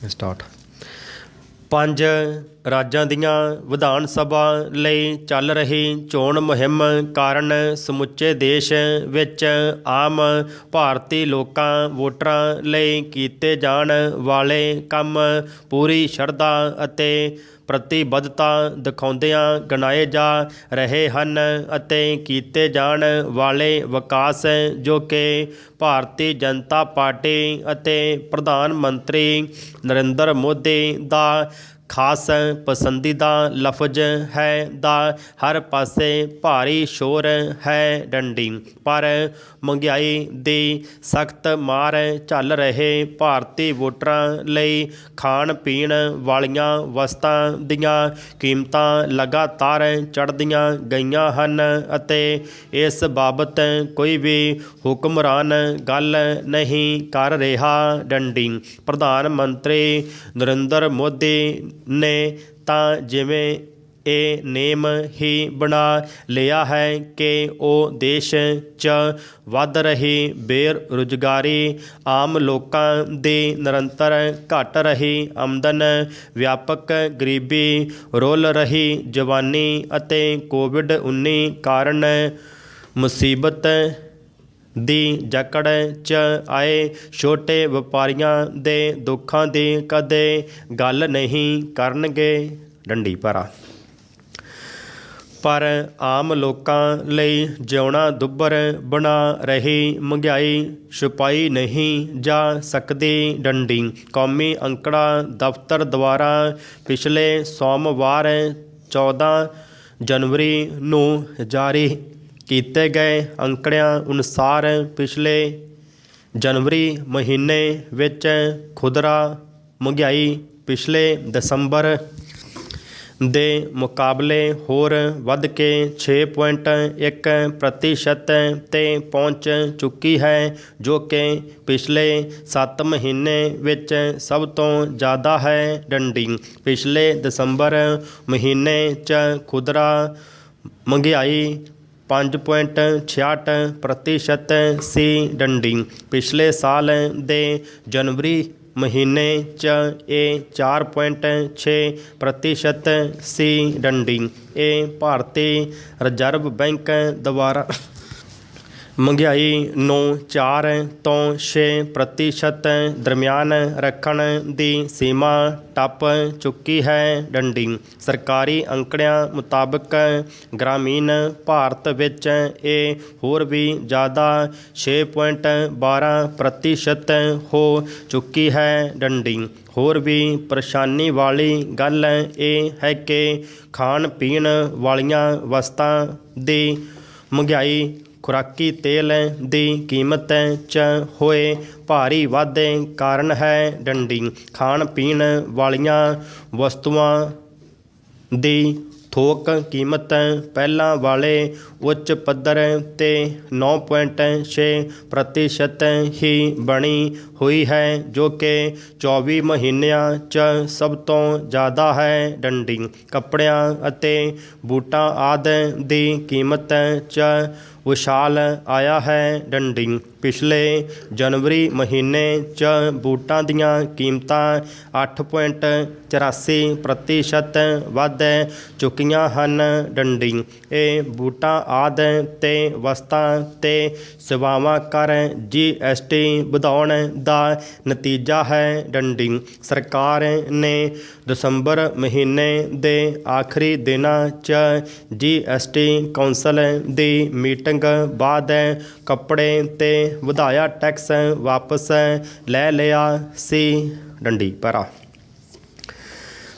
Start. 5 ਰਾਜਾਂ ਦੀਆਂ ਵਿਧਾਨ ਸਭਾ ਲਈ ਚੱਲ ਰਹੀ ਚੋਣ ਮੁਹਿੰਮ ਕਾਰਨ ਸਮੁੱਚੇ ਦੇਸ਼ ਵਿੱਚ ਆਮ ਭਾਰਤੀ ਲੋਕਾਂ ਵੋਟਰਾਂ ਲਈ ਕੀਤੇ ਜਾਣ ਵਾਲੇ ਕੰਮ ਪੂਰੀ ਸ਼ਰਧਾ ਅਤੇ ਪ੍ਰਤੀਬੱਧਤਾ ਦਿਖਾਉਂਦਿਆਂ ਗਿਣਾਏ ਜਾ ਰਹੇ ਹਨ ਅਤੇ ਕੀਤੇ ਜਾਣ ਵਾਲੇ ਵਿਕਾਸ ਜੋ ਕਿ ਭਾਰਤੀ ਜਨਤਾ ਪਾਰਟੀ ਅਤੇ ਪ੍ਰਧਾਨ ਮੰਤਰੀ ਨਰਿੰਦਰ ਮੋਦੀ ਦਾ ਖਾਸ ਪਸੰਦੀਦਾ ਲਫ਼ਜ਼ ਹੈ ਦਾ ਹਰ ਪਾਸੇ ਭਾਰੀ ਸ਼ੋਰ ਹੈ ਡੰਡੀ। ਪਰ ਮਹਿੰਗਾਈ ਦੀ ਸਖਤ ਮਾਰ ਝੱਲ ਰਹੇ ਭਾਰਤੀ ਵੋਟਰਾਂ ਲਈ ਖਾਣ ਪੀਣ ਵਾਲੀਆਂ ਵਸਤਾਂ ਦੀਆਂ ਕੀਮਤਾਂ ਲਗਾਤਾਰ ਚੜ੍ਹਦੀਆਂ ਗਈਆਂ ਹਨ ਅਤੇ ਇਸ ਬਾਬਤ ਕੋਈ ਵੀ ਹੁਕਮਰਾਨ ਗੱਲ ਨਹੀਂ ਕਰ ਰਿਹਾ ਡੰਡੀ। ਪ੍ਰਧਾਨ ਮੰਤਰੀ ਨਰਿੰਦਰ ਮੋਦੀ ਨੇ ਤਾਂ ਜਿਵੇਂ ਇਹ ਨੇਮ ਹੀ ਬਣਾ ਲਿਆ ਹੈ ਕਿ ਉਹ ਦੇਸ਼ 'ਚ ਵੱਧ ਰਹੀ ਬੇਰੁਜ਼ਗਾਰੀ, ਆਮ ਲੋਕਾਂ ਦੀ ਨਿਰੰਤਰ ਘਟ ਰਹੀ ਆਮਦਨ, ਵਿਆਪਕ ਗਰੀਬੀ, ਰੁਲ ਰਹੀ ਜਵਾਨੀ ਅਤੇ ਕੋਵਿਡ-19 ਕਾਰਨ ਮੁਸੀਬਤ ਦੀ ਜਕੜ 'ਚ ਆਏ ਛੋਟੇ ਵਪਾਰੀਆਂ ਦੇ ਦੁੱਖਾਂ ਦੀ ਕਦੇ ਗੱਲ ਨਹੀਂ ਕਰਨਗੇ ਡੰਡੀ ਭਰਾ। ਪਰ ਆਮ ਲੋਕਾਂ ਲਈ ਜਿਉਣਾ ਦੁੱਭਰ ਬਣਾ ਰਹੀ ਮਹਿੰਗਾਈ ਛੁਪਾਈ ਨਹੀਂ ਜਾ ਸਕਦੀ ਡੰਡੀ। ਕੌਮੀ ਅੰਕੜਾ ਦਫ਼ਤਰ ਦੁਆਰਾ ਪਿਛਲੇ ਸੋਮਵਾਰ 14 ਜਨਵਰੀ ਨੂੰ ਜਾਰੀ ਕੀਤੇ ਗਏ ਅੰਕੜਿਆਂ ਅਨੁਸਾਰ ਪਿਛਲੇ ਜਨਵਰੀ ਮਹੀਨੇ ਵਿੱਚ ਖੁਦਰਾ ਮਹਿੰਗਾਈ ਪਿਛਲੇ ਦਸੰਬਰ ਦੇ ਮੁਕਾਬਲੇ ਹੋਰ ਵੱਧ ਕੇ 6.1% 'ਤੇ ਪਹੁੰਚ ਚੁੱਕੀ ਹੈ ਜੋ ਕਿ ਪਿਛਲੇ 7 ਮਹੀਨੇ ਵਿੱਚ ਸਭ ਤੋਂ ਜ਼ਿਆਦਾ ਹੈ ਡੰਡੀ। ਪਿਛਲੇ ਦਸੰਬਰ ਮਹੀਨੇ 'ਚ ਖੁਦਰਾ ਮਹਿੰਗਾਈ 5.66% ਸੀ ਡੰਡੀ। ਪਿਛਲੇ ਸਾਲ ਦੇ ਜਨਵਰੀ ਮਹੀਨੇ 'ਚ ਇਹ 4.6% ਸੀ ਡੰਡੀ। ਇਹ ਭਾਰਤੀ ਰਿਜ਼ਰਵ ਬੈਂਕ ਦੁਆਰਾ ਮਹਿੰਗਾਈ ਨੂੰ 4 ਤੋਂ 6% ਦਰਮਿਆਨ ਰੱਖਣ ਦੀ ਸੀਮਾ ਟੱਪ ਚੁੱਕੀ ਹੈ ਡੰਡੀ। ਸਰਕਾਰੀ ਅੰਕੜਿਆਂ ਮੁਤਾਬਕ ਗ੍ਰਾਮੀਣ ਭਾਰਤ ਵਿੱਚ ਇਹ ਹੋਰ ਵੀ ਜ਼ਿਆਦਾ 6.12% ਹੋ ਚੁੱਕੀ ਹੈ ਡੰਡੀ। ਹੋਰ ਵੀ ਪਰੇਸ਼ਾਨੀ ਵਾਲੀ ਗੱਲ ਇਹ ਹੈ ਕਿ ਖਾਣ ਪੀਣ ਵਾਲੀਆਂ ਵਸਤਾਂ ਦੀ ਮਹਿੰਗਾਈ ਖੁਰਾਕੀ ਤੇਲ ਦੀ ਕੀਮਤ 'ਚ ਹੋਏ ਭਾਰੀ ਵਾਧੇ ਕਾਰਨ ਹੈ ਡੰਡੀ। ਖਾਣ ਪੀਣ ਵਾਲੀਆਂ ਵਸਤੂਆਂ ਦੀ ਥੋਕ ਕੀਮਤ ਪਹਿਲਾਂ ਵਾਲੇ ਉੱਚ ਪੱਧਰ 'ਤੇ 9.6% ਹੀ ਬਣੀ ਹੋਈ ਹੈ ਜੋ ਕਿ 24 ਮਹੀਨਿਆਂ 'ਚ ਸਭ ਤੋਂ ਜ਼ਿਆਦਾ ਹੈ ਡੰਡੀ। ਕੱਪੜਿਆਂ ਅਤੇ ਬੂਟਾਂ ਆਦਿ ਦੀ ਕੀਮਤ 'ਚ ਉਛਾਲ ਆਇਆ ਹੈ ਡੰਡੀ। ਪਿਛਲੇ ਜਨਵਰੀ ਮਹੀਨੇ 'ਚ ਬੂਟਾਂ ਦੀਆਂ ਕੀਮਤਾਂ 8.84% ਵੱਧ ਚੁੱਕੀਆਂ ਹਨ ਡੰਡੀ। ਇਹ ਬੂਟਾਂ ਆਦਿ ਤੇ ਵਸਤਾਂ ਤੇ ਸੇਵਾਵਾਂ ਕਰ GST ਵਧਾਉਣ ਦਾ ਨਤੀਜਾ ਹੈ ਡੰਡੀ। ਸਰਕਾਰ ਨੇ ਦਸੰਬਰ ਮਹੀਨੇ ਦੇ ਆਖਰੀ ਦਿਨਾਂ 'ਚ GST ਕੌਂਸਲ ਦੀ ਮੀਟਿੰਗ ਬਾਅਦ ਕੱਪੜੇ ਤੇ ਵਧਾਇਆ ਟੈਕਸ ਵਾਪਸ ਲੈ ਲਿਆ ਸੀ ਡੰਡੀ ਭਰਾ।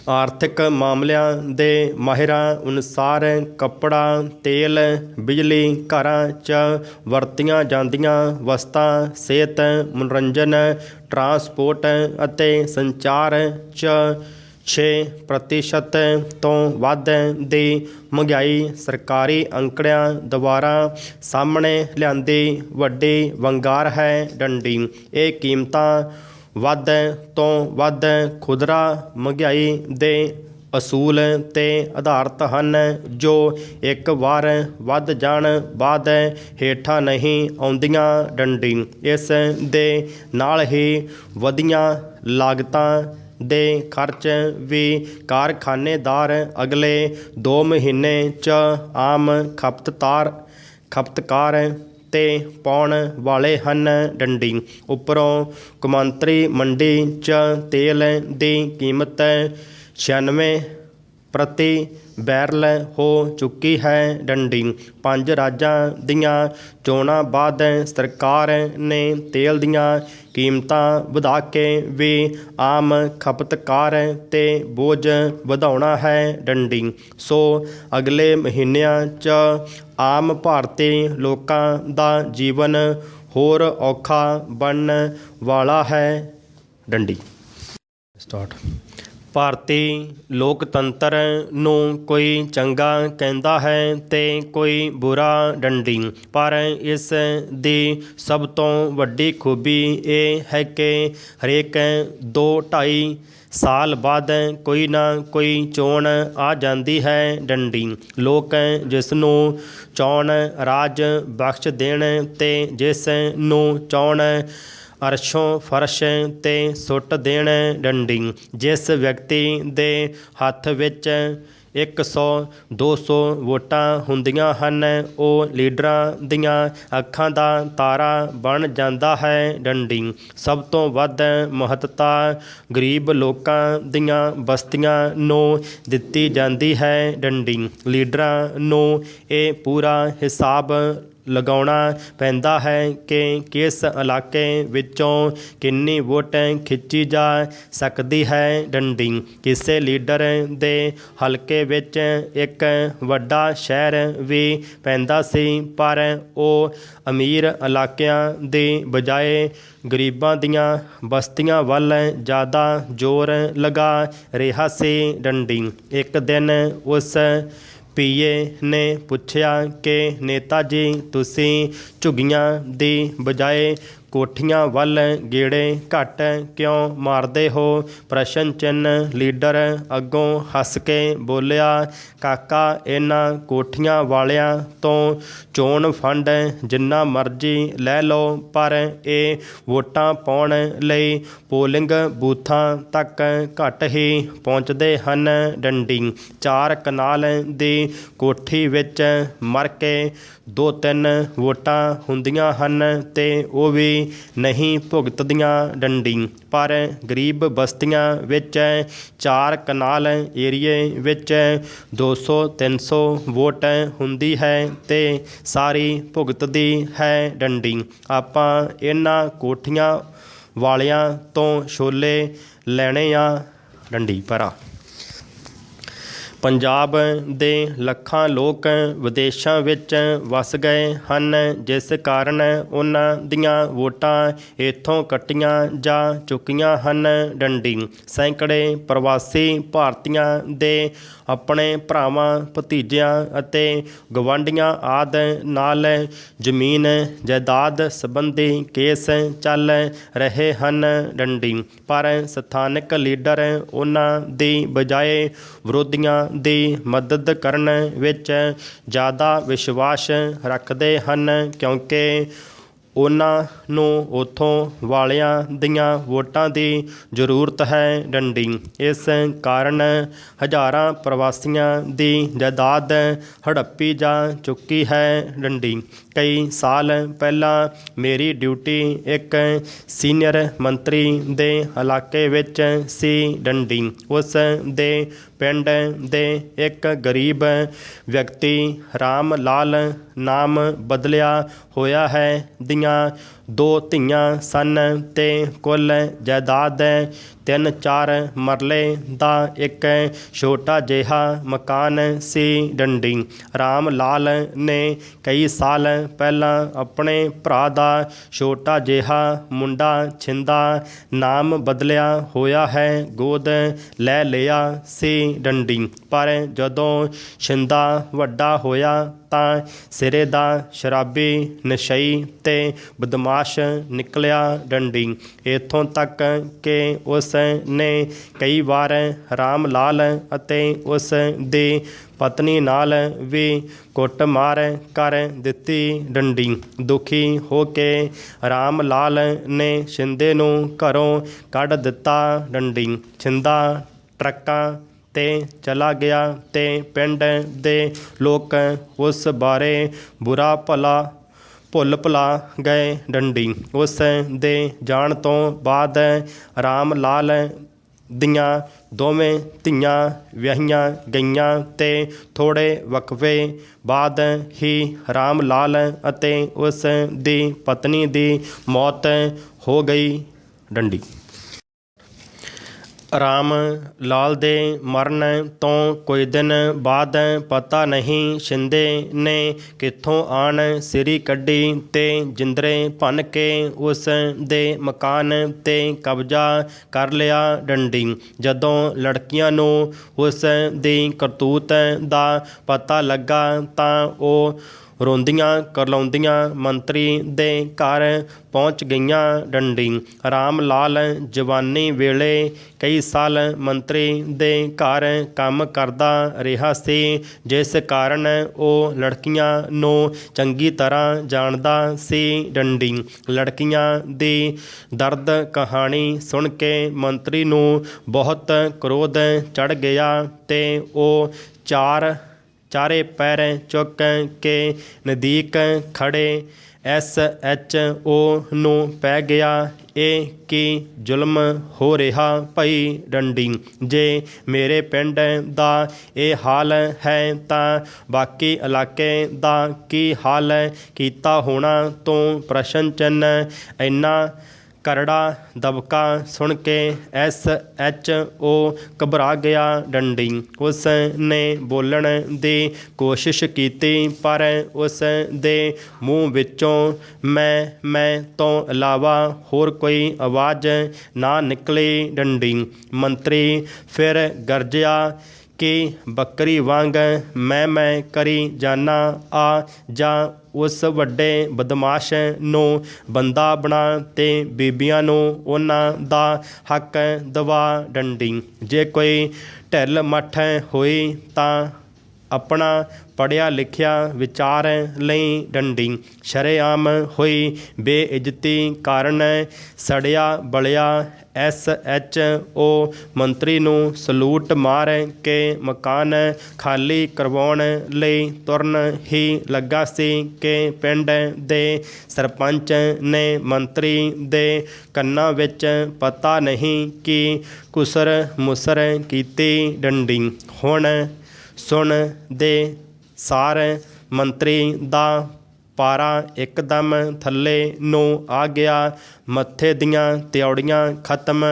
ਆਰਥਿਕ ਮਾਮਲਿਆਂ ਦੇ ਮਾਹਿਰਾਂ ਅਨੁਸਾਰ ਕੱਪੜਾ, ਤੇਲ, ਬਿਜਲੀ, ਘਰਾਂ 'ਚ ਵਰਤੀਆਂ ਜਾਂਦੀਆਂ ਵਸਤਾਂ, ਸਿਹਤ, ਮਨੋਰੰਜਨ, ਟਰਾਂਸਪੋਰਟ ਅਤੇ ਸੰਚਾਰ 'ਚ 6% ਤੋਂ ਵੱਧ ਦੀ ਮਹਿੰਗਾਈ ਸਰਕਾਰੀ ਅੰਕੜਿਆਂ ਦੁਆਰਾ ਸਾਹਮਣੇ ਲਿਆਂਦੀ ਵੱਡੀ ਵੰਗਾਰ ਹੈ ਡੰਡੀ। ਇਹ ਕੀਮਤਾਂ ਵੱਧ ਤੋਂ ਵੱਧ ਖੁਦਰਾ ਮਹਿੰਗਾਈ ਦੇ ਅਸੂਲ 'ਤੇ ਆਧਾਰਿਤ ਹਨ ਜੋ ਇੱਕ ਵਾਰ ਵੱਧ ਜਾਣ ਬਾਅਦ ਹੇਠਾਂ ਨਹੀਂ ਆਉਂਦੀਆਂ ਡੰਡੀ। ਇਸ ਦੇ ਨਾਲ ਹੀ ਵਧੀਆਂ ਲਾਗਤਾਂ ਦੇ ਖਰਚ ਵੀ ਕਾਰਖਾਨੇਦਾਰ ਅਗਲੇ 2 ਮਹੀਨੇ 'ਚ ਆਮ ਖਪਤਕਾਰ ਤੇ ਪਾਉਣ ਵਾਲੇ ਹਨ। ਡੰਡੀ। ਉੱਪਰੋਂ ਕੌਮਾਂਤਰੀ ਮੰਡੀ 'ਚ ਤੇਲ ਦੀ ਕੀਮਤ 96 ਪ੍ਰਤੀ ਬੈਰਲ ਹੋ ਚੁੱਕੀ ਹੈ। ਡੰਡੀ। 5 ਰਾਜਾਂ ਦੀਆਂ ਚੋਣਾਂ ਬਾਅਦ ਸਰਕਾਰ ਨੇ ਤੇਲ ਦੀਆਂ ਕੀਮਤਾਂ ਵਧਾ ਕੇ ਵੀ ਆਮ ਖਪਤਕਾਰ 'ਤੇ ਬੋਝ ਵਧਾਉਣਾ ਹੈ। ਡੰਡੀ। ਸੋ ਅਗਲੇ ਮਹੀਨਿਆਂ 'ਚ ਆਮ ਭਾਰਤੀ ਲੋਕਾਂ ਦਾ ਜੀਵਨ ਹੋਰ ਔਖਾ ਬਣਨ ਵਾਲਾ ਹੈ। ਡੰਡੀ। ਸਟਾਰਟ। ਭਾਰਤੀ ਲੋਕਤੰਤਰ ਨੂੰ ਕੋਈ ਚੰਗਾ ਕਹਿੰਦਾ ਹੈ ਤੇ ਕੋਈ ਬੁਰਾ। ਡੰਡੀ। ਪਰ ਇਸ ਦੀ ਸਭ ਤੋਂ ਵੱਡੀ ਖੂਬੀ ਇਹ ਹੈ ਕਿ ਹਰੇਕ 2-2.5 ਸਾਲ ਬਾਅਦ ਕੋਈ ਨਾ ਕੋਈ ਚੋਣ ਆ ਜਾਂਦੀ ਹੈ। ਡੰਡੀ। ਲੋਕ ਜਿਸ ਨੂੰ ਚਾਹੁਣ ਰਾਜ ਬਖਸ਼ ਦੇਣ ਤੇ ਜਿਸ ਨੂੰ ਚਾਹੁਣ ਅਰਸ਼ੋਂ ਫਰਸ਼ 'ਤੇ ਸੁੱਟ ਦੇਣ। ਡੰਡੀ। ਜਿਸ ਵਿਅਕਤੀ ਦੇ ਹੱਥ ਵਿੱਚ 100-200 ਵੋਟਾਂ ਹੁੰਦੀਆਂ ਹਨ ਉਹ ਲੀਡਰਾਂ ਦੀਆਂ ਅੱਖਾਂ ਦਾ ਤਾਰਾ ਬਣ ਜਾਂਦਾ ਹੈ। ਡੰਡੀ। ਸਭ ਤੋਂ ਵੱਧ ਮਹੱਤਤਾ ਗਰੀਬ ਲੋਕਾਂ ਦੀਆਂ ਬਸਤੀਆਂ ਨੂੰ ਦਿੱਤੀ ਜਾਂਦੀ ਹੈ। ਡੰਡੀ। ਲੀਡਰਾਂ ਨੂੰ ਇਹ ਪੂਰਾ ਹਿਸਾਬ ਲਗਾਉਣਾ ਪੈਂਦਾ ਹੈ ਕਿ ਕਿਸ ਇਲਾਕੇ ਵਿੱਚੋਂ ਕਿੰਨੀ ਵੋਟ ਖਿੱਚੀ ਜਾ ਸਕਦੀ ਹੈ। ਡੰਡੀ। ਕਿਸੇ ਲੀਡਰ ਦੇ ਹਲਕੇ ਵਿੱਚ ਇੱਕ ਵੱਡਾ ਸ਼ਹਿਰ ਵੀ ਪੈਂਦਾ ਸੀ ਪਰ ਉਹ ਅਮੀਰ ਇਲਾਕਿਆਂ ਦੀ ਬਜਾਏ ਗਰੀਬਾਂ ਦੀਆਂ ਬਸਤੀਆਂ ਵੱਲ ਜ਼ਿਆਦਾ ਜ਼ੋਰ ਲਗਾ ਰਿਹਾ ਸੀ। ਡੰਡੀ। ਇੱਕ ਦਿਨ ਉਸ ਪੀਏ ਨੇ ਪੁੱਛਿਆ ਕਿ ਨੇਤਾ ਜੀ ਤੁਸੀਂ ਝੁੱਗੀਆਂ ਦੀ ਬਜਾਏ ਕੋਠੀਆਂ ਵੱਲ ਗੇੜੇ ਘੱਟ ਕਿਉਂ ਮਾਰਦੇ ਹੋ? ਪ੍ਰਸ਼ਨ ਚਿੰਨ੍ਹ। ਲੀਡਰ ਅੱਗੋਂ ਹੱਸ ਕੇ ਬੋਲਿਆ, ਕਾਕਾ ਇਹਨਾਂ ਕੋਠੀਆਂ ਵਾਲਿਆਂ ਤੋਂ ਚੋਣ ਫੰਡ ਜਿੰਨਾ ਮਰਜ਼ੀ ਲੈ ਲਓ ਪਰ ਇਹ ਵੋਟਾਂ ਪਾਉਣ ਲਈ ਪੋਲਿੰਗ ਬੂਥਾਂ ਤੱਕ ਘੱਟ ਹੀ ਪਹੁੰਚਦੇ ਹਨ। ਡੰਡੀ। 4 ਕਨਾਲ ਦੀ ਕੋਠੀ ਵਿੱਚ ਮਰ ਕੇ 2-3 ਵੋਟਾਂ ਹੁੰਦੀਆਂ ਹਨ ਤੇ ਉਹ ਵੀ ਨਹੀਂ ਭੁਗਤਦੀਆਂ। ਡੰਡੀ। ਪਰ ਗਰੀਬ ਬਸਤੀਆਂ ਵਿੱਚ 4 ਕਨਾਲ ਏਰੀਏ ਵਿੱਚ 200-300 ਵੋਟ ਹੁੰਦੀ ਹੈ ਤੇ ਸਾਰੀ ਭੁਗਤਦੀ ਹੈ। ਡੰਡੀ। ਆਪਾਂ ਇਹਨਾਂ ਕੋਠੀਆਂ ਵਾਲਿਆਂ ਤੋਂ ਛੋਲੇ ਲੈਣੇ ਆ। ਡੰਡੀ। ਪਰਾ। ਪੰਜਾਬ ਦੇ ਲੱਖਾਂ ਲੋਕ ਵਿਦੇਸ਼ਾਂ ਵਿੱਚ ਵਸ ਗਏ ਹਨ ਜਿਸ ਕਾਰਨ ਉਹਨਾਂ ਦੀਆਂ ਵੋਟਾਂ ਇੱਥੋਂ ਕੱਟੀਆਂ ਜਾ ਚੁੱਕੀਆਂ ਹਨ। ਡੰਡੀ। ਸੈਂਕੜੇ ਪ੍ਰਵਾਸੀ ਭਾਰਤੀਆਂ ਦੇ ਆਪਣੇ ਭਰਾਵਾਂ ਭਤੀਜਿਆਂ ਅਤੇ ਗਵਾਂਢੀਆਂ ਆਦਿ ਨਾਲ ਜ਼ਮੀਨ ਜਾਇਦਾਦ ਸੰਬੰਧੀ ਕੇਸ ਚੱਲ ਰਹੇ ਹਨ। ਡੰਡੀ। ਪਰ ਸਥਾਨਕ ਲੀਡਰ ਉਹਨਾਂ ਦੀ ਬਜਾਏ ਵਿਰੋਧੀਆਂ ਦੀ ਮਦਦ ਕਰਨ ਵਿੱਚ ਜ਼ਿਆਦਾ ਵਿਸ਼ਵਾਸ ਰੱਖਦੇ ਹਨ ਕਿਉਂਕਿ ਉਹਨਾਂ ਨੂੰ ਉੱਥੋਂ ਵਾਲਿਆਂ ਦੀਆਂ ਵੋਟਾਂ ਦੀ ਜ਼ਰੂਰਤ ਹੈ। ਡੰਡੀ। ਇਸ ਕਾਰਨ ਹਜ਼ਾਰਾਂ ਪ੍ਰਵਾਸੀਆਂ ਦੀ ਜਾਇਦਾਦ ਹੜੱਪੀ ਜਾ ਚੁੱਕੀ ਹੈ। ਡੰਡੀ। ਕਈ ਸਾਲ ਪਹਿਲਾਂ ਮੇਰੀ ਡਿਊਟੀ ਇੱਕ ਸੀਨੀਅਰ ਮੰਤਰੀ ਦੇ ਇਲਾਕੇ ਵਿੱਚ ਸੀ। ਡੰਡੀ। ਉਸ ਦੇ ਪਿੰਡ ਦੇ ਇੱਕ ਗਰੀਬ ਵਿਅਕਤੀ ਰਾਮ ਲਾਲ ਨਾਮ ਬਦਲਿਆ ਹੋਇਆ ਹੈ ਦੀਆਂ 2 ਧੀਆਂ ਸਨ ਤੇ ਕੁੱਲ ਜਾਇਦਾਦ 3-4 ਮਰਲੇ ਦਾ ਇੱਕ ਛੋਟਾ ਜਿਹਾ ਮਕਾਨ ਸੀ। ਡੰਡੀ। ਰਾਮ ਲਾਲ ਨੇ ਕਈ ਸਾਲ ਪਹਿਲਾਂ ਆਪਣੇ ਭਰਾ ਦਾ ਛੋਟਾ ਜਿਹਾ ਮੁੰਡਾ ਛਿੰਦਾ ਨਾਮ ਬਦਲਿਆ ਹੋਇਆ ਹੈ ਗੋਦ ਲੈ ਲਿਆ ਸੀ। ਡੰਡੀ। ਪਰ ਜਦੋਂ ਛਿੰਦਾ ਵੱਡਾ ਹੋਇਆ ਤਾਂ ਸਿਰੇ ਦਾ ਸ਼ਰਾਬੀ ਨਸ਼ਈ ਤੇ ਬਦਮਾਸ਼ ਬਦਮਾਸ਼ ਨਿਕਲਿਆ ਡੰਡੀ। ਇੱਥੋਂ ਤੱਕ ਕਿ ਉਸ ਨੇ ਕਈ ਵਾਰ ਰਾਮ ਲਾਲ ਅਤੇ ਉਸ ਦੀ ਪਤਨੀ ਨਾਲ ਵੀ ਕੁੱਟਮਾਰ ਕਰ ਦਿੱਤੀ ਡੰਡੀ। ਦੁਖੀ ਹੋ ਕੇ ਰਾਮ ਲਾਲ ਨੇ ਛਿੰਦੇ ਨੂੰ ਘਰੋਂ ਕੱਢ ਦਿੱਤਾ ਡੰਡੀ। ਛਿੰਦਾ ਟਰੱਕਾਂ 'ਤੇ ਚਲਾ ਗਿਆ ਤੇ ਪਿੰਡ ਦੇ ਲੋਕ ਉਸ ਬਾਰੇ ਬੁਰਾ ਭਲਾ ਭੁੱਲ ਭੁਲਾ ਗਏ ਡੰਡੀ। ਉਸ ਦੇ ਜਾਣ ਤੋਂ ਬਾਅਦ ਰਾਮ ਲਾਲ ਦੀਆਂ ਦੋਵੇਂ ਧੀਆਂ ਵਿਆਹੀਆਂ ਗਈਆਂ ਤੇ ਥੋੜ੍ਹੇ ਵਕਫੇ ਬਾਅਦ ਹੀ ਰਾਮ ਲਾਲ ਅਤੇ ਉਸ ਦੀ ਪਤਨੀ ਦੀ ਮੌਤ ਹੋ ਗਈ ਡੰਡੀ। ਰਾਮ ਲਾਲ ਦੇ ਮਰਨ ਤੋਂ ਕੁਝ ਦਿਨ ਬਾਅਦ ਪਤਾ ਨਹੀਂ ਛਿੰਦੇ ਨੇ ਕਿੱਥੋਂ ਆਣ ਸਿਰੀ ਕੱਢੀ ਤੇ ਜਿੰਦਰੇ ਭੰਨ ਕੇ ਉਸ ਦੇ ਮਕਾਨ 'ਤੇ ਕਬਜ਼ਾ ਕਰ ਲਿਆ ਡੰਡੀ। ਜਦੋਂ ਲੜਕੀਆਂ ਨੂੰ ਉਸ ਦੀ ਕਰਤੂਤ ਦਾ ਪਤਾ ਲੱਗਾ ਤਾਂ ਉਹ ਰੋਂਦੀਆਂ ਕਰਲਾਉਂਦੀਆਂ ਮੰਤਰੀ ਦੇ ਘਰ ਪਹੁੰਚ ਗਈਆਂ ਡੰਡੀ। ਰਾਮ ਲਾਲ ਜਵਾਨੀ ਵੇਲੇ ਕਈ ਸਾਲ ਮੰਤਰੀ ਦੇ ਘਰ ਕੰਮ ਕਰਦਾ ਰਿਹਾ ਸੀ, ਜਿਸ ਕਾਰਨ ਉਹ ਲੜਕੀਆਂ ਨੂੰ ਚੰਗੀ ਤਰ੍ਹਾਂ ਜਾਣਦਾ ਸੀ ਡੰਡੀ। ਲੜਕੀਆਂ ਦੀ ਦਰਦ ਕਹਾਣੀ ਸੁਣ ਕੇ ਮੰਤਰੀ ਨੂੰ ਬਹੁਤ ਕ੍ਰੋਧ ਚੜ੍ਹ ਗਿਆ ਤੇ ਉਹ ਚਾਰੇ ਪੈਰ ਚੁੱਕ ਕੇ ਨਜ਼ਦੀਕ ਖੜ੍ਹੇ SHO ਨੂੰ ਪੈ ਗਿਆ। ਇਹ ਕੀ ਜ਼ੁਲਮ ਹੋ ਰਿਹਾ ਭਈ ਡੰਡੀ? ਜੇ ਮੇਰੇ ਪਿੰਡ ਦਾ ਇਹ ਹਾਲ ਹੈ ਤਾਂ ਬਾਕੀ ਇਲਾਕੇ ਦਾ ਕੀ ਹਾਲ ਕੀਤਾ ਹੋਣਾ ਤੂੰ? ਪ੍ਰਸ਼ਨ ਚਿੰਨ੍ਹ। ਇੰਨਾ ਕਰੜਾ ਦਬਕਾ ਸੁਣ ਕੇ SHO ਘਬਰਾ ਗਿਆ ਡੰਡੀ। ਉਸ ਨੇ ਬੋਲਣ ਦੀ ਕੋਸ਼ਿਸ਼ ਕੀਤੀ ਪਰ ਉਸ ਦੇ ਮੂੰਹ ਵਿੱਚੋਂ ਮੈਂ ਤੋਂ ਇਲਾਵਾ ਹੋਰ ਕੋਈ ਆਵਾਜ਼ ਨਾ ਨਿਕਲੀ ਡੰਡੀ। ਮੰਤਰੀ ਫਿਰ ਗਰਜਿਆ ਕਿ ਬੱਕਰੀ ਵਾਂਗ ਮੈਂ ਕਰੀ ਜਾਨਾ ਆ ਜਾਂ ਉਸ ਵੱਡੇ ਬਦਮਾਸ਼ ਨੂੰ ਬੰਦਾ ਬਣਾ ਤੇ ਬੀਬੀਆਂ ਨੂੰ ਉਹਨਾਂ ਦਾ ਹੱਕ ਦਵਾ ਡੰਡੀ। ਜੇ ਕੋਈ ਢਿੱਲ ਮੱਠ ਹੋਈ ਤਾਂ ਆਪਣਾ ਪੜ੍ਹਿਆ ਲਿਖਿਆ ਵਿਚਾਰ ਲਈ ਡੰਡੀ। ਸ਼ਰੇਆਮ ਹੋਈ ਬੇਇੱਜ਼ਤੀ ਕਾਰਨ ਸੜਿਆ ਬਲਿਆ SHO ਮੰਤਰੀ ਨੂੰ ਸਲੂਟ ਮਾਰ ਕੇ ਮਕਾਨ ਖਾਲੀ ਕਰਵਾਉਣ ਲਈ ਤੁਰਨ ਹੀ ਲੱਗਾ ਸੀ ਕਿ ਪਿੰਡ ਦੇ ਸਰਪੰਚ ਨੇ ਮੰਤਰੀ ਦੇ ਕੰਨਾਂ ਵਿੱਚ ਪਤਾ ਨਹੀਂ ਕੀ ਕੁਸਰ ਮੁਸਰ ਕੀਤੀ ਡੰਡੀ। ਹੁਣ ਸੁਣ ਦੇ ਸਾਰ ਮੰਤਰੀ ਦਾ ਪਾਰਾ ਇੱਕਦਮ ਥੱਲੇ ਨੂੰ ਆ ਗਿਆ। ਮੱਥੇ ਦੀਆਂ ਤਿਉੜੀਆਂ ਖਤਮ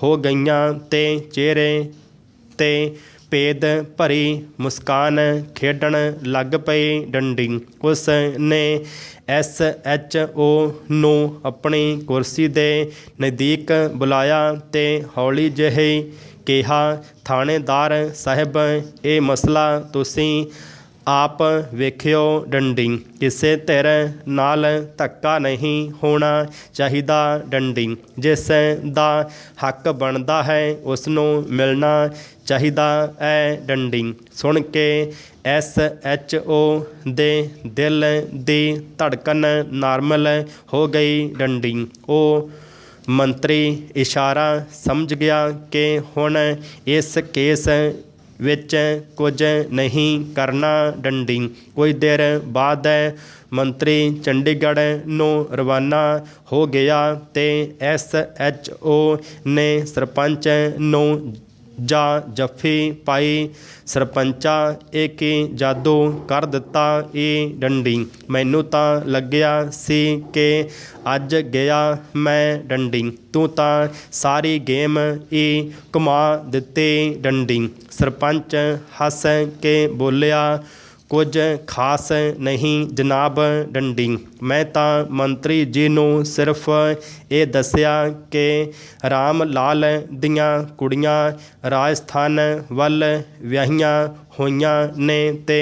ਹੋ ਗਈਆਂ ਤੇ ਚਿਹਰੇ 'ਤੇ ਭੇਦ ਭਰੀ ਮੁਸਕਾਨ ਖੇਡਣ ਲੱਗ ਪਈ ਡੰਡੀ। ਉਸ ਨੇ SHO ਨੂੰ ਆਪਣੀ ਕੁਰਸੀ ਦੇ ਨਜ਼ਦੀਕ ਬੁਲਾਇਆ ਤੇ ਹੌਲੀ ਜਿਹੀ ਕਿਹਾ, ਥਾਣੇਦਾਰ ਸਾਹਿਬ, ਇਹ ਮਸਲਾ ਤੁਸੀਂ ਆਪ ਵੇਖਿਓ ਡੰਡੀ। ਕਿਸੇ ਧਿਰ ਨਾਲ ਧੱਕਾ ਨਹੀਂ ਹੋਣਾ ਚਾਹੀਦਾ ਡੰਡੀ। ਜਿਸ ਦਾ ਹੱਕ ਬਣਦਾ ਹੈ ਉਸ ਨੂੰ ਮਿਲਣਾ ਚਾਹੀਦਾ ਹੈ ਡੰਡੀ। ਸੁਣ ਕੇ SHO ਦੇ ਦਿਲ ਦੀ ਧੜਕਨ ਨਾਰਮਲ ਹੋ ਗਈ ਡੰਡੀ। ਉਹ ਮੰਤਰੀ ਇਸ਼ਾਰਾ ਸਮਝ ਗਿਆ ਕਿ ਹੁਣ ਇਸ ਕੇਸ ਵਿੱਚ ਕੁਝ ਨਹੀਂ ਕਰਨਾ ਡੰਡੀ। ਕੁਝ ਦੇਰ ਬਾਅਦ ਮੰਤਰੀ ਚੰਡੀਗੜ੍ਹ ਨੂੰ ਰਵਾਨਾ ਹੋ ਗਿਆ ਤੇ SHO ਨੇ ਸਰਪੰਚ ਨੂੰ ਜੱਫੀ ਪਾਈ। ਸਰਪੰਚਾ, ਇਹ ਕੀ ਜਾਦੂ ਕਰ ਦਿੱਤਾ ਈ ਡੰਡੀ? ਮੈਨੂੰ ਤਾਂ ਲੱਗਿਆ ਸੀ ਕਿ ਅੱਜ ਗਿਆ ਮੈਂ ਡੰਡੀ। ਤੂੰ ਤਾਂ ਸਾਰੀ ਗੇਮ ਈ ਘੁਮਾ ਦਿੱਤੀ ਡੰਡੀ। ਸਰਪੰਚ ਹੱਸ ਕੇ ਬੋਲਿਆ, ਕੁਝ ਖਾਸ ਨਹੀਂ ਜਨਾਬ ਡੰਡੀ। ਮੈਂ ਤਾਂ ਮੰਤਰੀ ਜੀ ਨੂੰ ਸਿਰਫ ਇਹ ਦੱਸਿਆ ਕਿ ਰਾਮ ਲਾਲ ਦੀਆਂ ਕੁੜੀਆਂ ਰਾਜਸਥਾਨ ਵੱਲ ਵਿਆਹੀਆਂ ਹੋਈਆਂ ਨੇ ਤੇ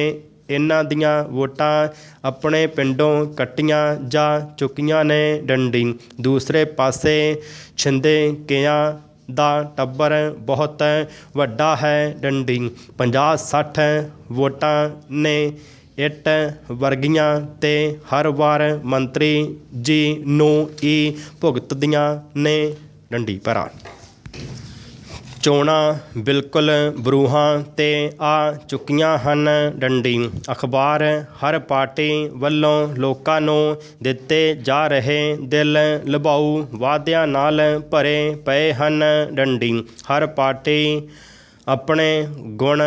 ਇਹਨਾਂ ਦੀਆਂ ਵੋਟਾਂ ਆਪਣੇ ਪਿੰਡੋਂ ਕੱਟੀਆਂ ਜਾ ਚੁੱਕੀਆਂ ਨੇ ਡੰਡੀ। ਦੂਸਰੇ ਪਾਸੇ ਛਿੰਦੇ ਕਿਆਂ ਦਾ ਟੱਬਰ ਬਹੁਤ ਵੱਡਾ ਹੈ ਡੰਡੀ। 50-60 ਵੋਟਾਂ ਨੇ ਇੱਟ ਵਰਗੀਆਂ ਤੇ ਹਰ ਵਾਰ ਮੰਤਰੀ ਜੀ ਨੂੰ ਹੀ ਭੁਗਤਦੀਆਂ ਨੇ ਡੰਡੀ ਭਰਾ। ਚੋਣਾਂ ਬਿਲਕੁਲ ਬਰੂਹਾਂ 'ਤੇ ਆ ਚੁੱਕੀਆਂ ਹਨ ਡੰਡੀ। ਅਖਬਾਰ ਹਰ ਪਾਰਟੀ ਵੱਲੋਂ ਲੋਕਾਂ ਨੂੰ ਦਿੱਤੇ ਜਾ ਰਹੇ ਦਿਲ ਲੁਭਾਊ ਵਾਅਦਿਆਂ ਨਾਲ ਭਰੇ ਪਏ ਹਨ ਡੰਡੀ। ਹਰ ਪਾਰਟੀ ਆਪਣੇ ਗੁਣ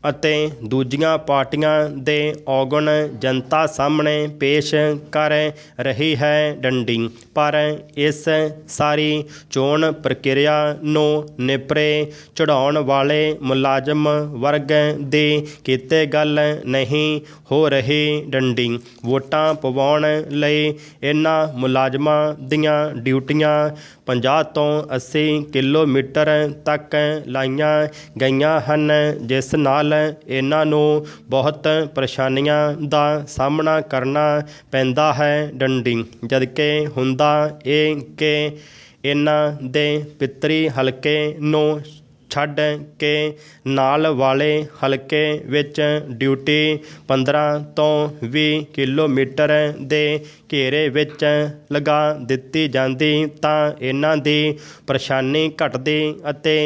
ਅਤੇ ਦੂਜੀਆਂ ਪਾਰਟੀਆਂ ਦੇ ਔਗੁਣ ਜਨਤਾ ਸਾਹਮਣੇ ਪੇਸ਼ ਕਰ ਰਹੀ ਹੈ ਡੰਡੀ। ਪਰ ਇਸ ਸਾਰੀ ਚੋਣ ਪ੍ਰਕਿਰਿਆ ਨੂੰ ਨੇਪਰੇ ਚੜ੍ਹਾਉਣ ਵਾਲੇ ਮੁਲਾਜ਼ਮ ਵਰਗ ਦੀ ਕਿਤੇ ਗੱਲ ਨਹੀਂ ਹੋ ਰਹੀ ਡੰਡੀ। ਵੋਟਾਂ ਪਵਾਉਣ ਲਈ ਇਹਨਾਂ ਮੁਲਾਜ਼ਮਾਂ ਦੀਆਂ ਡਿਊਟੀਆਂ 50 ਤੋਂ 80 ਕਿਲੋਮੀਟਰ ਤੱਕ ਲਾਈਆਂ ਗਈਆਂ ਹਨ, ਜਿਸ ਨਾਲ ਇਹਨਾਂ ਨੂੰ ਬਹੁਤ ਪਰੇਸ਼ਾਨੀਆਂ ਦਾ ਸਾਹਮਣਾ ਕਰਨਾ ਪੈਂਦਾ ਹੈ ਡੰਡੀ। ਜਦਕਿ ਹੁੰਦਾ ਇਹ ਕਿ ਇਹਨਾਂ ਦੇ ਪਿੱਤਰੀ ਹਲਕੇ ਨੂੰ ਛੱਡ ਕੇ ਨਾਲ ਵਾਲੇ ਹਲਕੇ ਵਿੱਚ ਡਿਊਟੀ 15 ਤੋਂ 20 ਕਿਲੋਮੀਟਰ ਦੇ ਘੇਰੇ ਵਿੱਚ ਲਗਾ ਦਿੱਤੀ ਜਾਂਦੀ ਤਾਂ ਇਹਨਾਂ ਦੀ ਪਰੇਸ਼ਾਨੀ ਘਟਦੀ ਅਤੇ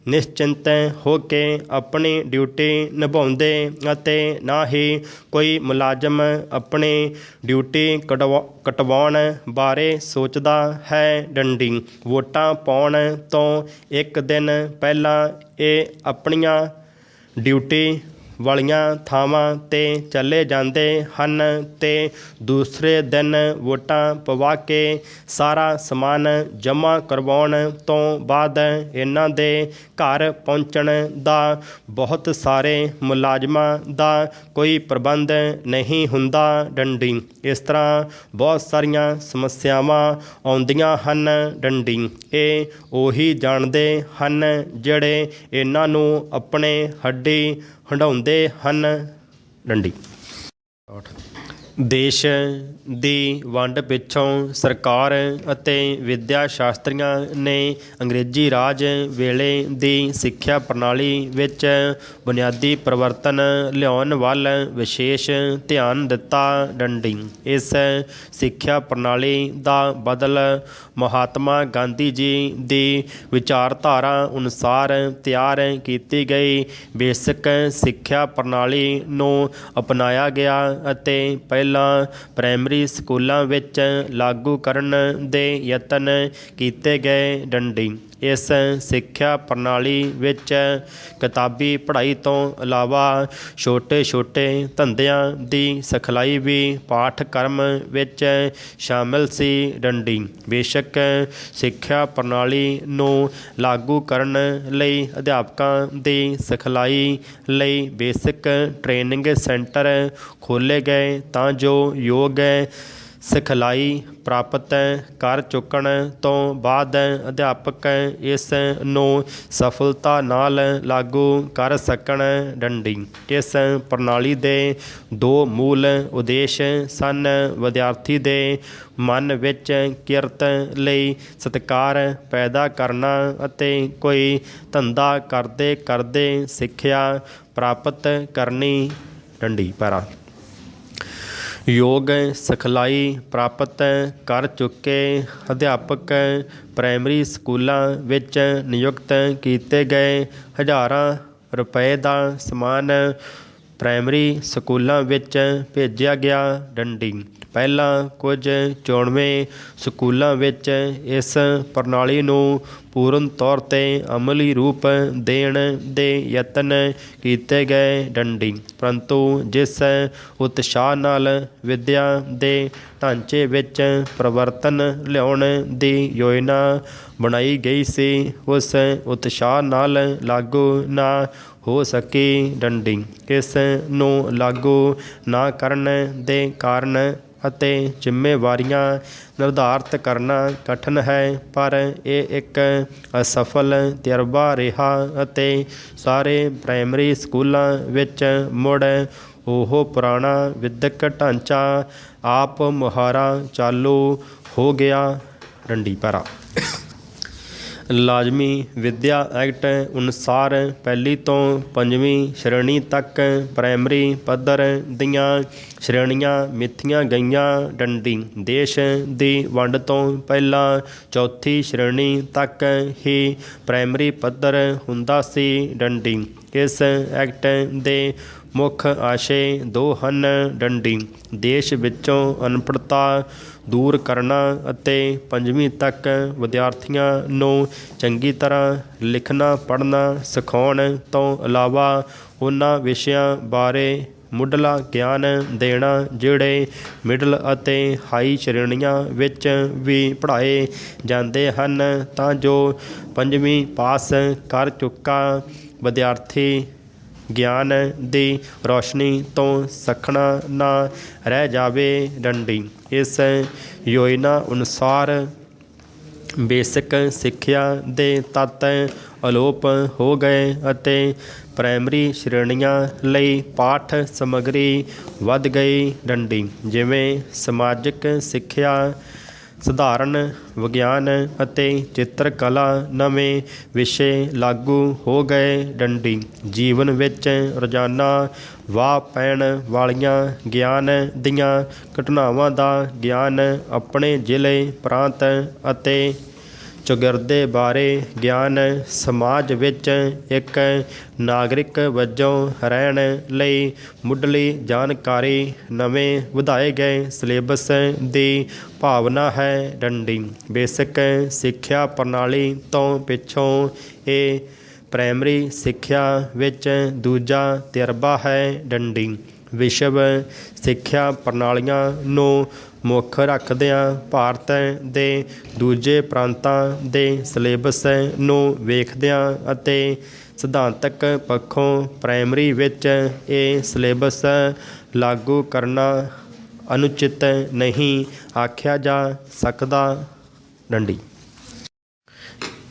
ਨਿਸ਼ਚਿੰਤ ਹੋ ਕੇ ਆਪਣੀ ਡਿਊਟੀ ਨਿਭਾਉਂਦੇ ਅਤੇ ਨਾ ਹੀ ਕੋਈ ਮੁਲਾਜ਼ਮ ਆਪਣੀ ਡਿਊਟੀ ਕਟਵਾਉਣ ਬਾਰੇ ਸੋਚਦਾ ਹੈ ਡੰਡੀ। ਵੋਟਾਂ ਪਾਉਣ ਤੋਂ ਇੱਕ ਦਿਨ ਪਹਿਲਾਂ ਇਹ ਆਪਣੀਆਂ ਡਿਊਟੀ ਵਾਲੀਆਂ ਥਾਵਾਂ 'ਤੇ ਚਲੇ ਜਾਂਦੇ ਹਨ ਅਤੇ ਦੂਸਰੇ ਦਿਨ ਵੋਟਾਂ ਪਵਾ ਕੇ ਸਾਰਾ ਸਮਾਨ ਜਮ੍ਹਾਂ ਕਰਵਾਉਣ ਤੋਂ ਬਾਅਦ ਇਹਨਾਂ ਦੇ ਘਰ ਪਹੁੰਚਣ ਦਾ ਬਹੁਤ ਸਾਰੇ ਮੁਲਾਜ਼ਮਾਂ ਦਾ ਕੋਈ ਪ੍ਰਬੰਧ ਨਹੀਂ ਹੁੰਦਾ ਡੰਡੀ। ਇਸ ਤਰ੍ਹਾਂ ਬਹੁਤ ਸਾਰੀਆਂ ਸਮੱਸਿਆਵਾਂ ਆਉਂਦੀਆਂ ਹਨ ਡੰਡੀ। ਇਹ ਉਹੀ ਜਾਣਦੇ ਹਨ ਜਿਹੜੇ ਇਹਨਾਂ ਨੂੰ ਆਪਣੇ ਹੱਡੀ ਹੰਢਾਉਂਦੇ ਹਨ ਡੰਡੀ। ਦੇਸ਼ ਦੀ ਵੰਡ ਪਿੱਛੋਂ ਸਰਕਾਰ ਅਤੇ ਵਿੱਦਿਆ ਸ਼ਾਸਤਰੀਆਂ ਨੇ ਅੰਗਰੇਜ਼ੀ ਰਾਜ ਵੇਲੇ ਦੀ ਸਿੱਖਿਆ ਪ੍ਰਣਾਲੀ ਵਿੱਚ ਬੁਨਿਆਦੀ ਪਰਿਵਰਤਨ ਲਿਆਉਣ ਵੱਲ ਵਿਸ਼ੇਸ਼ ਧਿਆਨ ਦਿੱਤਾ ਡੰਡੀ। ਇਸ ਸਿੱਖਿਆ ਪ੍ਰਣਾਲੀ ਦਾ ਬਦਲ ਮਹਾਤਮਾ ਗਾਂਧੀ ਜੀ ਦੀ ਵਿਚਾਰਧਾਰਾ ਅਨੁਸਾਰ ਤਿਆਰ ਕੀਤੀ ਗਈ ਬੇਸਿਕ ਸਿੱਖਿਆ ਪ੍ਰਣਾਲੀ ਨੂੰ ਅਪਣਾਇਆ ਗਿਆ ਅਤੇ ਪਹਿਲਾਂ ਪ੍ਰਾਇਮਰੀ ਸਕੂਲਾਂ ਵਿੱਚ ਲਾਗੂ ਕਰਨ ਦੇ ਯਤਨ ਕੀਤੇ ਗਏ ਡੰਡੀ। ਇਸ ਸਿੱਖਿਆ ਪ੍ਰਣਾਲੀ ਵਿੱਚ ਕਿਤਾਬੀ ਪੜ੍ਹਾਈ ਤੋਂ ਇਲਾਵਾ ਛੋਟੇ ਛੋਟੇ ਧੰਦਿਆਂ ਦੀ ਸਿਖਲਾਈ ਵੀ ਪਾਠਕ੍ਰਮ ਵਿੱਚ ਸ਼ਾਮਿਲ ਸੀ ਡੰਡੀ। ਬੇਸ਼ੱਕ ਸਿੱਖਿਆ ਪ੍ਰਣਾਲੀ ਨੂੰ ਲਾਗੂ ਕਰਨ ਲਈ ਅਧਿਆਪਕਾਂ ਦੀ ਸਿਖਲਾਈ ਲਈ ਬੇਸਿਕ ਟ੍ਰੇਨਿੰਗ ਸੈਂਟਰ ਖੋਲ੍ਹੇ ਗਏ ਤਾਂ ਜੋ ਯੋਗ ਸਿਖਲਾਈ ਪ੍ਰਾਪਤ ਕਰ ਚੁੱਕਣ ਤੋਂ ਬਾਅਦ ਅਧਿਆਪਕ ਇਸ ਨੂੰ ਸਫਲਤਾ ਨਾਲ ਲਾਗੂ ਕਰ ਸਕਣ ਡੰਡੀ। ਇਸ ਪ੍ਰਣਾਲੀ ਦੇ ਦੋ ਮੂਲ ਉਦੇਸ਼ ਸਨ: ਵਿਦਿਆਰਥੀ ਦੇ ਮਨ ਵਿੱਚ ਕਿਰਤ ਲਈ ਸਤਿਕਾਰ ਪੈਦਾ ਕਰਨਾ ਅਤੇ ਕੋਈ ਧੰਦਾ ਕਰਦੇ ਕਰਦੇ ਸਿੱਖਿਆ ਪ੍ਰਾਪਤ ਕਰਨੀ ਡੰਡੀ। ਪੈਰਾ ਯੋਗ ਸਿਖਲਾਈ ਪ੍ਰਾਪਤ ਕਰ ਚੁੱਕੇ ਅਧਿਆਪਕ ਪ੍ਰਾਇਮਰੀ ਸਕੂਲਾਂ ਵਿੱਚ ਨਿਯੁਕਤ ਕੀਤੇ ਗਏ। ਹਜ਼ਾਰਾਂ ਰੁਪਏ ਦਾ ਸਮਾਨ ਪ੍ਰਾਇਮਰੀ ਸਕੂਲਾਂ ਵਿੱਚ ਭੇਜਿਆ ਗਿਆ ਡੰਡੀ। ਪਹਿਲਾਂ ਕੁਝ 94 ਸਕੂਲਾਂ ਵਿੱਚ ਇਸ ਪ੍ਰਣਾਲੀ ਨੂੰ ਪੂਰਨ ਤੌਰ 'ਤੇ ਅਮਲੀ ਰੂਪ ਦੇਣ ਦੇ ਯਤਨ ਕੀਤੇ ਗਏ ਡੰਡੀ, ਪਰੰਤੂ ਜਿਸ ਉਤਸ਼ਾਹ ਨਾਲ ਵਿੱਦਿਆ ਦੇ ਢਾਂਚੇ ਵਿੱਚ ਪਰਿਵਰਤਨ ਲਿਆਉਣ ਦੀ ਯੋਜਨਾ ਬਣਾਈ ਗਈ ਸੀ, ਉਸ ਉਤਸ਼ਾਹ ਨਾਲ ਲਾਗੂ ਨਾ ਹੋ ਸਕੀ ਡੰਡੀ। ਇਸ ਨੂੰ ਲਾਗੂ ਨਾ ਕਰਨ ਦੇ ਕਾਰਨ ਅਤੇ ਜ਼ਿੰਮੇਵਾਰੀਆਂ ਨਿਰਧਾਰਤ ਕਰਨਾ ਕਠਿਨ ਹੈ, ਪਰ ਇਹ ਇੱਕ ਅਸਫਲ ਤਜਰਬਾ ਰਿਹਾ ਅਤੇ ਸਾਰੇ ਪ੍ਰਾਇਮਰੀ ਸਕੂਲਾਂ ਵਿੱਚ ਮੁੜ ਉਹ ਪੁਰਾਣਾ ਵਿਦਿਅਕ ਢਾਂਚਾ ਆਪ ਮੁਹਾਰਾ ਚਾਲੂ ਹੋ ਗਿਆ। ਡੰਡੀ ਪੈਰਾ। ਲਾਜ਼ਮੀ ਵਿੱਦਿਆ ਐਕਟ ਅਨੁਸਾਰ 1 ਤੋਂ 5ਵੀਂ ਸ਼੍ਰੇਣੀ ਤੱਕ ਪ੍ਰਾਇਮਰੀ ਪੱਧਰ ਦੀਆਂ ਸ਼੍ਰੇਣੀਆਂ ਮਿਥੀਆਂ ਗਈਆਂ। ਡੰਡੀ। ਦੇਸ਼ ਦੀ ਵੰਡ ਤੋਂ ਪਹਿਲਾਂ ਚੌਥੀ ਸ਼੍ਰੇਣੀ ਤੱਕ ਹੀ ਪ੍ਰਾਇਮਰੀ ਪੱਧਰ ਹੁੰਦਾ ਸੀ। ਡੰਡੀ। ਇਸ ਐਕਟ ਦੇ ਮੁੱਖ ਆਸ਼ੇ 2 ਹਨ। ਡੰਡੀ। ਦੇਸ਼ ਵਿੱਚੋਂ ਅਨਪੜ੍ਹਤਾ ਦੂਰ ਕਰਨਾ ਅਤੇ 5ਵੀਂ ਤੱਕ ਵਿਦਿਆਰਥੀਆਂ ਨੂੰ ਚੰਗੀ ਤਰ੍ਹਾਂ ਲਿਖਣਾ ਪੜ੍ਹਨਾ ਸਿਖਾਉਣ ਤੋਂ ਇਲਾਵਾ ਉਹਨਾਂ ਵਿਸ਼ਿਆਂ ਬਾਰੇ ਮੁੱਢਲਾ ਗਿਆਨ ਦੇਣਾ ਜਿਹੜੇ ਮਿਡਲ ਅਤੇ ਹਾਈ ਸ਼੍ਰੇਣੀਆਂ ਵਿੱਚ ਵੀ ਪੜ੍ਹਾਏ ਜਾਂਦੇ ਹਨ, ਤਾਂ ਜੋ 5ਵੀਂ ਪਾਸ ਕਰ ਚੁੱਕਾ ਵਿਦਿਆਰਥੀ ਗਿਆਨ ਦੀ ਰੌਸ਼ਨੀ ਤੋਂ ਸੱਖਣਾ ਨਾ ਰਹਿ ਜਾਵੇ। ਡੰਡੀ। ਇਸ ਯੋਜਨਾ ਅਨੁਸਾਰ ਬੇਸਿਕ ਸਿੱਖਿਆ ਦੇ ਤੱਤ ਅਲੋਪ ਹੋ ਗਏ ਅਤੇ ਪ੍ਰਾਇਮਰੀ ਸ਼੍ਰੇਣੀਆਂ ਲਈ ਪਾਠ ਸਮੱਗਰੀ ਵੱਧ ਗਈ। ਡੰਡੀ। ਜਿਵੇਂ ਸਮਾਜਿਕ ਸਿੱਖਿਆ, ਸਧਾਰਨ ਵਿਗਿਆਨ ਅਤੇ ਚਿੱਤਰਕਲਾ ਨਵੇਂ ਵਿਸ਼ੇ ਲਾਗੂ ਹੋ ਗਏ। ਡੰਡੀ। ਜੀਵਨ ਵਿੱਚ ਰੋਜ਼ਾਨਾ ਵਾਹ ਪੈਣ ਵਾਲੀਆਂ ਗਿਆਨ ਦੀਆਂ ਘਟਨਾਵਾਂ ਦਾ ਗਿਆਨ, ਆਪਣੇ ਜ਼ਿਲ੍ਹੇ ਪ੍ਰਾਂਤ ਅਤੇ ਚੌਗਿਰਦੇ ਬਾਰੇ ਗਿਆਨ, ਸਮਾਜ ਵਿੱਚ ਇੱਕ ਨਾਗਰਿਕ ਵਜੋਂ ਰਹਿਣ ਲਈ ਮੁੱਢਲੀ ਜਾਣਕਾਰੀ, ਨਵੇਂ ਵਧਾਏ ਗਏ ਸਿਲੇਬਸ ਦੀ ਭਾਵਨਾ ਹੈ। ਡੰਡੀ। ਬੇਸਿਕ ਸਿੱਖਿਆ ਪ੍ਰਣਾਲੀ ਤੋਂ ਪਿੱਛੋਂ ਇਹ ਪ੍ਰਾਇਮਰੀ ਸਿੱਖਿਆ ਵਿੱਚ ਦੂਜਾ ਤਜਰਬਾ ਹੈ। ਡੰਡੀ। ਵਿਸ਼ਵ ਸਿੱਖਿਆ ਪ੍ਰਣਾਲੀਆਂ ਨੂੰ ਮੁੱਖ ਰੱਖਦਿਆਂ ਭਾਰਤ ਦੇ ਦੂਜੇ ਪ੍ਰਾਂਤਾਂ ਦੇ ਸਿਲੇਬਸ ਨੂੰ ਵੇਖਦਿਆਂ ਅਤੇ ਸਿਧਾਂਤਕ ਪੱਖੋਂ ਪ੍ਰਾਇਮਰੀ ਵਿੱਚ ਇਹ ਸਿਲੇਬਸ ਲਾਗੂ ਕਰਨਾ ਅਨੁਚਿਤ ਨਹੀਂ ਆਖਿਆ ਜਾ ਸਕਦਾ। ਡੰਡੀ।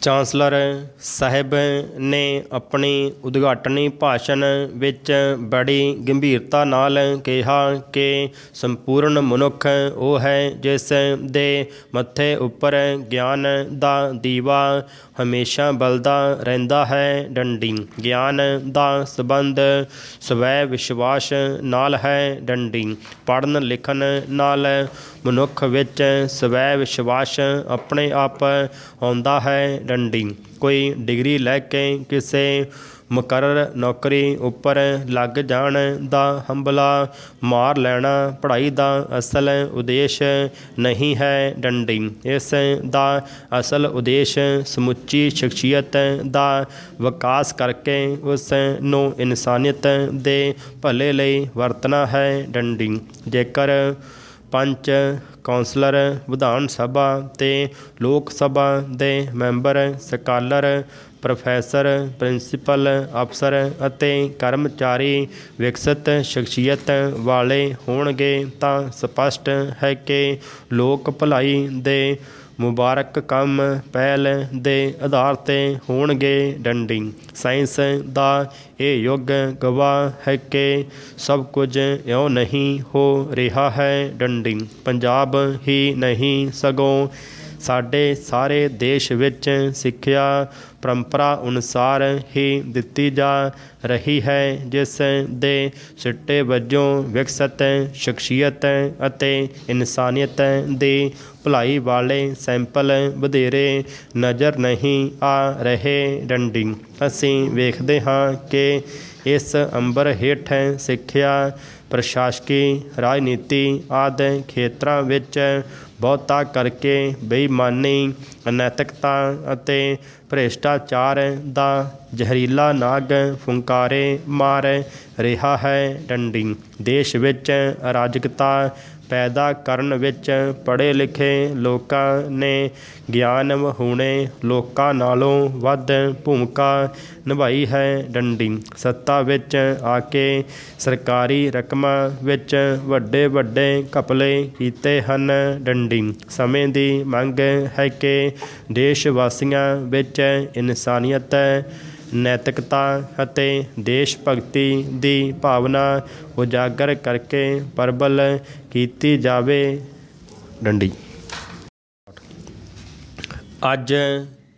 ਚਾਂਸਲਰ ਸਾਹਿਬ ਨੇ ਆਪਣੀ ਉਦਘਾਟਨੀ ਭਾਸ਼ਣ ਵਿੱਚ ਬੜੀ ਗੰਭੀਰਤਾ ਨਾਲ ਕਿਹਾ ਕਿ ਸੰਪੂਰਨ ਮਨੁੱਖ ਉਹ ਹੈ ਜਿਸ ਦੇ ਮੱਥੇ ਉੱਪਰ ਗਿਆਨ ਦਾ ਦੀਵਾ ਹਮੇਸ਼ਾ ਬਲਦਾ ਰਹਿੰਦਾ ਹੈ। ਡੰਡੀ। ਗਿਆਨ ਦਾ ਸੰਬੰਧ ਸਵੈ ਵਿਸ਼ਵਾਸ ਨਾਲ ਹੈ। ਡੰਡੀ। ਪੜ੍ਹਨ ਲਿਖਣ ਨਾਲ ਮਨੁੱਖ ਵਿੱਚ ਸਵੈ ਵਿਸ਼ਵਾਸ ਆਪਣੇ ਆਪ ਆਉਂਦਾ ਹੈ। ਡੰਡੀ। ਕੋਈ ਡਿਗਰੀ ਲੈ ਕੇ ਕਿਸੇ ਮੁਕਰਰ ਨੌਕਰੀ ਉੱਪਰ ਲੱਗ ਜਾਣ ਦਾ ਹੰਭਲਾ ਮਾਰ ਲੈਣਾ ਪੜ੍ਹਾਈ ਦਾ ਅਸਲ ਉਦੇਸ਼ ਨਹੀਂ ਹੈ। ਡੰਡੀ। ਇਸ ਦਾ ਅਸਲ ਉਦੇਸ਼ ਸਮੁੱਚੀ ਸ਼ਖਸੀਅਤ ਦਾ ਵਿਕਾਸ ਕਰਕੇ ਉਸ ਨੂੰ ਇਨਸਾਨੀਅਤ ਦੇ ਭਲੇ ਲਈ ਵਰਤਣਾ ਹੈ। ਡੰਡੀ। ਜੇਕਰ ਪੰਚ, ਕੌਂਸਲਰ, ਵਿਧਾਨ ਸਭਾ ਤੇ ਲੋਕ ਸਭਾ ਦੇ ਮੈਂਬਰ, ਸਕਾਲਰ, ਪ੍ਰੋਫੈਸਰ, ਪ੍ਰਿੰਸੀਪਲ, ਅਫਸਰ ਅਤੇ ਕਰਮਚਾਰੀ ਵਿਕਸਿਤ ਸ਼ਖਸੀਅਤ ਵਾਲੇ ਹੋਣਗੇ ਤਾਂ ਸਪਸ਼ਟ ਹੈ ਕਿ ਲੋਕ ਭਲਾਈ ਦੇ ਮੁਬਾਰਕ ਕੰਮ ਪਹਿਲ ਦੇ ਆਧਾਰ 'ਤੇ ਹੋਣਗੇ। ਡੰਡੀ। ਸਾਇੰਸ ਦਾ ਇਹ ਯੁੱਗ ਗਵਾਹ ਹੈ ਕਿ ਸਭ ਕੁਝ ਇਉਂ ਨਹੀਂ ਹੋ ਰਿਹਾ ਹੈ। ਡੰਡੀ। ਪੰਜਾਬ ਹੀ ਨਹੀਂ ਸਗੋਂ ਸਾਡੇ ਸਾਰੇ ਦੇਸ਼ ਵਿੱਚ ਸਿੱਖਿਆ ਪਰੰਪਰਾ ਅਨੁਸਾਰ ਹੀ ਦਿੱਤੀ ਜਾ ਰਹੀ ਹੈ, ਜਿਸ ਦੇ ਸਿੱਟੇ ਵਜੋਂ ਵਿਕਸਿਤ ਸ਼ਖਸੀਅਤ ਅਤੇ ਇਨਸਾਨੀਅਤ ਦੀ ਭਲਾਈ ਵਾਲੇ ਸੈਂਪਲ ਵਧੇਰੇ ਨਜ਼ਰ ਨਹੀਂ ਆ ਰਹੇ। ਡੰਡੀ। ਅਸੀਂ ਵੇਖਦੇ ਹਾਂ ਕਿ ਇਸ ਅੰਬਰ ਹੇਠ ਸਿੱਖਿਆ, ਪ੍ਰਸ਼ਾਸਕੀ, ਰਾਜਨੀਤੀ ਆਦਿ ਖੇਤਰਾਂ ਵਿੱਚ ਬਹੁਤਾ ਕਰਕੇ ਬੇਈਮਾਨੀ, ਅਨੈਤਿਕਤਾ ਅਤੇ ਭ੍ਰਿਸ਼ਟਾਚਾਰ ਦਾ ਜ਼ਹਿਰੀਲਾ ਨਾਗ ਫੁੰਕਾਰੇ ਮਾਰ ਰਿਹਾ ਹੈ। ਡੰਡੀ। ਦੇਸ਼ ਵਿੱਚ ਅਰਾਜਕਤਾ ਪੈਦਾ ਕਰਨ ਵਿੱਚ ਪੜ੍ਹੇ ਲਿਖੇ ਲੋਕਾਂ ਨੇ ਗਿਆਨ ਵਿਹੂਣੇ ਲੋਕਾਂ ਨਾਲੋਂ ਵੱਧ ਭੂਮਿਕਾ ਨਿਭਾਈ ਹੈ। ਡੰਡੀ। ਸੱਤਾ ਵਿੱਚ ਆ ਕੇ ਸਰਕਾਰੀ ਰਕਮਾਂ ਵਿੱਚ ਵੱਡੇ ਵੱਡੇ ਘਪਲੇ ਕੀਤੇ ਹਨ। ਡੰਡੀ। ਸਮੇਂ ਦੀ ਮੰਗ ਹੈ ਕਿ ਦੇਸ਼ ਵਾਸੀਆਂ ਵਿੱਚ ਇਨਸਾਨੀਅਤ, ਨੈਤਿਕਤਾ ਅਤੇ ਦੇਸ਼ ਭਗਤੀ ਦੀ ਭਾਵਨਾ ਉਜਾਗਰ ਕਰਕੇ ਪ੍ਰਬਲ ਕੀਤੀ ਜਾਵੇ। ਡੰਡੀ। ਅੱਜ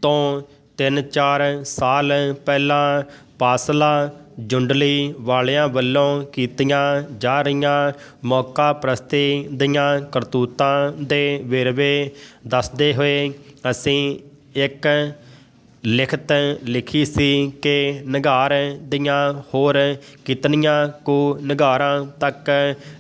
ਤੋਂ 3-4 ਸਾਲ ਪਹਿਲਾਂ ਪਾਸਲਾ ਜੁੰਡਲੀ ਵਾਲਿਆਂ ਵੱਲੋਂ ਕੀਤੀਆਂ ਜਾ ਰਹੀਆਂ ਮੌਕਾ ਪ੍ਰਸਤੀ ਦੀਆਂ ਕਰਤੂਤਾਂ ਦੇ ਵੇਰਵੇ ਦੱਸਦੇ ਹੋਏ ਅਸੀਂ ਇੱਕ ਲਿਖਤ ਲਿਖੀ ਸੀ ਕਿ ਨਿਘਾਰ ਦੀਆਂ ਹੋਰ ਕਿਤਨੀਆਂ ਕੁ ਨਿਘਾਰਾਂ ਤੱਕ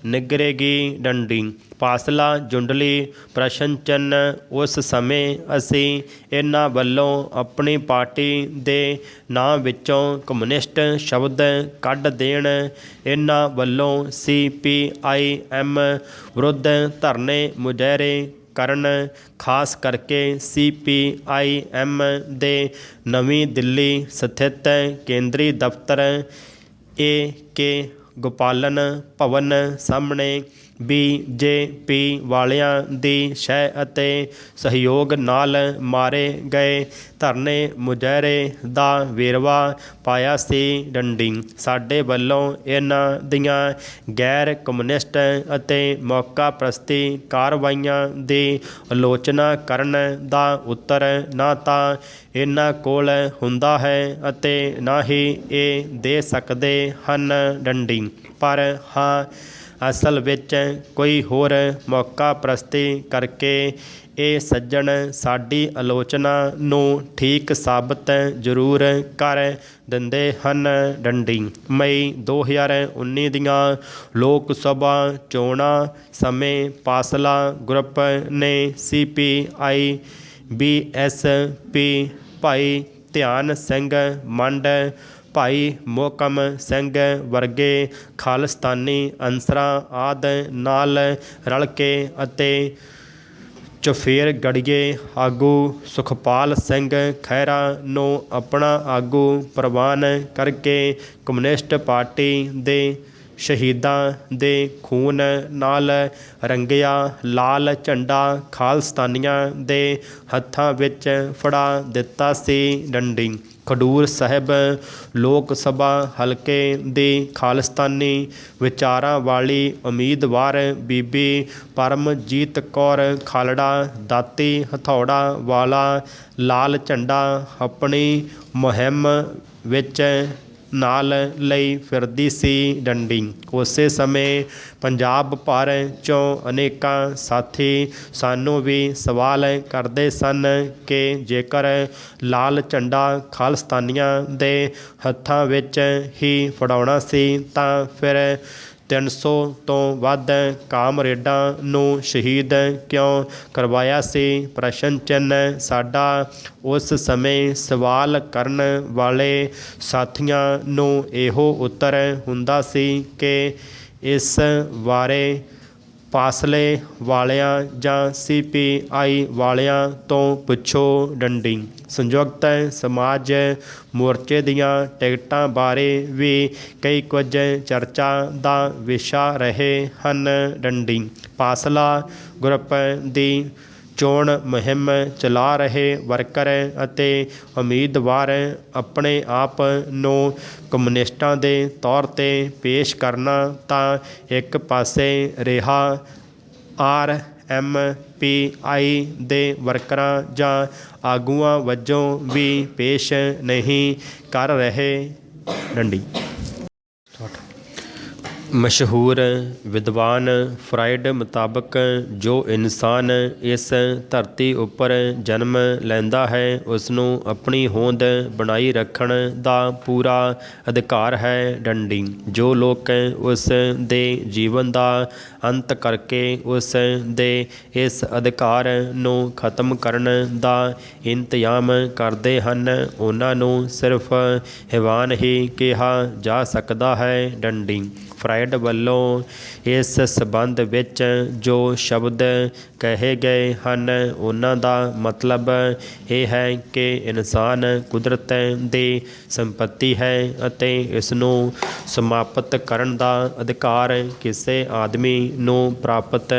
ਨਿਗਰੇਗੀ ਡੰਡੀ। ਪਾਸਲਾ ਜੁੰਡਲੀ ਪ੍ਰਸ਼ਨ ਚਿੰਨ੍ਹ। ਉਸ ਸਮੇਂ ਅਸੀਂ ਇਹਨਾਂ ਵੱਲੋਂ ਆਪਣੀ ਪਾਰਟੀ ਦੇ ਨਾਂ ਵਿੱਚੋਂ ਕਮਿਊਨਿਸਟ ਸ਼ਬਦ ਕੱਢ ਦੇਣ, ਇਹਨਾਂ ਵੱਲੋਂ CPIM ਵਿਰੁੱਧ ਧਰਨੇ ਮੁਜ਼ਾਹਰੇ ਕਰਨ, ਖਾਸ ਕਰਕੇ CPIM ਦੇ ਨਵੀਂ ਦਿੱਲੀ ਸਥਿਤ ਕੇਂਦਰੀ ਦਫ਼ਤਰ AK ਗੋਪਾਲਨ ਭਵਨ ਸਾਹਮਣੇ BJP ਵਾਲਿਆਂ ਦੀ ਸ਼ਹਿ ਅਤੇ ਸਹਿਯੋਗ ਨਾਲ ਮਾਰੇ ਗਏ ਧਰਨੇ ਮੁਜ਼ਾਹਰੇ ਦਾ ਵੇਰਵਾ ਪਾਇਆ ਸੀ ਡੰਡੀ। ਸਾਡੇ ਵੱਲੋਂ ਇਹਨਾਂ ਦੀਆਂ ਗੈਰ ਕਮਿਊਨਿਸਟ ਅਤੇ ਮੌਕਾ ਪ੍ਰਸਤੀ ਕਾਰਵਾਈਆਂ ਦੀ ਆਲੋਚਨਾ ਕਰਨ ਦਾ ਉੱਤਰ ਨਾ ਤਾਂ ਇਹਨਾਂ ਕੋਲ ਹੁੰਦਾ ਹੈ ਅਤੇ ਨਾ ਹੀ ਇਹ ਦੇ ਸਕਦੇ ਹਨ ਡੰਡੀ। ਪਰ ਹਾਂ, ਅਸਲ ਵਿੱਚ ਕੋਈ ਹੋਰ ਮੌਕਾ ਪ੍ਰਸਤੀ ਕਰਕੇ ਇਹ ਸੱਜਣ ਸਾਡੀ ਆਲੋਚਨਾ ਨੂੰ ਠੀਕ ਸਾਬਤ ਜ਼ਰੂਰ ਕਰ ਦਿੰਦੇ ਹਨ ਡੰਡੀ। ਮਈ 2019 ਦੀਆਂ ਲੋਕ ਸਭਾ ਚੋਣਾਂ ਸਮੇਂ ਪਾਸਲਾ ਗਰੁੱਪ ਨੇ CPI BSP ਭਾਈ ਧਿਆਨ ਸਿੰਘ ਮੰਡ, ਭਾਈ ਮੋਹਕਮ ਸਿੰਘ ਵਰਗੇ ਖਾਲਿਸਤਾਨੀ ਅਨਸਰਾਂ ਆਦਿ ਨਾਲ ਰਲ ਕੇ ਅਤੇ ਚੁਫੇਰਗੜ੍ਹੀਏ ਆਗੂ ਸੁਖਪਾਲ ਸਿੰਘ ਖਹਿਰਾ ਨੂੰ ਆਪਣਾ ਆਗੂ ਪ੍ਰਵਾਨ ਕਰਕੇ ਕਮਿਊਨਿਸਟ ਪਾਰਟੀ ਦੇ ਸ਼ਹੀਦਾਂ ਦੇ ਖੂਨ ਨਾਲ ਰੰਗਿਆ ਲਾਲ ਝੰਡਾ ਖਾਲਿਸਤਾਨੀਆਂ ਦੇ ਹੱਥਾਂ ਵਿੱਚ ਫੜਾ ਦਿੱਤਾ ਸੀ ਡੰਡੀ। ਖਡੂਰ ਸਾਹਿਬ ਲੋਕ ਸਭਾ ਹਲਕੇ ਦੀ ਖਾਲਿਸਤਾਨੀ ਵਿਚਾਰਾਂ ਵਾਲੀ ਉਮੀਦਵਾਰ ਬੀਬੀ ਪਰਮਜੀਤ ਕੌਰ ਖਾਲੜਾ ਦਾਤੀ ਹਥੌੜਾ ਵਾਲਾ ਲਾਲ ਝੰਡਾ ਆਪਣੀ ਮੁਹਿੰਮ ਵਿੱਚ ਨਾਲ ਲਈ ਫਿਰਦੀ ਸੀ ਡੰਡੀ। ਉਸੇ ਸਮੇਂ ਪੰਜਾਬ ਭਰ 'ਚੋਂ ਅਨੇਕਾਂ ਸਾਥੀ ਸਾਨੂੰ ਵੀ ਸਵਾਲ ਕਰਦੇ ਸਨ ਕਿ ਜੇਕਰ ਲਾਲ ਝੰਡਾ ਖਾਲਿਸਤਾਨੀਆਂ ਦੇ ਹੱਥਾਂ ਵਿੱਚ ਹੀ ਫੜਾਉਣਾ ਸੀ ਤਾਂ ਫਿਰ 300 ਤੋਂ ਵੱਧ ਕਾਮਰੇਡਾਂ ਨੂੰ ਸ਼ਹੀਦ ਕਿਉਂ ਕਰਵਾਇਆ ਸੀ? ਪ੍ਰਸ਼ਨ ਚਿੰਨ੍ਹ। ਸਾਡਾ ਉਸ ਸਮੇਂ ਸਵਾਲ ਕਰਨ ਵਾਲੇ ਸਾਥੀਆਂ ਨੂੰ ਇਹੋ ਉੱਤਰ ਹੁੰਦਾ ਸੀ ਕਿ ਇਸ ਬਾਰੇ ਪਾਸਲੇ ਵਾਲਿਆਂ ਜਾਂ CPI ਵਾਲਿਆਂ ਤੋਂ ਪੁੱਛੋ ਡੰਡੀ। ਸੰਯੁਕਤ ਸਮਾਜ ਮੋਰਚੇ ਦੀਆਂ ਟਿਕਟਾਂ ਬਾਰੇ ਵੀ ਕਈ ਕੁਝ ਚਰਚਾ ਦਾ ਵਿਸ਼ਾ ਰਹੇ ਹਨ ਡੰਡੀ। ਪਾਸਲਾ ਗਰੁੱਪ ਦੀ ਚੋਣ ਮੁਹਿੰਮ ਚਲਾ ਰਹੇ ਵਰਕਰ ਅਤੇ ਉਮੀਦਵਾਰ ਆਪਣੇ ਆਪ ਨੂੰ ਕਮਿਊਨਿਸਟਾਂ ਦੇ ਤੌਰ 'ਤੇ ਪੇਸ਼ ਕਰਨਾ ਤਾਂ ਇੱਕ ਪਾਸੇ ਰਿਹਾ, RMPI ਦੇ ਵਰਕਰਾਂ ਜਾਂ ਆਗੂਆਂ ਵਜੋਂ ਵੀ ਪੇਸ਼ ਨਹੀਂ ਕਰ ਰਹੇ ਡੰਡੀ। ਮਸ਼ਹੂਰ ਵਿਦਵਾਨ ਫਰਾਇਡ ਮੁਤਾਬਕ ਜੋ ਇਨਸਾਨ ਇਸ ਧਰਤੀ ਉੱਪਰ ਜਨਮ ਲੈਂਦਾ ਹੈ ਉਸਨੂੰ ਆਪਣੀ ਹੋਂਦ ਬਣਾਈ ਰੱਖਣ ਦਾ ਪੂਰਾ ਅਧਿਕਾਰ ਹੈ ਡੰਡੀ। ਜੋ ਲੋਕ ਉਸ ਦੇ ਜੀਵਨ ਦਾ ਅੰਤ ਕਰਕੇ ਉਸ ਦੇ ਇਸ ਅਧਿਕਾਰ ਨੂੰ ਖਤਮ ਕਰਨ ਦਾ ਇੰਤਜ਼ਾਮ ਕਰਦੇ ਹਨ ਉਹਨਾਂ ਨੂੰ ਸਿਰਫ ਹੈਵਾਨ ਹੀ ਕਿਹਾ ਜਾ ਸਕਦਾ ਹੈ ਡੰਡੀ। ਫਰਾਇਡ ਸਾਈਡ ਵੱਲੋਂ ਇਸ ਸਬੰਧ ਵਿੱਚ ਜੋ ਸ਼ਬਦ ਕਹੇ ਗਏ ਹਨ ਉਹਨਾਂ ਦਾ ਮਤਲਬ ਇਹ ਹੈ ਕਿ ਇਨਸਾਨ ਕੁਦਰਤ ਦੀ ਸੰਪਤੀ ਹੈ ਅਤੇ ਇਸ ਨੂੰ ਸਮਾਪਤ ਕਰਨ ਦਾ ਅਧਿਕਾਰ ਕਿਸੇ ਆਦਮੀ ਨੂੰ ਪ੍ਰਾਪਤ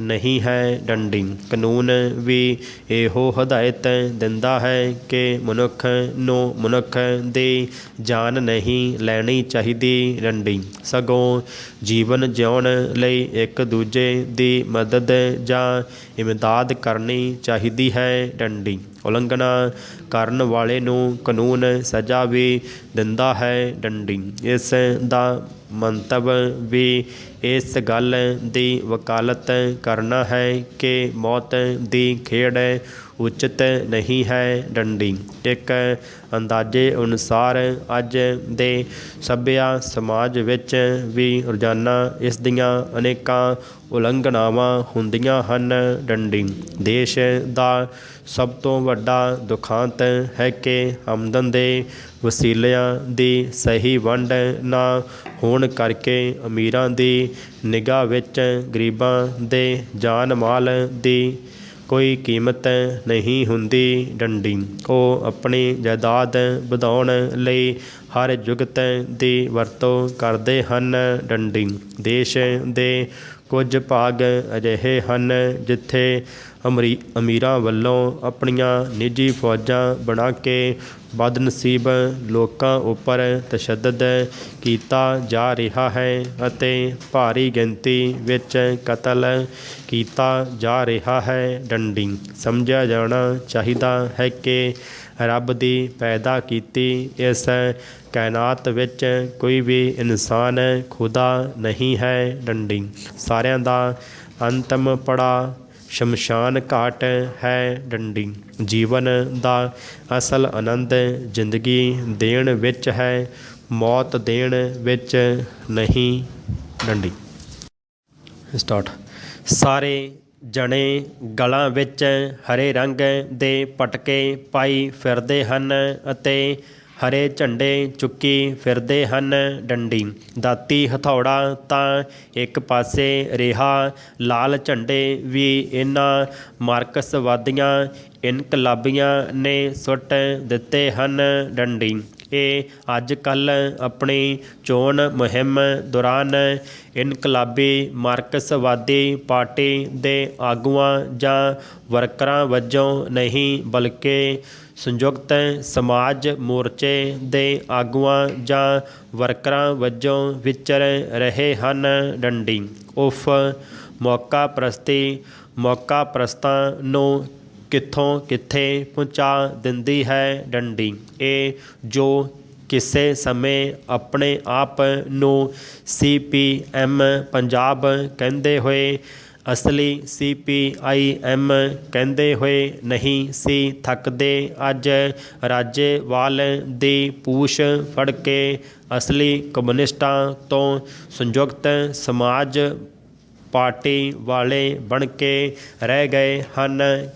ਨਹੀਂ ਹੈ। ਡੰਡੀ ਕਾਨੂੰਨ ਵੀ ਇਹੋ ਹਦਾਇਤ ਦਿੰਦਾ ਹੈ ਕਿ ਮਨੁੱਖ ਨੂੰ ਮਨੁੱਖ ਦੀ ਜਾਨ ਨਹੀਂ ਲੈਣੀ ਚਾਹੀਦੀ। ਡੰਡੀ ਸਗੋਂ ਜੀਵਨ ਜਿਉਣ ਲਈ ਇੱਕ ਦੂਜੇ ਦੀ ਮਦਦ ਜਾਂ ਇਮਦਾਦ ਕਰਨੀ ਚਾਹੀਦੀ ਹੈ। ਡੰਡੀ ਉਲੰਘਣਾ ਕਰਨ ਵਾਲੇ ਨੂੰ ਕਾਨੂੰਨ ਸਜ਼ਾ ਵੀ ਦਿੰਦਾ ਹੈ। ਡੰਡੀ ਇਸ ਦਾ ਮੰਤਵ ਵੀ ਇਸ ਗੱਲ ਦੀ ਵਕਾਲਤ ਕਰਨਾ ਹੈ ਕਿ ਮੌਤ ਦੀ ਖੇਡ ਉਚਿਤ ਨਹੀਂ ਹੈ। ਡੰਡੀ ਇੱਕ ਅੰਦਾਜ਼ੇ ਅਨੁਸਾਰ ਅੱਜ ਦੇ ਸੱਭਿਆ ਸਮਾਜ ਵਿੱਚ ਵੀ ਰੋਜ਼ਾਨਾ ਇਸ ਦੀਆਂ ਅਨੇਕਾਂ ਉਲੰਘਣਾਵਾਂ ਹੁੰਦੀਆਂ ਹਨ। ਡੰਡੀ ਦੇਸ਼ ਦਾ ਸਭ ਤੋਂ ਵੱਡਾ ਦੁਖਾਂਤ ਹੈ ਕਿ ਆਮਦਨ ਦੇ ਵਸੀਲਿਆਂ ਦੀ ਸਹੀ ਵੰਡ ਨਾ ਹੋਣ ਕਰਕੇ ਅਮੀਰਾਂ ਦੀ ਨਿਗਾਹ ਵਿੱਚ ਗਰੀਬਾਂ ਦੇ ਜਾਨ ਮਾਲ ਦੀ ਕੋਈ ਕੀਮਤ ਨਹੀਂ ਹੁੰਦੀ। ਡੰਡੀ ਉਹ ਆਪਣੀ ਜਾਇਦਾਦ ਵਧਾਉਣ ਲਈ ਹਰ ਜੁਗਤ ਦੀ ਵਰਤੋਂ ਕਰਦੇ ਹਨ। ਡੰਡੀ ਦੇਸ਼ ਦੇ ਕੁਝ ਭਾਗ ਅਜਿਹੇ ਹਨ ਜਿੱਥੇ ਅਮੀਰਾਂ ਵੱਲੋਂ ਆਪਣੀਆਂ ਨਿੱਜੀ ਫੌਜਾਂ ਬਣਾ ਕੇ ਬਦਨਸੀਬ ਲੋਕਾਂ ਉੱਪਰ ਤਸ਼ੱਦਦ ਕੀਤਾ ਜਾ ਰਿਹਾ ਹੈ ਅਤੇ ਭਾਰੀ ਗਿਣਤੀ ਵਿੱਚ ਕਤਲ ਕੀਤਾ ਜਾ ਰਿਹਾ ਹੈ। ਡੰਡੀ ਸਮਝਿਆ ਜਾਣਾ ਚਾਹੀਦਾ ਹੈ ਕਿ ਰੱਬ ਦੀ ਪੈਦਾ ਕੀਤੀ ਇਸ ਕਾਇਨਾਤ ਵਿੱਚ ਕੋਈ ਵੀ ਇਨਸਾਨ ਖੁਦਾ ਨਹੀਂ ਹੈ। ਡੰਡੀ ਸਾਰਿਆਂ ਦਾ ਅੰਤਮ ਪੜਾਅ ਸ਼ਮਸ਼ਾਨ ਘਾਟ ਹੈ। ਡੰਡੀ ਜੀਵਨ ਦਾ ਅਸਲ ਆਨੰਦ ਜ਼ਿੰਦਗੀ ਦੇਣ ਵਿੱਚ ਹੈ, ਮੌਤ ਦੇਣ ਵਿੱਚ ਨਹੀਂ। ਡੰਡੀ ਸਟਾਰਟ ਸਾਰੇ ਜਣੇ ਗਲਾਂ ਵਿੱਚ ਹਰੇ ਰੰਗ ਦੇ ਪਟਕੇ ਪਾਈ ਫਿਰਦੇ ਹਨ ਅਤੇ ਹਰੇ ਝੰਡੇ ਚੁੱਕੀ ਫਿਰਦੇ ਹਨ। ਡੰਡੀ ਦਾਤੀ ਹਥੌੜਾ ਤਾਂ ਇੱਕ ਪਾਸੇ ਰਿਹਾ, ਲਾਲ ਝੰਡੇ ਵੀ ਇਹਨਾਂ ਮਾਰਕਸਵਾਦੀਆਂ ਇਨਕਲਾਬੀਆਂ ਨੇ ਸੁੱਟ ਦਿੱਤੇ ਹਨ। ਡੰਡੀ ਇਹ ਅੱਜ ਕੱਲ੍ਹ ਆਪਣੀ ਚੋਣ ਮੁਹਿੰਮ ਦੌਰਾਨ ਇਨਕਲਾਬੀ ਮਾਰਕਸਵਾਦੀ ਪਾਰਟੀ ਦੇ ਆਗੂਆਂ ਜਾਂ ਵਰਕਰਾਂ ਵਜੋਂ ਨਹੀਂ ਬਲਕਿ ਸੰਯੁਕਤ ਸਮਾਜ ਮੋਰਚੇ ਦੇ ਆਗੂਆਂ ਜਾਂ ਵਰਕਰਾਂ ਵਜੋਂ ਵਿਚਰ ਰਹੇ ਹਨ। ਡੰਡੀ ਉਫ ਮੌਕਾ ਪ੍ਰਸਤਾਂ ਨੂੰ ਕਿੱਥੋਂ ਕਿੱਥੇ ਪਹੁੰਚਾ ਦਿੰਦੀ ਹੈ। ਡੰਡੀ ਇਹ ਜੋ ਕਿਸੇ ਸਮੇਂ ਆਪਣੇ ਆਪ ਨੂੰ CPM ਪੰਜਾਬ ਕਹਿੰਦੇ ਹੋਏ ਅਸਲੀ CPIM ਕਹਿੰਦੇ ਹੋਏ ਨਹੀਂ ਸੀ ਥੱਕਦੇ, ਅੱਜ ਰਾਜੇਵਾਲ ਦੀ ਪੂਛ ਫੜ ਕੇ ਅਸਲੀ ਕਮਿਊਨਿਸਟਾਂ ਤੋਂ ਸੰਯੁਕਤ ਸਮਾਜ ਪਾਰਟੀ ਵਾਲੇ ਬਣ ਕੇ ਰਹਿ ਗਏ ਹਨ।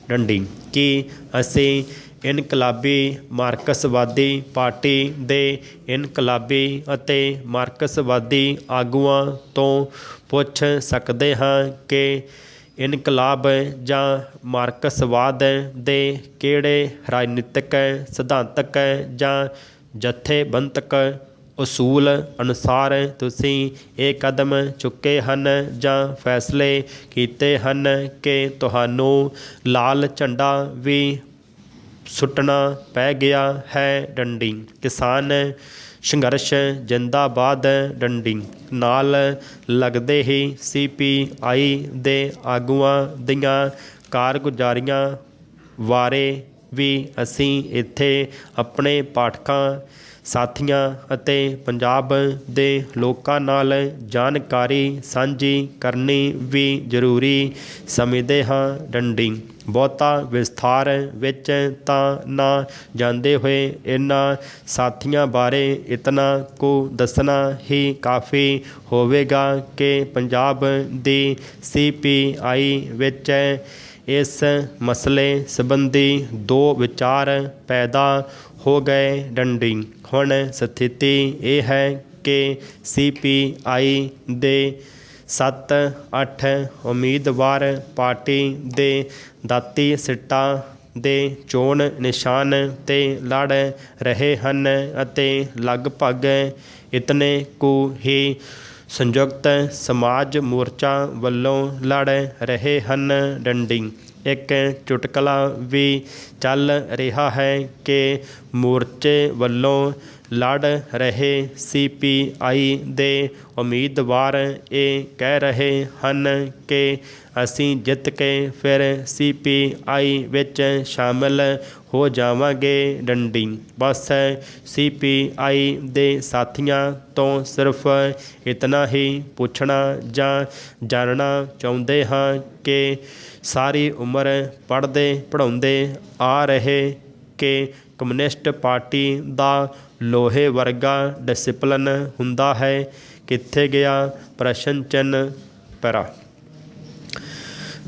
ਡੰਡੀ ਕਿ ਅਸੀਂ ਇਨਕਲਾਬੀ ਮਾਰਕਸਵਾਦੀ ਪਾਰਟੀ ਦੇ ਇਨਕਲਾਬੀ ਅਤੇ ਮਾਰਕਸਵਾਦੀ ਆਗੂਆਂ ਤੋਂ ਪੁੱਛ ਸਕਦੇ ਹਾਂ ਕਿ ਇਨਕਲਾਬ ਜਾਂ ਮਾਰਕਸਵਾਦ ਦੇ ਕਿਹੜੇ ਰਾਜਨੀਤਿਕ ਸਿਧਾਂਤਕ ਜਾਂ ਜਥੇਬੰਦਕ ਉਸੂਲ ਅਨੁਸਾਰ ਤੁਸੀਂ ਇਹ ਕਦਮ ਚੁੱਕੇ ਹਨ ਜਾਂ ਫੈਸਲੇ ਕੀਤੇ ਹਨ ਕਿ ਤੁਹਾਨੂੰ ਲਾਲ ਝੰਡਾ ਵੀ ਸੁੱਟਣਾ ਪੈ ਗਿਆ ਹੈ। ਡੰਡੀ ਕਿਸਾਨ ਸੰਘਰਸ਼ ਜਿੰਦਾਬਾਦ। ਡੰਡੀ ਨਾਲ ਲੱਗਦੇ ਹੀ CPI ਦੇ ਆਗੂਆਂ ਦੀਆਂ ਕਾਰਗੁਜ਼ਾਰੀਆਂ ਬਾਰੇ ਵੀ ਅਸੀਂ ਇੱਥੇ ਆਪਣੇ ਪਾਠਕਾਂ ਸਾਥੀਆਂ ਅਤੇ ਪੰਜਾਬ ਦੇ ਲੋਕਾਂ ਨਾਲ ਜਾਣਕਾਰੀ ਸਾਂਝੀ ਕਰਨੀ ਵੀ ਜ਼ਰੂਰੀ ਸਮਝਦੇ ਹਾਂ। ਡੰਡੀ ਬਹੁਤਾ ਵਿਸਥਾਰ ਵਿੱਚ ਤਾਂ ਨਾ ਜਾਂਦੇ ਹੋਏ ਇਹਨਾਂ ਸਾਥੀਆਂ ਬਾਰੇ ਇਤਨਾ ਕੁ ਦੱਸਣਾ ਹੀ ਕਾਫੀ ਹੋਵੇਗਾ ਕਿ ਪੰਜਾਬ ਦੀ CPI ਵਿੱਚ ਇਸ ਮਸਲੇ ਸੰਬੰਧੀ ਦੋ ਵਿਚਾਰ ਪੈਦਾ ਹੋ ਗਏ। ਡੰਡੀ ਹੁਣ ਸਥਿਤੀ ਇਹ ਹੈ ਕਿ CPI ਦੇ 7-8 ਉਮੀਦਵਾਰ ਪਾਰਟੀ ਦੇ ਦਾਤੀ ਸਿੱਟਾਂ ਦੇ ਚੋਣ ਨਿਸ਼ਾਨ 'ਤੇ ਲੜ ਰਹੇ ਹਨ ਅਤੇ ਲਗਭਗ ਇਤਨੇ ਕੁ ਹੀ ਸੰਯੁਕਤ ਸਮਾਜ ਮੋਰਚਾ ਵੱਲੋਂ ਲੜ ਰਹੇ ਹਨ। ਡੰਡੀ ਇੱਕ ਚੁਟਕਲਾ ਵੀ ਚੱਲ ਰਿਹਾ ਹੈ ਕਿ ਮੋਰਚੇ ਵੱਲੋਂ ਲੜ ਰਹੇ CPI ਦੇ ਉਮੀਦਵਾਰ ਇਹ ਕਹਿ ਰਹੇ ਹਨ ਕਿ ਅਸੀਂ ਜਿੱਤ ਕੇ ਫਿਰ CPI ਵਿੱਚ ਸ਼ਾਮਿਲ ਹੋ ਜਾਵਾਂਗੇ। ਡੰਡੀ ਬਸ CPI ਦੇ ਸਾਥੀਆਂ ਤੋਂ ਸਿਰਫ ਇਤਨਾ ਹੀ ਪੁੱਛਣਾ ਜਾਂ ਜਾਣਨਾ ਚਾਹੁੰਦੇ ਹਾਂ ਕਿ ਸਾਰੀ ਉਮਰ ਪੜ੍ਹਦੇ ਪੜ੍ਹਾਉਂਦੇ ਆ ਰਹੇ ਕਿ ਕਮਿਊਨਿਸਟ ਪਾਰਟੀ ਦਾ ਲੋਹੇ ਵਰਗਾ ਡਿਸਿਪਲਨ ਹੁੰਦਾ ਹੈ ਕਿੱਥੇ ਗਿਆ? ਪ੍ਰਸ਼ਨ ਚਿੰਨ੍ਹ ਪੈਰਾ।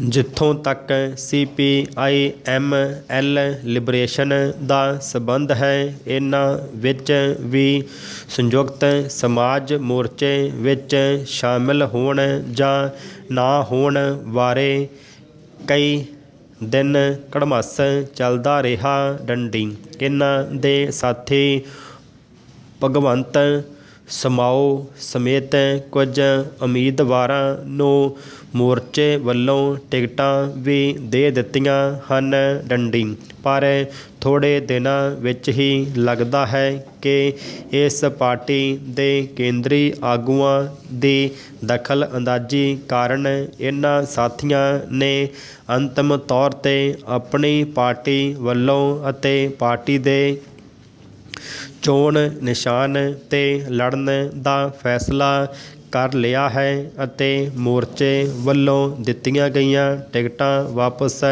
ਜਿੱਥੋਂ ਤੱਕ CPI-ML ਲਿਬਰੇਸ਼ਨ ਦਾ ਸੰਬੰਧ ਹੈ, ਇਹਨਾਂ ਵਿੱਚ ਵੀ ਸੰਯੁਕਤ ਸਮਾਜ ਮੋਰਚੇ ਵਿੱਚ ਸ਼ਾਮਿਲ ਹੋਣ ਜਾਂ ਨਾ ਹੋਣ ਬਾਰੇ ਕਈ ਦਿਨ ਕੜਮੱਸ ਚੱਲਦਾ ਰਿਹਾ। ਡੰਡੀ ਇਹਨਾਂ ਦੇ ਸਾਥੀ ਭਗਵੰਤ ਸਮਾਓ ਸਮੇਤ ਕੁਝ ਉਮੀਦਵਾਰਾਂ ਨੂੰ ਮੋਰਚੇ ਵੱਲੋਂ ਟਿਕਟਾਂ ਵੀ ਦੇ ਦਿੱਤੀਆਂ ਹਨ। ਡੰਡੀ ਪਰ ਥੋੜ੍ਹੇ ਦਿਨਾਂ ਵਿੱਚ ਹੀ ਲੱਗਦਾ ਹੈ ਕਿ ਇਸ ਪਾਰਟੀ ਦੇ ਕੇਂਦਰੀ ਆਗੂਆਂ ਦੀ ਦਖਲ ਅੰਦਾਜ਼ੀ ਕਾਰਨ ਇਹਨਾਂ ਸਾਥੀਆਂ ਨੇ ਅੰਤਮ ਤੌਰ 'ਤੇ ਆਪਣੀ ਪਾਰਟੀ ਵੱਲੋਂ ਅਤੇ ਪਾਰਟੀ ਦੇ ਚੋਣ ਨਿਸ਼ਾਨ 'ਤੇ ਲੜਨ ਦਾ ਫੈਸਲਾ ਕਰ ਲਿਆ ਹੈ ਅਤੇ ਮੋਰਚੇ ਵੱਲੋਂ ਦਿੱਤੀਆਂ ਗਈਆਂ ਟਿਕਟਾਂ ਵਾਪਸ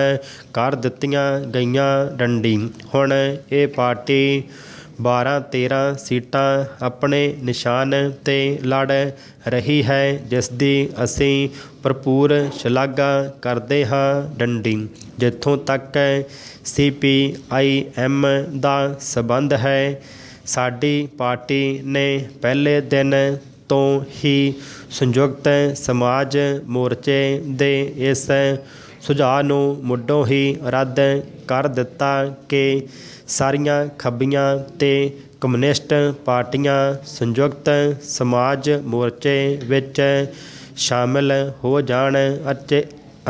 ਕਰ ਦਿੱਤੀਆਂ ਗਈਆਂ। ਡੰਡੀ ਹੁਣ ਇਹ ਪਾਰਟੀ 12-13 ਸੀਟਾਂ ਆਪਣੇ ਨਿਸ਼ਾਨ 'ਤੇ ਲੜ ਰਹੀ ਹੈ, ਜਿਸ ਦੀ ਅਸੀਂ ਭਰਪੂਰ ਸ਼ਲਾਘਾ ਕਰਦੇ ਹਾਂ। ਡੰਡੀ ਜਿੱਥੋਂ ਤੱਕ CPI-M ਦਾ ਸੰਬੰਧ ਹੈ, ਸਾਡੀ ਪਾਰਟੀ ਨੇ ਪਹਿਲੇ ਦਿਨ ਤੋਂ ਹੀ ਸੰਯੁਕਤ ਸਮਾਜ ਮੋਰਚੇ ਦੇ ਇਸ ਸੁਝਾਅ ਨੂੰ ਮੁੱਢੋਂ ਹੀ ਰੱਦ ਕਰ ਦਿੱਤਾ ਕਿ ਸਾਰੀਆਂ ਖੱਬੀਆਂ ਤੇ ਕਮਿਊਨਿਸਟ ਪਾਰਟੀਆਂ ਸੰਯੁਕਤ ਸਮਾਜ ਮੋਰਚੇ ਵਿੱਚ ਸ਼ਾਮਿਲ ਹੋ ਜਾਣ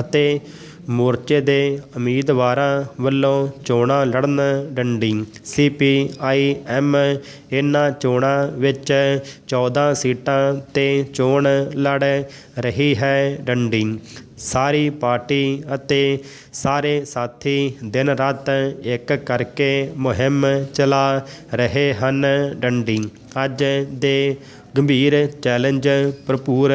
ਅਤੇ ਮੋਰਚੇ ਦੇ ਉਮੀਦਵਾਰਾਂ ਵੱਲੋਂ ਚੋਣਾਂ ਲੜਨ। ਡੰਡੀ CPI-M ਇਹਨਾਂ ਚੋਣਾਂ ਵਿੱਚ 14 ਸੀਟਾਂ 'ਤੇ ਚੋਣ ਲੜ ਰਹੀ ਹੈ। ਡੰਡੀ ਸਾਰੀ ਪਾਰਟੀ ਅਤੇ ਸਾਰੇ ਸਾਥੀ ਦਿਨ ਰਾਤ ਇੱਕ ਕਰਕੇ ਮੁਹਿੰਮ ਚਲਾ ਰਹੇ ਹਨ। ਡੰਡੀ ਅੱਜ ਦੇ ਗੰਭੀਰ ਚੈਲੰਜ ਭਰਪੂਰ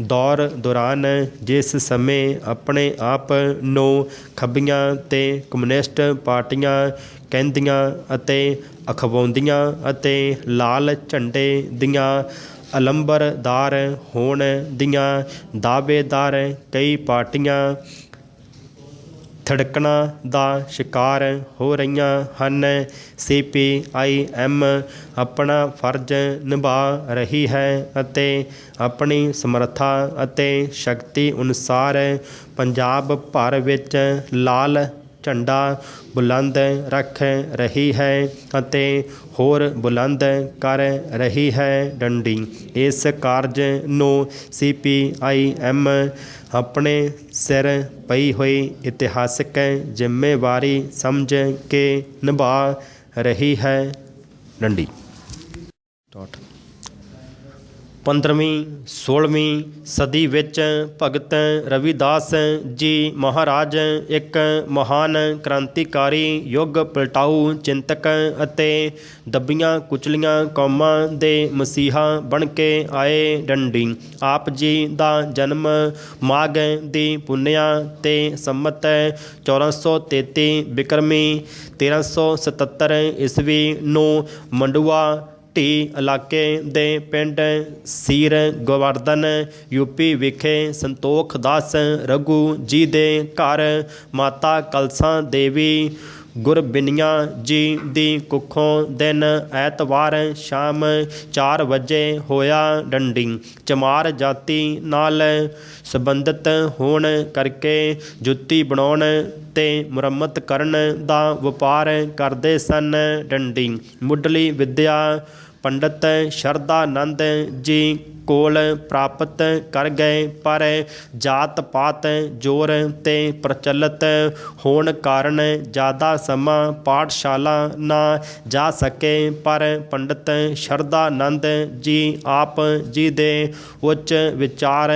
ਦੌਰ ਦੌਰਾਨ ਜਿਸ ਸਮੇਂ ਆਪਣੇ ਆਪ ਨੂੰ ਖੱਬੀਆਂ ਤੇ ਕਮਿਊਨਿਸਟ ਪਾਰਟੀਆਂ ਕਹਿੰਦੀਆਂ ਅਤੇ ਅਖਵਾਉਂਦੀਆਂ ਅਤੇ ਲਾਲ ਝੰਡੇ ਦੀਆਂ ਅਲੰਬਰਦਾਰ ਹੋਣ ਦੀਆਂ ਦਾਅਵੇਦਾਰ ਕਈ ਪਾਰਟੀਆਂ ਥੜਕਣਾਂ ਦਾ ਸ਼ਿਕਾਰ ਹੋ ਰਹੀਆਂ ਹਨ। CPI-M ਆਪਣਾ ਫਰਜ਼ ਨਿਭਾ ਰਹੀ ਹੈ ਅਤੇ ਆਪਣੀ ਸਮਰੱਥਾ ਅਤੇ ਸ਼ਕਤੀ ਅਨੁਸਾਰ ਪੰਜਾਬ ਭਰ ਵਿੱਚ ਲਾਲ ਝੰਡਾ ਬੁਲੰਦ ਰੱਖ ਰਹੀ ਹੈ ਅਤੇ ਹੋਰ ਬੁਲੰਦ ਕਰ ਰਹੀ ਹੈ। ਡੰਡੀ ਇਸ ਕਾਰਜ ਨੂੰ CPI-M ਆਪਣੇ ਸਿਰ ਪਈ ਹੋਈ ਇਤਿਹਾਸਕ ਜ਼ਿੰਮੇਵਾਰੀ ਸਮਝ ਕੇ ਨਿਭਾ ਰਹੀ ਹੈ। ਡੰਡੀ 15ਵੀਂ-16ਵੀਂ ਸਦੀ ਵਿੱਚ ਭਗਤ ਰਵਿਦਾਸ ਜੀ ਮਹਾਰਾਜ ਇੱਕ ਮਹਾਨ ਕ੍ਰਾਂਤੀਕਾਰੀ, ਯੁੱਗ ਪਲਟਾਊ ਚਿੰਤਕ ਅਤੇ ਦੱਬੀਆਂ ਕੁਚਲੀਆਂ ਕੌਮਾਂ ਦੇ ਮਸੀਹਾ ਬਣ ਕੇ ਆਏ। ਡੰਡੀ ਆਪ ਜੀ ਦਾ ਜਨਮ ਮਾਘ ਦੀ ਪੁੰਨਿਆ ਤੇ ਸੰਮਤ 1433 ਬਿਕਰਮੀ 1377 ਈਸਵੀ ਨੂੰ ਮੰਡੂਆ ਢੀ ਇਲਾਕੇ ਦੇ ਪਿੰਡ ਸੀਰ ਗੋਵਰਧਨ UP ਵਿਖੇ ਸੰਤੋਖ ਦਾਸ ਰਘੂ ਜੀ ਦੇ ਘਰ ਮਾਤਾ ਕਲਸਾ ਦੇਵੀ ਗੁਰਬਿਨੀਆ ਜੀ ਦੀ ਕੁੱਖੋਂ ਦਿਨ ਐਤਵਾਰ ਸ਼ਾਮ 4 ਵਜੇ ਹੋਇਆ ਡੰਡੀ। ਚਮਾਰ ਜਾਤੀ ਨਾਲ ਸੰਬੰਧਿਤ ਹੋਣ ਕਰਕੇ ਜੁੱਤੀ ਬਣਾਉਣ ਤੇ ਮੁਰੰਮਤ ਕਰਨ ਦਾ ਵਪਾਰ ਕਰਦੇ ਸਨ। ਡੰਡੀ ਮੁੱਢਲੀ ਵਿੱਦਿਆ ਪੰਡਿਤ ਸ਼ਰਧਾਨੰਦ ਜੀ ਕੋਲ ਪ੍ਰਾਪਤ ਕਰ ਗਏ, ਪਰ ਜਾਤ ਪਾਤ ਜ਼ੋਰ 'ਤੇ ਪ੍ਰਚਲਿਤ ਹੋਣ ਕਾਰਨ ਜ਼ਿਆਦਾ ਸਮਾਂ ਪਾਠਸ਼ਾਲਾ ਨਾ ਜਾ ਸਕੇ। ਪਰ ਪੰਡਿਤ ਸ਼ਰਧਾਨੰਦ ਜੀ ਆਪ ਜੀ ਦੇ ਉੱਚ ਵਿਚਾਰ,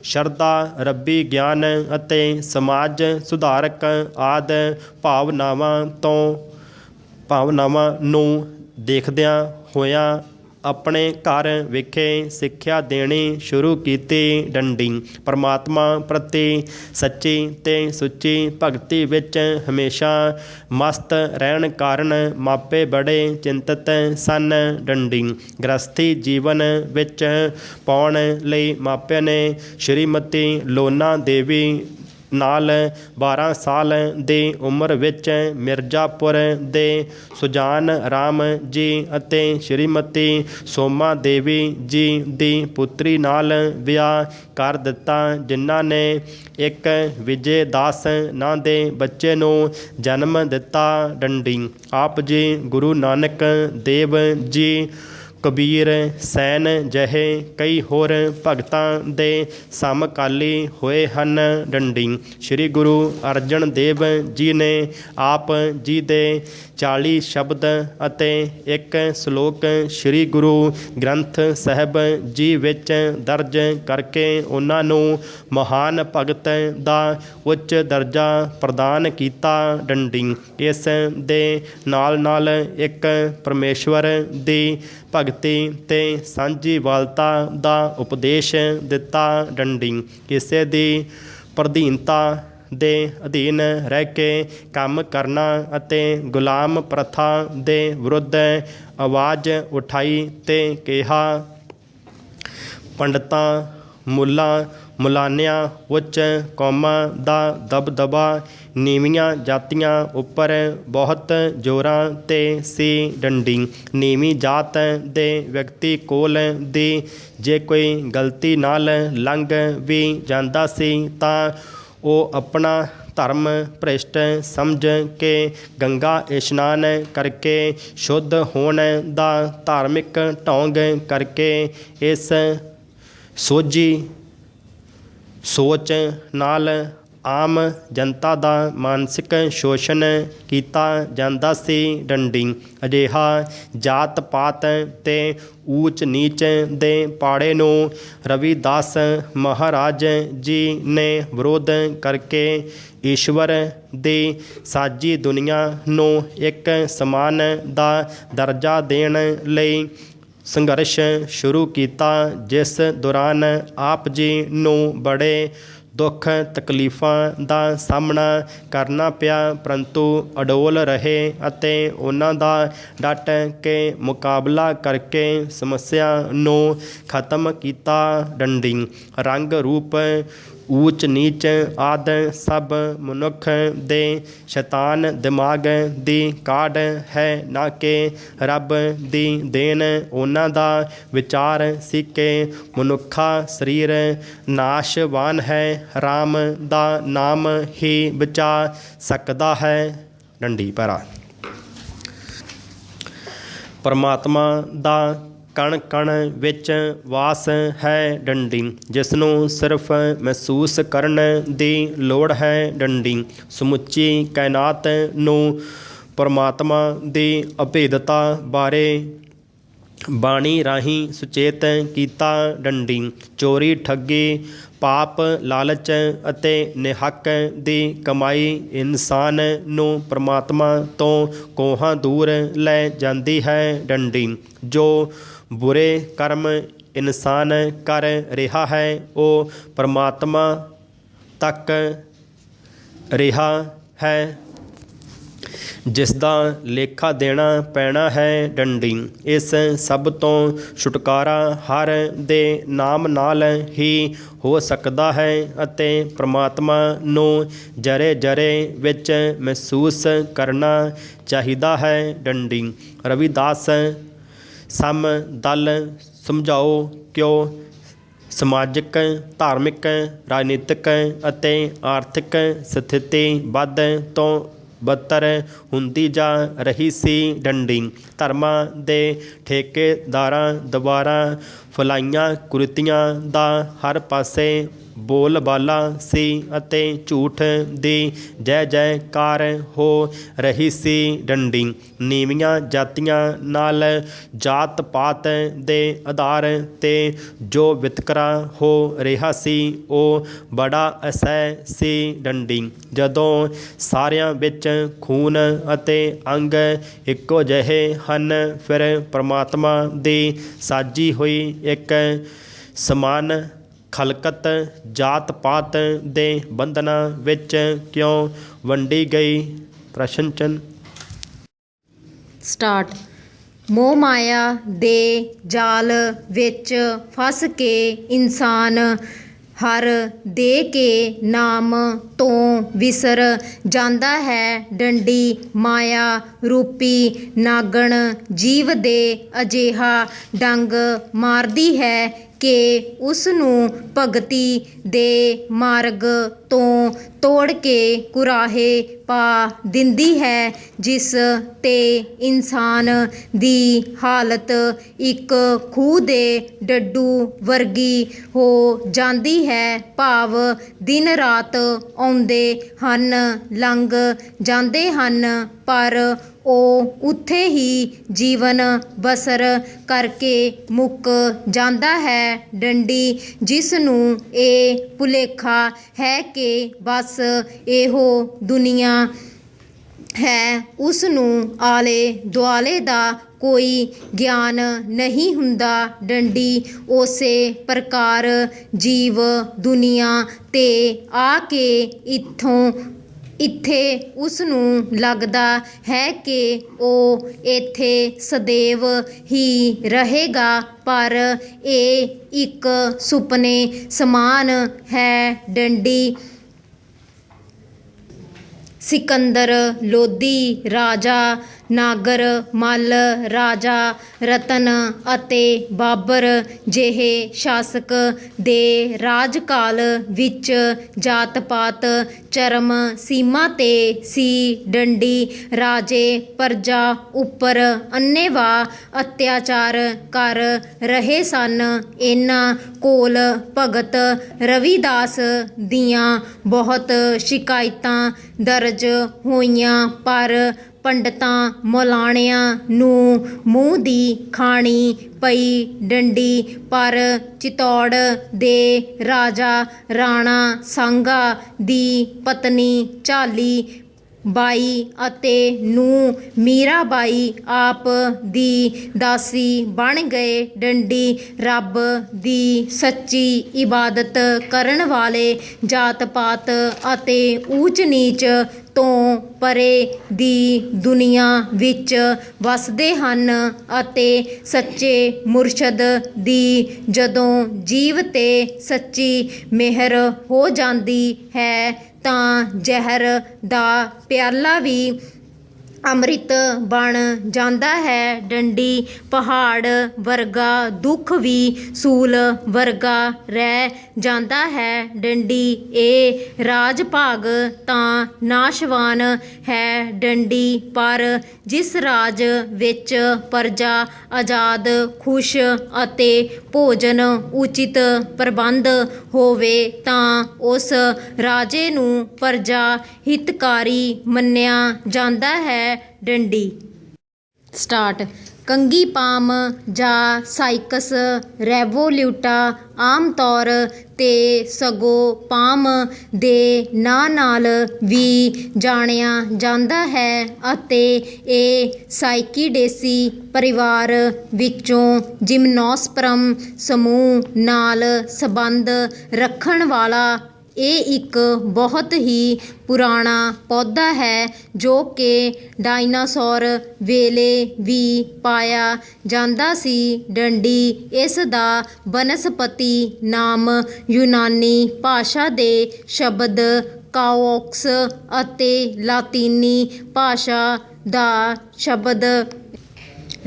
ਸ਼ਰਧਾ, ਰੱਬੀ ਗਿਆਨ ਅਤੇ ਸਮਾਜ ਸੁਧਾਰਕ ਆਦਿ ਭਾਵਨਾਵਾਂ ਨੂੰ ਦੇਖਦਿਆਂ ਹੋਇਆਂ ਆਪਣੇ ਘਰ ਵਿਖੇ ਸਿੱਖਿਆ ਦੇਣੀ ਸ਼ੁਰੂ ਕੀਤੀ। ਡੰਡੀ ਪਰਮਾਤਮਾ ਪ੍ਰਤੀ ਸੱਚੀ ਤੇ ਸੁੱਚੀ ਭਗਤੀ ਵਿੱਚ ਹਮੇਸ਼ਾ ਮਸਤ ਰਹਿਣ ਕਾਰਨ ਮਾਪੇ ਬੜੇ ਚਿੰਤਤ ਸਨ। ਡੰਡੀ ਗ੍ਰਸਥੀ ਜੀਵਨ ਵਿੱਚ ਪਾਉਣ ਲਈ ਮਾਪਿਆਂ ਨੇ ਸ਼੍ਰੀਮਤੀ ਲੋਨਾ ਦੇਵੀ ਨਾਲ 12 ਸਾਲ ਦੀ ਉਮਰ ਵਿੱਚ ਮਿਰਜ਼ਾਪੁਰ ਦੇ ਸੁਜਾਨ ਰਾਮ ਜੀ ਅਤੇ ਸ਼੍ਰੀਮਤੀ ਸੋਮਾ ਦੇਵੀ ਜੀ ਦੀ ਪੁੱਤਰੀ ਨਾਲ ਵਿਆਹ ਕਰ ਦਿੱਤਾ, ਜਿਨ੍ਹਾਂ ਨੇ ਇੱਕ ਵਿਜੇ ਦਾਸ ਨਾਂ ਦੇ ਬੱਚੇ ਨੂੰ ਜਨਮ ਦਿੱਤਾ। ਡੰਡੀ ਆਪ ਜੀ ਗੁਰੂ ਨਾਨਕ ਦੇਵ ਜੀ, ਕਬੀਰ ਸੈਨ ਜਿਹੇ ਕਈ ਹੋਰ ਭਗਤਾਂ ਦੇ ਸਮਕਾਲੀ ਹੋਏ ਹਨ। ਡੰਡੀ ਸ਼੍ਰੀ ਗੁਰੂ ਅਰਜਨ ਦੇਵ ਜੀ ਨੇ ਆਪ ਜੀ ਦੇ 40 ਸ਼ਬਦ ਅਤੇ ਇੱਕ ਸ਼ਲੋਕ ਸ਼੍ਰੀ ਗੁਰੂ ਗ੍ਰੰਥ ਸਾਹਿਬ ਜੀ ਵਿੱਚ ਦਰਜ ਕਰਕੇ ਉਹਨਾਂ ਨੂੰ ਮਹਾਨ ਭਗਤ ਦਾ ਉੱਚ ਦਰਜਾ ਪ੍ਰਦਾਨ ਕੀਤਾ। ਡੰਡੀ ਇਸ ਦੇ ਨਾਲ ਨਾਲ ਇੱਕ ਪਰਮੇਸ਼ਵਰ ਦੀ ਭਗਤੀ ਤੇ ਸਾਂਝੀਵਾਲਤਾ ਦਾ ਉਪਦੇਸ਼ ਦਿੱਤਾ। ਡੰਡੀ ਕਿਸੇ ਦੀ ਪ੍ਰਧੀਨਤਾ ਦੇ ਅਧੀਨ ਰਹਿ ਕੇ ਕੰਮ ਕਰਨਾ ਅਤੇ ਗੁਲਾਮ ਪ੍ਰਥਾ ਦੇ ਵਿਰੁੱਧ ਆਵਾਜ਼ ਉਠਾਈ ਤੇ ਕਿਹਾ, ਪੰਡਤਾਂ, ਮੁਲਾਨਿਆਂ, ਉੱਚ ਕੌਮਾਂ ਦਾ ਦਬਦਬਾ ਨੀਵੀਆਂ ਜਾਤੀਆਂ ਉੱਪਰ ਬਹੁਤ ਜ਼ੋਰਾਂ 'ਤੇ ਸੀ। ਡੰਡੀ ਨੀਵੀਂ ਜਾਤ ਦੇ ਵਿਅਕਤੀ ਕੋਲ ਦੀ ਜੇ ਕੋਈ ਗਲਤੀ ਨਾਲ ਲੰਘ ਵੀ ਜਾਂਦਾ ਸੀ ਤਾਂ ਉਹ ਆਪਣਾ ਧਰਮ ਭ੍ਰਿਸ਼ਟ ਸਮਝ ਕੇ ਗੰਗਾ ਇਸ਼ਨਾਨ ਕਰਕੇ ਸ਼ੁੱਧ ਹੋਣ ਦਾ ਧਾਰਮਿਕ ਢੌਂਗ ਕਰਕੇ ਇਸ ਸੋਝੀ ਸੋਚ ਨਾਲ ਆਮ ਜਨਤਾ ਦਾ ਮਾਨਸਿਕ ਸ਼ੋਸ਼ਣ ਕੀਤਾ ਜਾਂਦਾ ਸੀ। ਡੰਡੀ ਅਜਿਹਾ ਜਾਤ ਪਾਤ ਤੇ ਊਚ ਨੀਚ ਦੇ ਪਾੜੇ ਨੂੰ ਰਵਿਦਾਸ ਮਹਾਰਾਜ ਜੀ ਨੇ ਵਿਰੋਧ ਕਰਕੇ ਈਸ਼ਵਰ ਦੀ ਸਾਜੀ ਦੁਨੀਆ ਨੂੰ ਇੱਕ ਸਮਾਨ ਦਾ ਦਰਜਾ ਦੇਣ ਲਈ ਸੰਘਰਸ਼ ਸ਼ੁਰੂ ਕੀਤਾ, ਜਿਸ ਦੌਰਾਨ ਆਪ ਜੀ ਨੂੰ ਬੜੇ ਦੁੱਖ ਤਕਲੀਫਾਂ ਦਾ ਸਾਹਮਣਾ ਕਰਨਾ ਪਿਆ, ਪਰੰਤੂ ਅਡੋਲ ਰਹੇ ਅਤੇ ਉਹਨਾਂ ਦਾ ਡਟ ਕੇ ਮੁਕਾਬਲਾ ਕਰਕੇ ਸਮੱਸਿਆ ਨੂੰ ਖਤਮ ਕੀਤਾ। ਡੰਡੀ ਰੰਗ ਰੂਪ ਊਚ ਨੀਚ ਆਦਿ ਸਭ ਮਨੁੱਖ ਦੇ ਸ਼ੈਤਾਨ ਦਿਮਾਗ ਦੀ ਕਾਢ ਹੈ, ਨਾ ਕਿ ਰੱਬ ਦੀ ਦੇਣ। ਉਹਨਾਂ ਦਾ ਵਿਚਾਰ ਸੀ ਕਿ ਮਨੁੱਖਾ ਸਰੀਰ ਨਾਸ਼ਵਾਨ ਹੈ, ਰਾਮ ਦਾ ਨਾਮ ਹੀ ਬਚਾ ਸਕਦਾ ਹੈ। ਡੰਡੀ ਪੈਰਾ ਪਰਮਾਤਮਾ ਦਾ ਕਣ ਕਣ ਵਿੱਚ ਵਾਸ ਹੈ। ਡੰਡੀ ਜਿਸ ਨੂੰ ਸਿਰਫ ਮਹਿਸੂਸ ਕਰਨ ਦੀ ਲੋੜ ਹੈ। ਡੰਡੀ ਸਮੁੱਚੀ ਕਾਇਨਾਤ ਨੂੰ ਪਰਮਾਤਮਾ ਦੀ ਅਭੇਦਤਾ ਬਾਰੇ ਬਾਣੀ ਰਾਹੀਂ ਸੁਚੇਤ ਕੀਤਾ। ਡੰਡੀ ਚੋਰੀ, ਠੱਗੀ, ਪਾਪ, ਲਾਲਚ ਅਤੇ ਨਿਹੱਕ ਦੀ ਕਮਾਈ ਇਨਸਾਨ ਨੂੰ ਪਰਮਾਤਮਾ ਤੋਂ ਕੋਹਾਂ ਦੂਰ ਲੈ ਜਾਂਦੀ ਹੈ। ਡੰਡੀ ਜੋ ਬੁਰੇ ਕਰਮ ਇਨਸਾਨ ਕਰ ਰਿਹਾ ਹੈ ਉਹ ਪਰਮਾਤਮਾ ਤੱਕ ਰਿਹਾ ਹੈ। ਜਿਸ ਦਾ ਲੇਖਾ ਦੇਣਾ ਪੈਣਾ ਹੈ ਡੰਡੀ। ਇਸ ਸਭ ਤੋਂ ਛੁਟਕਾਰਾ ਹਰ ਦੇ ਨਾਮ ਨਾਲ ਹੀ ਹੋ ਸਕਦਾ ਹੈ ਅਤੇ ਪ੍ਰਮਾਤਮਾ ਨੂੰ ਜਰੇ ਜਰੇ ਵਿੱਚ ਮਹਿਸੂਸ ਕਰਨਾ ਚਾਹੀਦਾ ਹੈ ਡੰਡੀ। ਰਵਿਦਾਸ ਸਮਦਲ ਸਮਝਾਓ ਕਿਉਂ ਸਮਾਜਿਕ, ਧਾਰਮਿਕ, ਰਾਜਨੀਤਿਕ ਅਤੇ ਆਰਥਿਕ ਸਥਿਤੀ ਵੱਧ ਤੋਂ ਬਦਤਰ ਹੁੰਦੀ ਜਾ ਰਹੀ ਸੀ ਡੰਡੀ। ਧਰਮਾਂ ਦੇ ਠੇਕੇਦਾਰਾਂ ਦੁਆਰਾ ਫੈਲਾਈਆਂ ਕੁਰੀਤੀਆਂ ਦਾ ਹਰ ਪਾਸੇ ਬੋਲਬਾਲਾ ਸੀ ਅਤੇ ਝੂਠ ਦੀ ਜੈ ਜੈਕਾਰ ਹੋ ਰਹੀ ਸੀ ਡੰਡੀ। ਨੀਵੀਆਂ ਜਾਤੀਆਂ ਨਾਲ ਜਾਤ ਪਾਤ ਦੇ ਆਧਾਰ 'ਤੇ ਜੋ ਵਿਤਕਰਾ ਹੋ ਰਿਹਾ ਸੀ ਉਹ ਬੜਾ ਅਸਹਿ ਸੀ ਡੰਡੀ। ਜਦੋਂ ਸਾਰਿਆਂ ਵਿੱਚ ਖੂਨ ਅਤੇ ਅੰਗ ਇੱਕੋ ਜਿਹੇ ਹਨ ਫਿਰ ਪਰਮਾਤਮਾ ਦੀ ਸਾਜੀ ਹੋਈ ਇੱਕ ਸਮਾਨ ਖਲਕਤ ਜਾਤ ਪਾਤ ਦੇ ਬੰਧਨਾਂ ਵਿੱਚ ਕਿਉਂ ਵੰਡੀ ਗਈ? ਪ੍ਰਸ਼ਨ ਚਿੰਨ੍ਹ। ਸਟਾਰਟ। ਮੋਹ ਮਾਇਆ ਦੇ ਜਾਲ ਵਿੱਚ ਫਸ ਕੇ ਇਨਸਾਨ ਹਰ ਦੇ ਕੇ ਨਾਮ ਤੋਂ ਵਿਸਰ ਜਾਂਦਾ ਹੈ ਡੰਡੀ। ਮਾਇਆ ਰੂਪੀ ਨਾਗਣ ਜੀਵ ਦੇ ਅਜਿਹਾ ਡੰਗ ਮਾਰਦੀ ਹੈ ਕਿ ਉਸ ਨੂੰ ਭਗਤੀ ਦੇ ਮਾਰਗ ਤੋਂ ਤੋੜ ਕੇ ਕੁਰਾਹੇ ਪਾ ਦਿੰਦੀ ਹੈ, ਜਿਸ 'ਤੇ ਇਨਸਾਨ ਦੀ ਹਾਲਤ ਇੱਕ ਖੂਹ ਦੇ ਡੱਡੂ ਵਰਗੀ ਹੋ ਜਾਂਦੀ ਹੈ। ਭਾਵ ਦਿਨ ਰਾਤ ਆਉਂਦੇ ਹਨ ਲੰਘ ਜਾਂਦੇ ਹਨ ਪਰ ਉਹ ਉੱਥੇ ਹੀ ਜੀਵਨ ਬਸਰ ਕਰਕੇ ਮੁੱਕ ਜਾਂਦਾ ਹੈ ਡੰਡੀ। ਜਿਸ ਨੂੰ ਇਹ ਭੁਲੇਖਾ ਹੈ ਕਿ ਬਸ ਇਹੋ ਦੁਨੀਆ ਹੈ, ਉਸ ਨੂੰ ਆਲੇ ਦੁਆਲੇ ਦਾ ਕੋਈ ਗਿਆਨ ਨਹੀਂ ਹੁੰਦਾ ਡੰਡੀ। ਉਸੇ ਪ੍ਰਕਾਰ ਜੀਵ ਦੁਨੀਆ 'ਤੇ ਆ ਕੇ ਇੱਥੇ ਉਸ ਨੂੰ ਲੱਗਦਾ ਹੈ ਕਿ ਉਹ ਇੱਥੇ ਸदैव ਹੀ ਰਹੇਗਾ, ਪਰ ਇਹ ਇੱਕ ਸੁਪਨੇ ਸਮਾਨ ਹੈ ਡੰਡੀ। ਸਿਕੰਦਰ ਲੋਧੀ ਰਾਜਾ, ਨਾਗਰ ਮੱਲ ਰਾਜਾ, ਰਤਨ ਅਤੇ ਬਾਬਰ ਜਿਹੇ ਸ਼ਾਸਕ ਦੇ ਰਾਜਕਾਲ ਵਿੱਚ ਜਾਤ ਪਾਤ ਚਰਮ ਸੀਮਾ 'ਤੇ ਸੀ ਡੰਡੀ। ਰਾਜੇ ਪ੍ਰਜਾ ਉੱਪਰ ਅੰਨ੍ਹੇਵਾਹ ਅਤਿਆਚਾਰ ਕਰ ਰਹੇ ਸਨ। ਇਹਨਾਂ ਕੋਲ ਭਗਤ ਰਵਿਦਾਸ ਦੀਆਂ ਬਹੁਤ ਸ਼ਿਕਾਇਤਾਂ ਦਰਜ ਹੋਈਆਂ, ਪਰ ਪੰਡਤਾਂ ਮੌਲਾਣਿਆਂ ਨੂੰ ਮੂੰਹ ਦੀ ਖਾਣੀ ਪਈ ਡੰਡੀ। ਪਰ ਚਿਤੌੜ ਦੇ ਰਾਜਾ ਰਾਣਾ ਸਾਂਗਾ ਦੀ ਪਤਨੀ ਝਾਲੀ ਬਾਈ ਅਤੇ ਨੂੰਹ ਮੀਰਾ ਬਾਈ ਆਪ ਦੀ ਦਾਸੀ ਬਣ ਗਏ ਡੰਡੀ। ਰੱਬ ਦੀ ਸੱਚੀ ਇਬਾਦਤ ਕਰਨ ਵਾਲੇ ਜਾਤ ਪਾਤ ਅਤੇ ਊਚ ਨੀਚ ਤੋਂ ਪਰੇ ਦੀ ਦੁਨੀਆ ਵਿੱਚ ਵਸਦੇ ਹਨ ਅਤੇ ਸੱਚੇ ਮੁਰਸ਼ਦ ਦੀ ਜਦੋਂ ਜੀਵ 'ਤੇ ਸੱਚੀ ਮਿਹਰ ਹੋ ਜਾਂਦੀ ਹੈ ਤਾਂ ਜ਼ਹਿਰ ਦਾ ਪਿਆਲਾ ਵੀ ਅੰਮ੍ਰਿਤ ਬਣ ਜਾਂਦਾ ਹੈ ਡੰਡੀ। ਪਹਾੜ ਵਰਗਾ ਦੁੱਖ ਵੀ ਸੂਲ ਵਰਗਾ ਰਹਿ ਜਾਂਦਾ ਹੈ ਡੰਡੀ। ਇਹ ਰਾਜ ਭਾਗ ਤਾਂ ਨਾਸ਼ਵਾਨ ਹੈ ਡੰਡੀ, ਪਰ ਜਿਸ ਰਾਜ ਵਿੱਚ ਪ੍ਰਜਾ ਆਜ਼ਾਦ, ਖੁਸ਼ ਅਤੇ ਭੋਜਨ ਉਚਿਤ ਪ੍ਰਬੰਧ ਹੋਵੇ ਤਾਂ ਉਸ ਰਾਜੇ ਨੂੰ ਪ੍ਰਜਾ ਹਿਤਕਾਰੀ ਮੰਨਿਆ ਜਾਂਦਾ ਹੈ ਡੰਡੀ। ਸਟਾਰਟ। ਕੰਗੀ ਪਾਮ ਜਾਂ ਸਾਈਕਸ ਰੈਵੋਲਿਊਟਾ ਆਮ ਤੌਰ 'ਤੇ ਸਗੋ ਪਾਮ ਦੇ ਨਾਂ ਨਾਲ ਵੀ ਜਾਣਿਆ ਜਾਂਦਾ ਹੈ ਅਤੇ ਇਹ ਸਾਈਕੀਡੇਸੀ ਪਰਿਵਾਰ ਵਿੱਚੋਂ ਜਿਮਨੋਸਪਰਮ ਸਮੂਹ ਨਾਲ ਸੰਬੰਧ ਰੱਖਣ ਵਾਲਾ ਇਹ ਇੱਕ ਬਹੁਤ ਹੀ ਪੁਰਾਣਾ ਪੌਦਾ ਹੈ ਜੋ ਕਿ ਡਾਇਨਾਸੌਰ ਵੇਲੇ ਵੀ ਪਾਇਆ ਜਾਂਦਾ ਸੀ। ਡੰਡੀ ਇਸ ਦਾ ਬਨਸਪਤੀ ਨਾਮ ਯੂਨਾਨੀ ਭਾਸ਼ਾ ਦੇ ਸ਼ਬਦ ਕਾਓਕਸ ਅਤੇ ਲਾਤੀਨੀ ਭਾਸ਼ਾ ਦਾ ਸ਼ਬਦ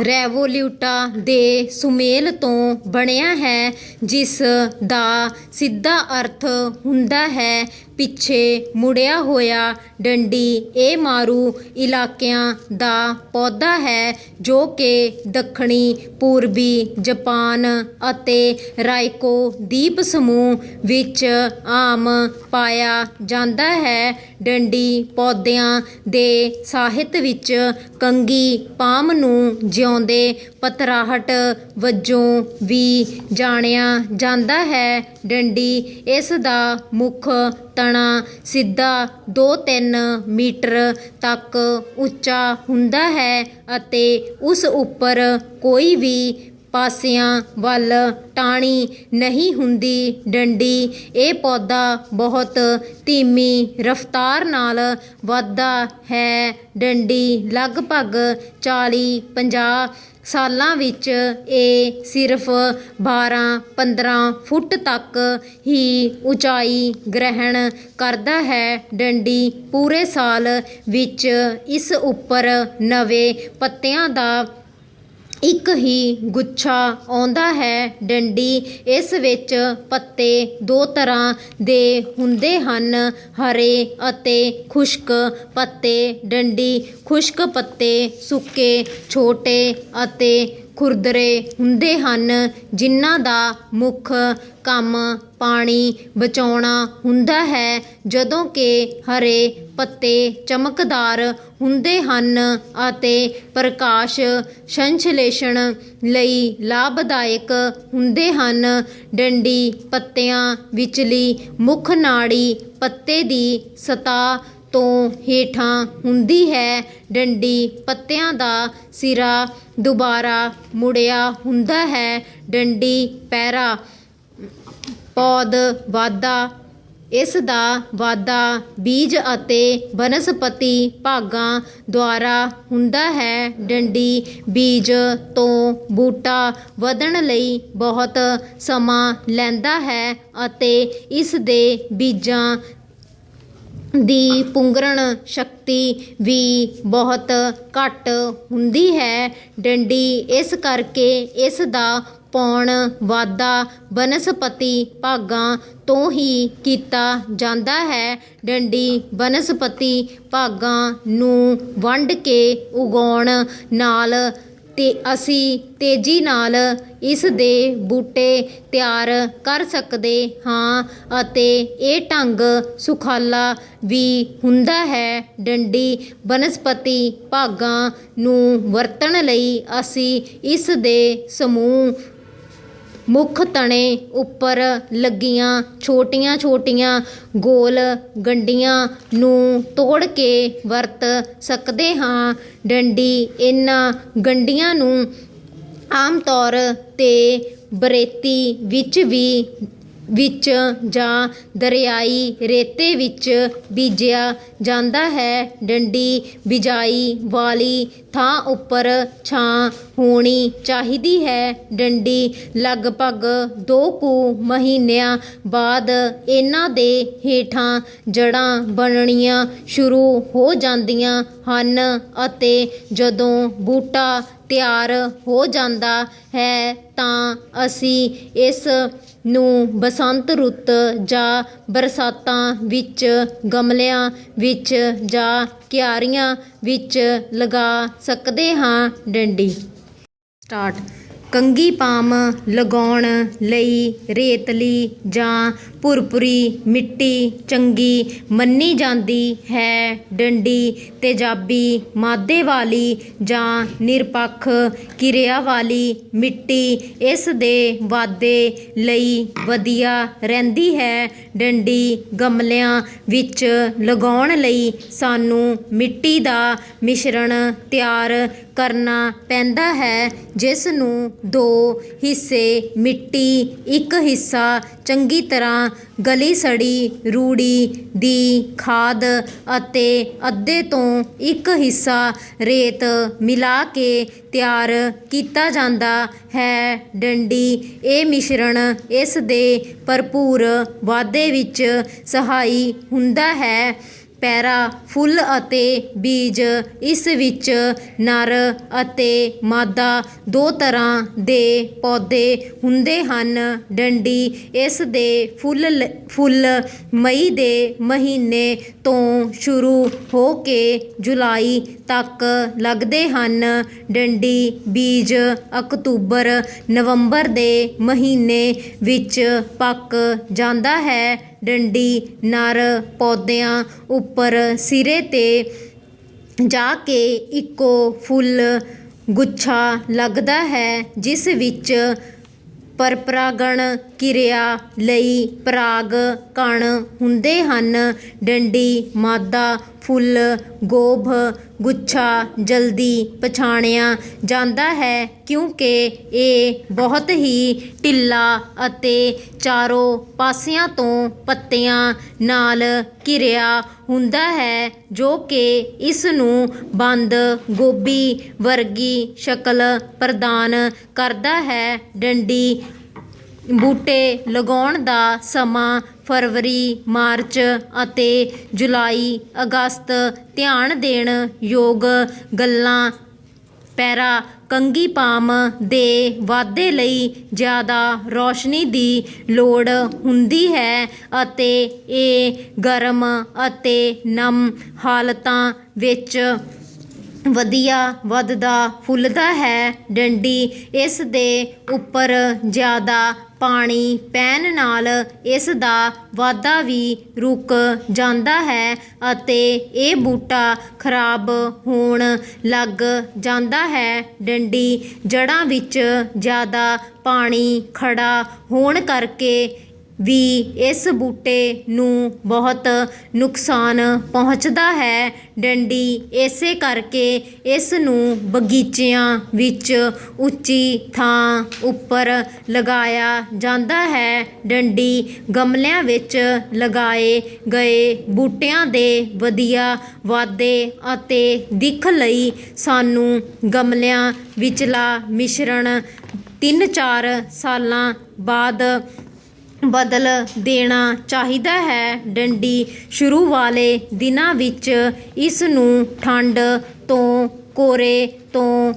ਰੈਵੋਲਿਊਟਾ ਦੇ ਸੁਮੇਲ ਤੋਂ ਬਣਿਆ ਹੈ, ਜਿਸ ਦਾ ਸਿੱਧਾ ਅਰਥ ਹੁੰਦਾ ਹੈ ਪਿੱਛੇ ਮੁੜਿਆ ਹੋਇਆ। ਡੰਡੀ ਇਹ ਮਾਰੂ ਇਲਾਕਿਆਂ ਦਾ ਪੌਦਾ ਹੈ ਜੋ ਕਿ ਦੱਖਣੀ ਪੂਰਬੀ ਜਾਪਾਨ ਅਤੇ ਰਾਈਕੋ ਦੀਪ ਸਮੂਹ ਵਿੱਚ ਆਮ ਪਾਇਆ ਜਾਂਦਾ ਹੈ। ਡੰਡੀ ਪੌਦਿਆਂ ਦੇ ਸਾਹਿਤ ਵਿੱਚ ਕੰਗੀ ਪਾਮ ਨੂੰ ਜਿਉਂਦੇ ਪਤਰਾਹਟ ਵਜੋਂ ਵੀ ਜਾਣਿਆ ਜਾਂਦਾ ਹੈ। ਡੰਡੀ ਇਸ ਦਾ ਮੁੱਖ ਤਣਾ ਸਿੱਧਾ 2-3 ਮੀਟਰ ਤੱਕ ਉੱਚਾ ਹੁੰਦਾ ਹੈ ਅਤੇ ਉਸ ਉੱਪਰ ਕੋਈ ਵੀ ਪਾਸਿਆਂ ਵੱਲ ਟਾਹਣੀ ਨਹੀਂ ਹੁੰਦੀ। ਡੰਡੀ ਇਹ ਪੌਦਾ ਬਹੁਤ ਧੀਮੀ ਰਫ਼ਤਾਰ ਨਾਲ ਵੱਧਦਾ ਹੈ। ਡੰਡੀ ਲਗਭਗ 40-50 ਸਾਲਾਂ ਵਿੱਚ ਇਹ ਸਿਰਫ 12-15 ਫੁੱਟ ਤੱਕ ਹੀ ਉਚਾਈ ਗ੍ਰਹਿਣ ਕਰਦਾ ਹੈ। ਡੰਡੀ ਪੂਰੇ ਸਾਲ ਵਿੱਚ ਇਸ ਉੱਪਰ ਨਵੇਂ ਪੱਤਿਆਂ ਦਾ ਇੱਕ ਹੀ ਗੁੱਛਾ ਆਉਂਦਾ ਹੈ। ਡੰਡੀ ਇਸ ਵਿੱਚ ਪੱਤੇ 2 ਤਰ੍ਹਾਂ ਦੇ ਹੁੰਦੇ ਹਨ, ਹਰੇ ਅਤੇ ਖੁਸ਼ਕ ਪੱਤੇ। ਡੰਡੀ ਖੁਸ਼ਕ ਪੱਤੇ ਸੁੱਕੇ, ਛੋਟੇ ਅਤੇ ਖੁਰਦਰੇ ਹੁੰਦੇ ਹਨ, ਜਿਨ੍ਹਾਂ ਦਾ ਮੁੱਖ ਕੰਮ ਪਾਣੀ ਬਚਾਉਣਾ ਹੁੰਦਾ ਹੈ, ਜਦੋਂ ਕਿ ਹਰੇ ਪੱਤੇ ਚਮਕਦਾਰ ਹੁੰਦੇ ਹਨ ਅਤੇ ਪ੍ਰਕਾਸ਼ ਸੰਸ਼ਲੇਸ਼ਣ ਲਈ ਲਾਭਦਾਇਕ ਹੁੰਦੇ ਹਨ। ਡੰਡੀ ਪੱਤਿਆਂ ਵਿਚਲੀ ਮੁੱਖ ਨਾੜੀ ਪੱਤੇ ਦੀ ਸਤ੍ਹਾ ਤੋਂ ਹੇਠਾਂ ਹੁੰਦੀ ਹੈ। ਡੰਡੀ ਪੱਤਿਆਂ ਦਾ ਸਿਰਾ ਦੁਬਾਰਾ ਮੁੜਿਆ ਹੁੰਦਾ ਹੈ। ਡੰਡੀ ਪੈਰਾ ਪੌਦ ਵਾਧਾ ਇਸ ਦਾ ਵਾਧਾ ਬੀਜ ਅਤੇ ਬਨਸਪਤੀ ਭਾਗਾਂ ਦੁਆਰਾ ਹੁੰਦਾ ਹੈ। ਡੰਡੀ ਬੀਜ ਤੋਂ ਬੂਟਾ ਵਧਣ ਲਈ ਬਹੁਤ ਸਮਾਂ ਲੈਂਦਾ ਹੈ ਅਤੇ ਇਸ ਦੇ ਬੀਜਾਂ ਦੀ ਪੁੰਗਰਣ ਸ਼ਕਤੀ ਵੀ ਬਹੁਤ ਘੱਟ ਹੁੰਦੀ ਹੈ। ਡੰਡੀ ਇਸ ਕਰਕੇ ਇਸ ਦਾ ਪੌਣ ਵਾਧਾ ਬਨਸਪਤੀ ਭਾਗਾਂ ਤੋਂ ਹੀ ਕੀਤਾ ਜਾਂਦਾ ਹੈ। ਡੰਡੀ ਬਨਸਪਤੀ ਭਾਗਾਂ ਨੂੰ ਵੰਡ ਕੇ ਉਗਾਉਣ ਨਾਲ ਅਸੀਂ ਤੇਜ਼ੀ ਨਾਲ ਇਸ ਦੇ ਬੂਟੇ ਤਿਆਰ ਕਰ ਸਕਦੇ ਹਾਂ ਅਤੇ ਇਹ ਢੰਗ ਸੁਖਾਲਾ ਵੀ ਹੁੰਦਾ ਹੈ। ਡੰਡੀ ਬਨਸਪਤੀ ਭਾਗਾਂ ਨੂੰ ਵਰਤਣ ਲਈ ਅਸੀਂ ਇਸ ਦੇ ਸਮੂਹ ਮੁੱਖ ਤਣੇ ਉੱਪਰ ਲੱਗੀਆਂ ਛੋਟੀਆਂ-ਛੋਟੀਆਂ ਗੋਲ ਗੰਢੀਆਂ ਨੂੰ ਤੋੜ ਕੇ ਵਰਤ ਸਕਦੇ ਹਾਂ। ਡੰਡੀ ਇਹਨਾਂ ਗੰਢੀਆਂ ਨੂੰ ਆਮ ਤੌਰ 'ਤੇ ਬਰੇਤੀ ਵਿੱਚ ਜਾਂ ਦਰਿਆਈ ਰੇਤੇ ਵਿੱਚ ਬੀਜਿਆ ਜਾਂਦਾ ਹੈ। ਡੰਡੀ ਬਿਜਾਈ ਵਾਲੀ ਥਾਂ ਉੱਪਰ ਛਾਂ ਹੋਣੀ ਚਾਹੀਦੀ ਹੈ। ਡੰਡੀ ਲਗਭਗ 2 ਕੁ ਮਹੀਨਿਆਂ ਬਾਅਦ ਇਹਨਾਂ ਦੇ ਹੇਠਾਂ ਜੜ੍ਹਾਂ ਬਣਨੀਆਂ ਸ਼ੁਰੂ ਹੋ ਜਾਂਦੀਆਂ ਹਨ ਅਤੇ ਜਦੋਂ ਬੂਟਾ ਤਿਆਰ ਹੋ ਜਾਂਦਾ ਹੈ ਤਾਂ ਅਸੀਂ ਇਸ ਨੂੰ ਬਸੰਤ ਰੁੱਤ ਜਾਂ ਬਰਸਾਤਾਂ ਵਿੱਚ ਗਮਲਿਆਂ ਵਿੱਚ ਜਾਂ ਕਿਆਰੀਆਂ ਵਿੱਚ ਲਗਾ ਸਕਦੇ ਹਾਂ। ਡੰਡੀ ਸਟਾਰਟ ਕੰਗੀ ਪਾਮ ਲਗਾਉਣ ਲਈ ਰੇਤਲੀ ਜਾਂ ਭੁਰਭੁਰੀ ਮਿੱਟੀ ਚੰਗੀ ਮੰਨੀ ਜਾਂਦੀ ਹੈ। ਡੰਡੀ ਤੇਜ਼ਾਬੀ ਮਾਦੇ ਵਾਲੀ ਜਾਂ ਨਿਰਪੱਖ ਕਿਰਿਆ ਵਾਲੀ ਮਿੱਟੀ ਇਸ ਦੇ ਵਾਧੇ ਲਈ ਵਧੀਆ ਰਹਿੰਦੀ ਹੈ। ਡੰਡੀ ਗਮਲਿਆਂ ਵਿੱਚ ਲਗਾਉਣ ਲਈ ਸਾਨੂੰ ਮਿੱਟੀ ਦਾ ਮਿਸ਼ਰਣ ਤਿਆਰ ਕਰਨਾ ਪੈਂਦਾ ਹੈ, ਜਿਸ ਨੂੰ 2 ਹਿੱਸੇ ਮਿੱਟੀ, 1 ਹਿੱਸਾ ਚੰਗੀ ਤਰ੍ਹਾਂ ਗਲੀ ਸੜੀ ਰੂੜੀ ਦੀ ਖਾਦ ਅਤੇ ਅੱਧੇ ਤੋਂ 1 ਹਿੱਸਾ ਰੇਤ ਮਿਲਾ ਕੇ ਤਿਆਰ ਕੀਤਾ ਜਾਂਦਾ ਹੈ। ਡੰਡੀ ਇਹ ਮਿਸ਼ਰਣ ਇਸ ਦੇ ਭਰਪੂਰ ਵਾਧੇ ਵਿੱਚ ਸਹਾਈ ਹੁੰਦਾ ਹੈ। ਪੈਰਾ ਫੁੱਲ ਅਤੇ ਬੀਜ ਇਸ ਵਿੱਚ ਨਰ ਅਤੇ ਮਾਦਾ 2 ਤਰ੍ਹਾਂ ਦੇ ਪੌਦੇ ਹੁੰਦੇ ਹਨ। ਡੰਡੀ ਇਸ ਦੇ ਫੁੱਲ ਮਈ ਦੇ ਮਹੀਨੇ ਤੋਂ ਸ਼ੁਰੂ ਹੋ ਕੇ ਜੁਲਾਈ ਤੱਕ ਲੱਗਦੇ ਹਨ। ਡੰਡੀ ਬੀਜ ਅਕਤੂਬਰ ਨਵੰਬਰ ਦੇ ਮਹੀਨੇ ਵਿੱਚ ਪੱਕ ਜਾਂਦਾ ਹੈ। ਡੰਡੀ ਨਰ ਪੌਦਿਆਂ ਉੱਪਰ ਸਿਰੇ 'ਤੇ ਜਾ ਕੇ ਇੱਕੋ ਫੁੱਲ ਗੁੱਛਾ ਲੱਗਦਾ ਹੈ, ਜਿਸ ਵਿੱਚ ਪਰਪਰਾਗਣ ਕਿਰਿਆ ਲਈ ਪਰਾਗ ਕਣ ਹੁੰਦੇ ਹਨ। ਡੰਡੀ ਮਾਦਾ ਫੁੱਲ ਗੋਭ ਗੁੱਛਾ ਜਲਦੀ ਪਛਾਣਿਆ ਜਾਂਦਾ ਹੈ, ਕਿਉਂਕਿ ਇਹ ਬਹੁਤ ਹੀ ਢਿੱਲਾ ਅਤੇ ਚਾਰੋਂ ਪਾਸਿਆਂ ਤੋਂ ਪੱਤਿਆਂ ਨਾਲ ਘਿਰਿਆ ਹੁੰਦਾ ਹੈ, ਜੋ ਕਿ ਇਸ ਨੂੰ ਬੰਦ ਗੋਭੀ ਵਰਗੀ ਸ਼ਕਲ ਪ੍ਰਦਾਨ ਕਰਦਾ ਹੈ। ਡੰਡੀ ਬੂਟੇ ਲਗਾਉਣ ਦਾ ਸਮਾਂ ਫਰਵਰੀ, ਮਾਰਚ ਅਤੇ ਜੁਲਾਈ ਅਗਸਤ। ਧਿਆਨ ਦੇਣ ਯੋਗ ਗੱਲਾਂ: ਪੈਰਾ ਕੰਘੀ ਪਾਮ ਦੇ ਵਾਧੇ ਲਈ ਜ਼ਿਆਦਾ ਰੌਸ਼ਨੀ ਦੀ ਲੋੜ ਹੁੰਦੀ ਹੈ ਅਤੇ ਇਹ ਗਰਮ ਅਤੇ ਨਮ ਹਾਲਤਾਂ ਵਿੱਚ ਵਧੀਆ ਵੱਧਦਾ ਫੁੱਲਦਾ ਹੈ। ਡੰਡੀ ਇਸ ਦੇ ਉੱਪਰ ਜ਼ਿਆਦਾ ਪਾਣੀ ਪੈਣ ਨਾਲ ਇਸ ਦਾ ਵਾਧਾ ਵੀ ਰੁਕ ਜਾਂਦਾ ਹੈ ਅਤੇ ਇਹ ਬੂਟਾ ਖਰਾਬ ਹੋਣ ਲੱਗ ਜਾਂਦਾ ਹੈ। ਡੰਡੀ ਜੜ੍ਹਾਂ ਵਿੱਚ ਜ਼ਿਆਦਾ ਪਾਣੀ ਖੜਾ ਹੋਣ ਕਰਕੇ ਵੀ ਇਸ ਬੂਟੇ ਨੂੰ ਬਹੁਤ ਨੁਕਸਾਨ ਪਹੁੰਚਦਾ ਹੈ। ਡੰਡੀ ਇਸੇ ਕਰਕੇ ਇਸ ਨੂੰ ਬਗੀਚਿਆਂ ਵਿੱਚ ਉੱਚੀ ਥਾਂ ਉੱਪਰ ਲਗਾਇਆ ਜਾਂਦਾ ਹੈ। ਡੰਡੀ ਗਮਲਿਆਂ ਵਿੱਚ ਲਗਾਏ ਗਏ ਬੂਟਿਆਂ ਦੇ ਵਧੀਆ ਵਾਧੇ ਅਤੇ ਦਿੱਖ ਲਈ ਸਾਨੂੰ ਗਮਲਿਆਂ ਵਿਚਲਾ ਮਿਸ਼ਰਣ 3-4 ਸਾਲਾਂ ਬਾਅਦ ਬਦਲ ਦੇਣਾ ਚਾਹੀਦਾ ਹੈ। ਡੰਡੀ ਸ਼ੁਰੂ ਵਾਲੇ ਦਿਨਾਂ ਵਿੱਚ ਇਸ ਨੂੰ ਠੰਡ ਤੋਂ, ਕੋਰੇ ਤੋਂ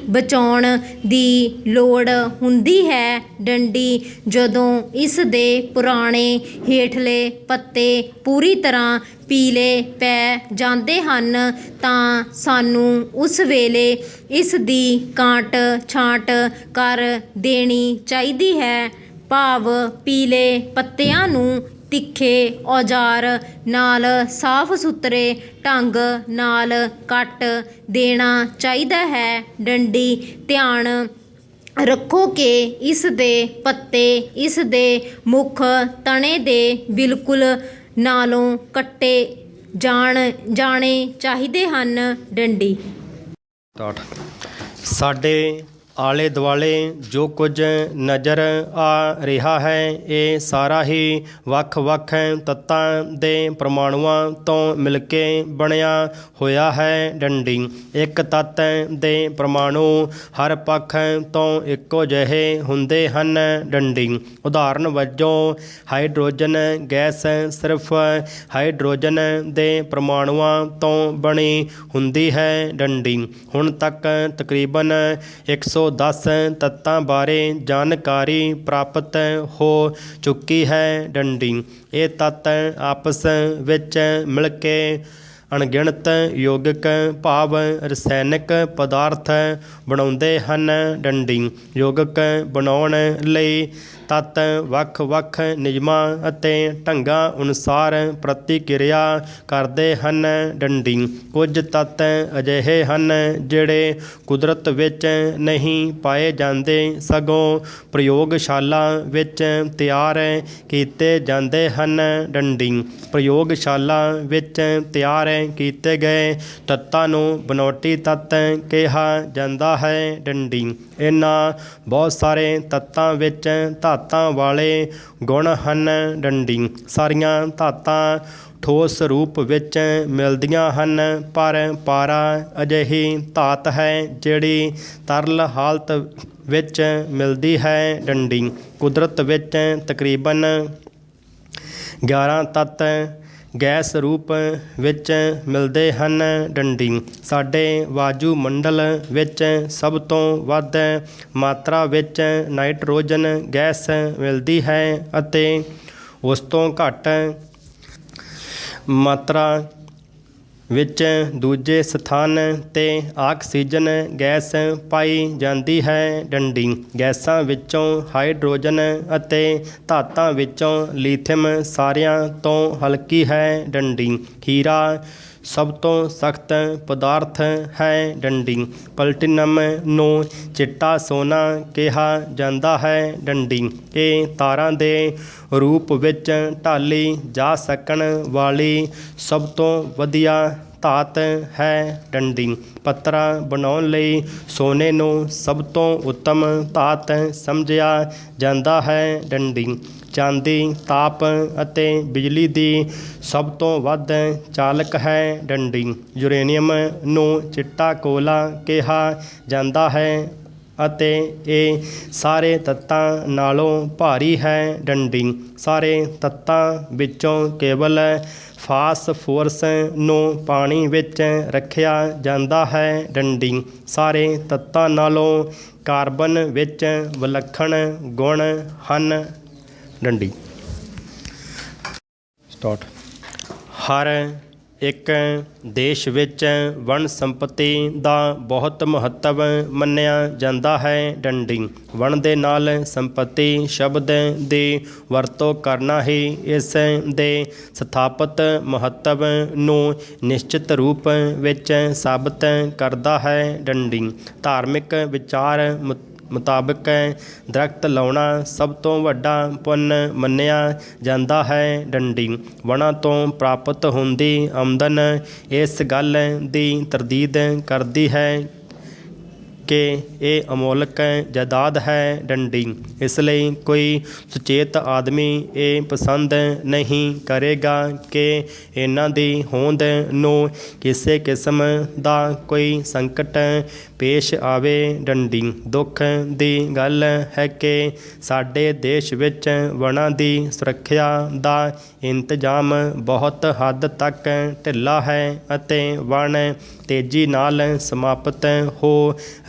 ਬਚਾਉਣ ਦੀ ਲੋੜ ਹੁੰਦੀ ਹੈ। ਡੰਡੀ ਜਦੋਂ ਇਸ ਦੇ ਪੁਰਾਣੇ ਹੇਠਲੇ ਪੱਤੇ ਪੂਰੀ ਤਰ੍ਹਾਂ ਪੀਲੇ ਪੈ ਜਾਂਦੇ ਹਨ ਤਾਂ ਸਾਨੂੰ ਉਸ ਵੇਲੇ ਇਸ ਦੀ ਕਾਟ ਛਾਂਟ ਕਰ ਦੇਣੀ ਚਾਹੀਦੀ ਹੈ, ਭਾਵ ਪੀਲੇ ਪੱਤਿਆਂ ਨੂੰ ਤਿੱਖੇ ਔਜ਼ਾਰ ਨਾਲ ਸਾਫ਼ ਸੁਥਰੇ ਢੰਗ ਨਾਲ ਕੱਟ ਦੇਣਾ ਚਾਹੀਦਾ ਹੈ। ਡੰਡੀ ਧਿਆਨ ਰੱਖੋ ਕਿ ਇਸ ਦੇ ਪੱਤੇ ਇਸ ਦੇ ਮੁੱਖ ਤਣੇ ਦੇ ਬਿਲਕੁਲ ਨਾਲੋਂ ਕੱਟੇ ਜਾਣੇ ਚਾਹੀਦੇ ਹਨ। ਡੰਡੀ ਸਾਡੇ ਆਲੇ ਦੁਆਲੇ ਜੋ ਕੁਝ ਨਜ਼ਰ ਆ ਰਿਹਾ ਹੈ, ਇਹ ਸਾਰਾ ਹੀ ਵੱਖ-ਵੱਖ ਤੱਤਾਂ ਦੇ ਪਰਮਾਣੂਆਂ ਤੋਂ ਮਿਲ ਕੇ ਬਣਿਆ ਹੋਇਆ ਹੈ। ਡੰਡੀ ਇੱਕ ਤੱਤ ਦੇ ਪਰਮਾਣੂ ਹਰ ਪੱਖ ਤੋਂ ਇੱਕੋ ਜਿਹੇ ਹੁੰਦੇ ਹਨ। ਡੰਡੀ ਉਦਾਹਰਨ ਵਜੋਂ ਹਾਈਡਰੋਜਨ ਗੈਸ ਸਿਰਫ ਹਾਈਡਰੋਜਨ ਦੇ ਪਰਮਾਣੂਆਂ ਤੋਂ ਬਣੀ ਹੁੰਦੀ ਹੈ। ਡੰਡੀ ਹੁਣ ਤੱਕ ਤਕਰੀਬਨ 110 ਤੱਤਾਂ ਬਾਰੇ ਜਾਣਕਾਰੀ ਪ੍ਰਾਪਤ ਹੋ ਚੁੱਕੀ ਹੈ। ਡੰਡੀ ਇਹ ਤੱਤ ਆਪਸ ਵਿੱਚ ਮਿਲ ਕੇ ਅਣਗਿਣਤ ਯੌਗਿਕ ਭਾਵ ਰਸਾਇਣਕ ਪਦਾਰਥ ਬਣਾਉਂਦੇ ਹਨ। ਡੰਡੀ ਯੌਗਿਕ ਬਣਾਉਣ ਲਈ ਤੱਤ ਵੱਖ ਵੱਖ ਨਿਯਮਾਂ ਅਤੇ ਢੰਗਾਂ ਅਨੁਸਾਰ ਪ੍ਰਤੀਕਿਰਿਆ ਕਰਦੇ ਹਨ। ਡੰਡੀ। ਕੁਝ ਤੱਤ ਅਜਿਹੇ ਹਨ ਜਿਹੜੇ ਕੁਦਰਤ ਵਿੱਚ ਨਹੀਂ ਪਾਏ ਜਾਂਦੇ, ਸਗੋਂ ਪ੍ਰਯੋਗਸ਼ਾਲਾ ਵਿੱਚ ਤਿਆਰ ਕੀਤੇ ਜਾਂਦੇ ਹਨ। ਡੰਡੀ। ਪ੍ਰਯੋਗਸ਼ਾਲਾ ਵਿੱਚ ਤਿਆਰ ਕੀਤੇ ਗਏ ਤੱਤਾਂ ਨੂੰ ਬਨਾਵਟੀ ਤੱਤ ਕਿਹਾ ਜਾਂਦਾ ਹੈ। ਡੰਡੀ। ਇਹਨਾਂ ਬਹੁਤ ਸਾਰੇ ਤੱਤਾਂ ਵਿੱਚ ਧਾਤਾਂ ਵਾਲੇ ਗੁਣ ਹਨ। ਡੰਡੀ। ਸਾਰੀਆਂ ਧਾਤਾਂ ਠੋਸ ਰੂਪ ਵਿੱਚ ਮਿਲਦੀਆਂ ਹਨ, ਪਰ ਪਾਰਾ ਅਜਿਹੀ ਧਾਤ ਹੈ ਜਿਹੜੀ ਤਰਲ ਹਾਲਤ ਵਿੱਚ ਮਿਲਦੀ ਹੈ। ਡੰਡੀ। ਕੁਦਰਤ ਵਿੱਚ ਤਕਰੀਬਨ 11 ਤੱਤ ਗੈਸ ਰੂਪ ਵਿੱਚ ਮਿਲਦੇ ਹਨ। ਡੰਡੀ। ਸਾਡੇ ਵਾਯੂਮੰਡਲ ਵਿੱਚ ਸਭ ਤੋਂ ਵੱਧ ਮਾਤਰਾ ਵਿੱਚ ਨਾਈਟ੍ਰੋਜਨ ਗੈਸ ਮਿਲਦੀ ਹੈ ਅਤੇ ਉਸ ਤੋਂ ਘੱਟ ਮਾਤਰਾ ਵਿੱਚ ਦੂਜੇ ਸਥਾਨ 'ਤੇ ਆਕਸੀਜਨ ਗੈਸ ਪਾਈ ਜਾਂਦੀ ਹੈ। ਡੰਡੀ। ਗੈਸਾਂ ਵਿੱਚੋਂ ਹਾਈਡਰੋਜਨ ਅਤੇ ਧਾਤਾਂ ਵਿੱਚੋਂ ਲੀਥੀਅਮ ਸਾਰਿਆਂ ਤੋਂ ਹਲਕੀ ਹੈ। ਡੰਡੀ। ਹੀਰਾ ਸਭ ਤੋਂ ਸਖਤ ਪਦਾਰਥ ਹੈ। ਡੰਡੀ। ਪਲਟੀਨਮ ਨੂੰ ਚਿੱਟਾ ਸੋਨਾ ਕਿਹਾ ਜਾਂਦਾ ਹੈ। ਡੰਡੀ। ਇਹ ਤਾਰਾਂ ਦੇ ਰੂਪ ਵਿੱਚ ਢਾਲੀ ਜਾ ਸਕਣ ਵਾਲੀ ਸਭ ਤੋਂ ਵਧੀਆ ਧਾਤ ਹੈ। ਡੰਡੀ। ਪੱਤਰਾਂ ਬਣਾਉਣ ਲਈ ਸੋਨੇ ਨੂੰ ਸਭ ਤੋਂ ਉੱਤਮ ਧਾਤ ਸਮਝਿਆ ਜਾਂਦਾ ਹੈ। ਡੰਡੀ। ਚਾਂਦੀ ਤਾਪ ਅਤੇ ਬਿਜਲੀ ਦੀ ਸਭ ਤੋਂ ਵੱਧ ਚਾਲਕ ਹੈ। ਡੰਡੀ। ਯੂਰੇਨੀਅਮ ਨੂੰ ਚਿੱਟਾ ਕੋਲਾ ਕਿਹਾ ਜਾਂਦਾ ਹੈ ਅਤੇ ਇਹ ਸਾਰੇ ਤੱਤਾਂ ਨਾਲੋਂ ਭਾਰੀ ਹੈ। ਡੰਡੀ। ਸਾਰੇ ਤੱਤਾਂ ਵਿੱਚੋਂ ਕੇਵਲ ਫਾਸਫੋਰਸ ਨੂੰ ਪਾਣੀ ਵਿੱਚ ਰੱਖਿਆ ਜਾਂਦਾ ਹੈ। ਡੰਡੀ। ਸਾਰੇ ਤੱਤਾਂ ਨਾਲੋਂ ਕਾਰਬਨ ਵਿੱਚ ਵਿਲੱਖਣ ਗੁਣ ਹਨ। ਡੰਡੀ। ਸਟਾਰਟ। ਹਰ ਇੱਕ ਦੇਸ਼ ਵਿੱਚ ਵਣ ਸੰਪਤੀ ਦਾ ਬਹੁਤ ਮਹੱਤਵ ਮੰਨਿਆ ਜਾਂਦਾ ਹੈ। ਡੰਡੀ। ਵਣ ਦੇ ਨਾਲ ਸੰਪਤੀ ਸ਼ਬਦ ਦੀ ਵਰਤੋਂ ਕਰਨਾ ਹੀ ਇਸ ਦੇ ਸਥਾਪਤ ਮਹੱਤਵ ਨੂੰ ਨਿਸ਼ਚਿਤ ਰੂਪ ਵਿੱਚ ਸਾਬਤ ਕਰਦਾ ਹੈ। ਡੰਡੀ। ਧਾਰਮਿਕ ਵਿਚਾਰ ਮੁਤਾਬਕ ਦਰਖਤ ਲਾਉਣਾ ਸਭ ਤੋਂ ਵੱਡਾ ਪੁੰਨ ਮੰਨਿਆ ਜਾਂਦਾ ਹੈ। ਡੰਡੀ। ਵਣਾਂ ਤੋਂ ਪ੍ਰਾਪਤ ਹੁੰਦੀ ਆਮਦਨ ਇਸ ਗੱਲ ਦੀ ਤਰਦੀਦ ਕਰਦੀ ਹੈ ਕਿ ਇਹ ਅਮੋਲਕ ਜਾਇਦਾਦ ਹੈ। ਡੰਡੀ। ਇਸ ਲਈ ਕੋਈ ਸੁਚੇਤ ਆਦਮੀ ਇਹ ਪਸੰਦ ਨਹੀਂ ਕਰੇਗਾ ਕਿ ਇਹਨਾਂ ਦੀ ਹੋਂਦ ਨੂੰ ਕਿਸੇ ਕਿਸਮ ਦਾ ਕੋਈ ਸੰਕਟ ਪੇਸ਼ ਆਵੇ। ਡੰਡੀ। ਦੁੱਖ ਦੀ ਗੱਲ ਹੈ ਕਿ ਸਾਡੇ ਦੇਸ਼ ਵਿੱਚ ਵਣਾਂ ਦੀ ਸੁਰੱਖਿਆ ਦਾ ਇੰਤਜ਼ਾਮ ਬਹੁਤ ਹੱਦ ਤੱਕ ਢਿੱਲਾ ਹੈ ਅਤੇ ਵਣ ਤੇਜ਼ੀ ਨਾਲ ਸਮਾਪਤ ਹੋ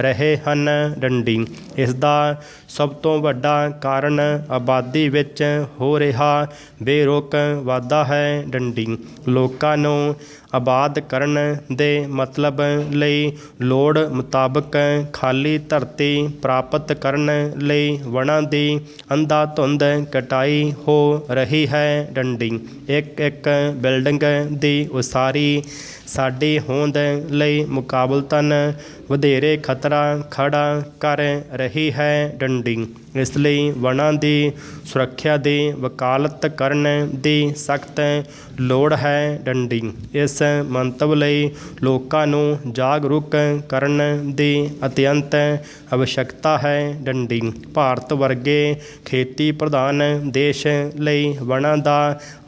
ਰਹੇ ਹਨ। ਡੰਡੀ। ਇਸ ਦਾ ਸਭ ਤੋਂ ਵੱਡਾ ਕਾਰਨ ਆਬਾਦੀ ਵਿੱਚ ਹੋ ਰਿਹਾ ਬੇਰੋਕ ਵਾਧਾ ਹੈ। ਡੰਡੀ। ਲੋਕਾਂ ਨੂੰ ਆਬਾਦ ਕਰਨ ਦੇ ਮਤਲਬ ਲਈ ਲੋੜ ਮੁਤਾਬਕ ਖਾਲੀ ਧਰਤੀ ਪ੍ਰਾਪਤ ਕਰਨ ਲਈ ਵਣਾਂ ਦੀ ਅੰਧਾਧੁੰਦ ਕਟਾਈ ਹੋ ਰਹੀ ਹੈ। ਡੰਡੀ। ਇੱਕ ਇੱਕ ਬਿਲਡਿੰਗ ਦੀ ਉਸਾਰੀ ਸਾਡੀ ਹੋਂਦ ਲਈ ਮੁਕਾਬਲਤਨ ਵਧੇਰੇ ਖਤਰਾ ਖੜਾ ਕਰ ਰਹੀ ਹੈ। ਡੰਡੀ। ਇਸ ਲਈ ਵਣਾਂ ਦੀ ਸੁਰੱਖਿਆ ਦੀ ਵਕਾਲਤ ਕਰਨ ਦੀ ਸਖਤ ਲੋੜ ਹੈ। ਡੰਡੀ। ਇਸ ਮੰਤਵ ਲਈ ਲੋਕਾਂ ਨੂੰ ਜਾਗਰੂਕ ਕਰਨ ਦੀ ਅਤਿਅੰਤ ਆਵਸ਼ਕਤਾ ਹੈ। ਡੰਡੀ। ਭਾਰਤ ਵਰਗੇ ਖੇਤੀ ਪ੍ਰਧਾਨ ਦੇਸ਼ ਲਈ ਵਣਾਂ ਦਾ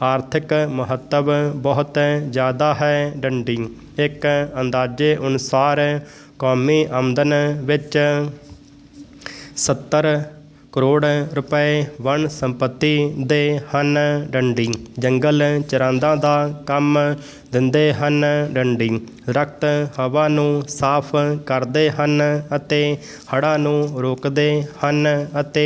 ਆਰਥਿਕ ਮਹੱਤਵ ਬਹੁਤ ਜ਼ਿਆਦਾ ਹੈ। ਡੰਡੀ। ਇੱਕ ਅੰਦਾਜ਼ੇ ਅਨੁਸਾਰ ਕੌਮੀ ਆਮਦਨ ਵਿੱਚ 70 ਕਰੋੜ ਰੁਪਏ ਵਣ ਸੰਪਤੀ ਦੇ ਹਨ। ਡੰਡੀ। ਜੰਗਲ ਚਰਾਂਦਾ ਦਾ ਕੰਮ ਦਿੰਦੇ ਹਨ। ਡੰਡੀ। ਦਰਖਤ ਹਵਾ ਨੂੰ ਸਾਫ਼ ਕਰਦੇ ਹਨ ਅਤੇ ਹੜ੍ਹਾਂ ਨੂੰ ਰੋਕਦੇ ਹਨ ਅਤੇ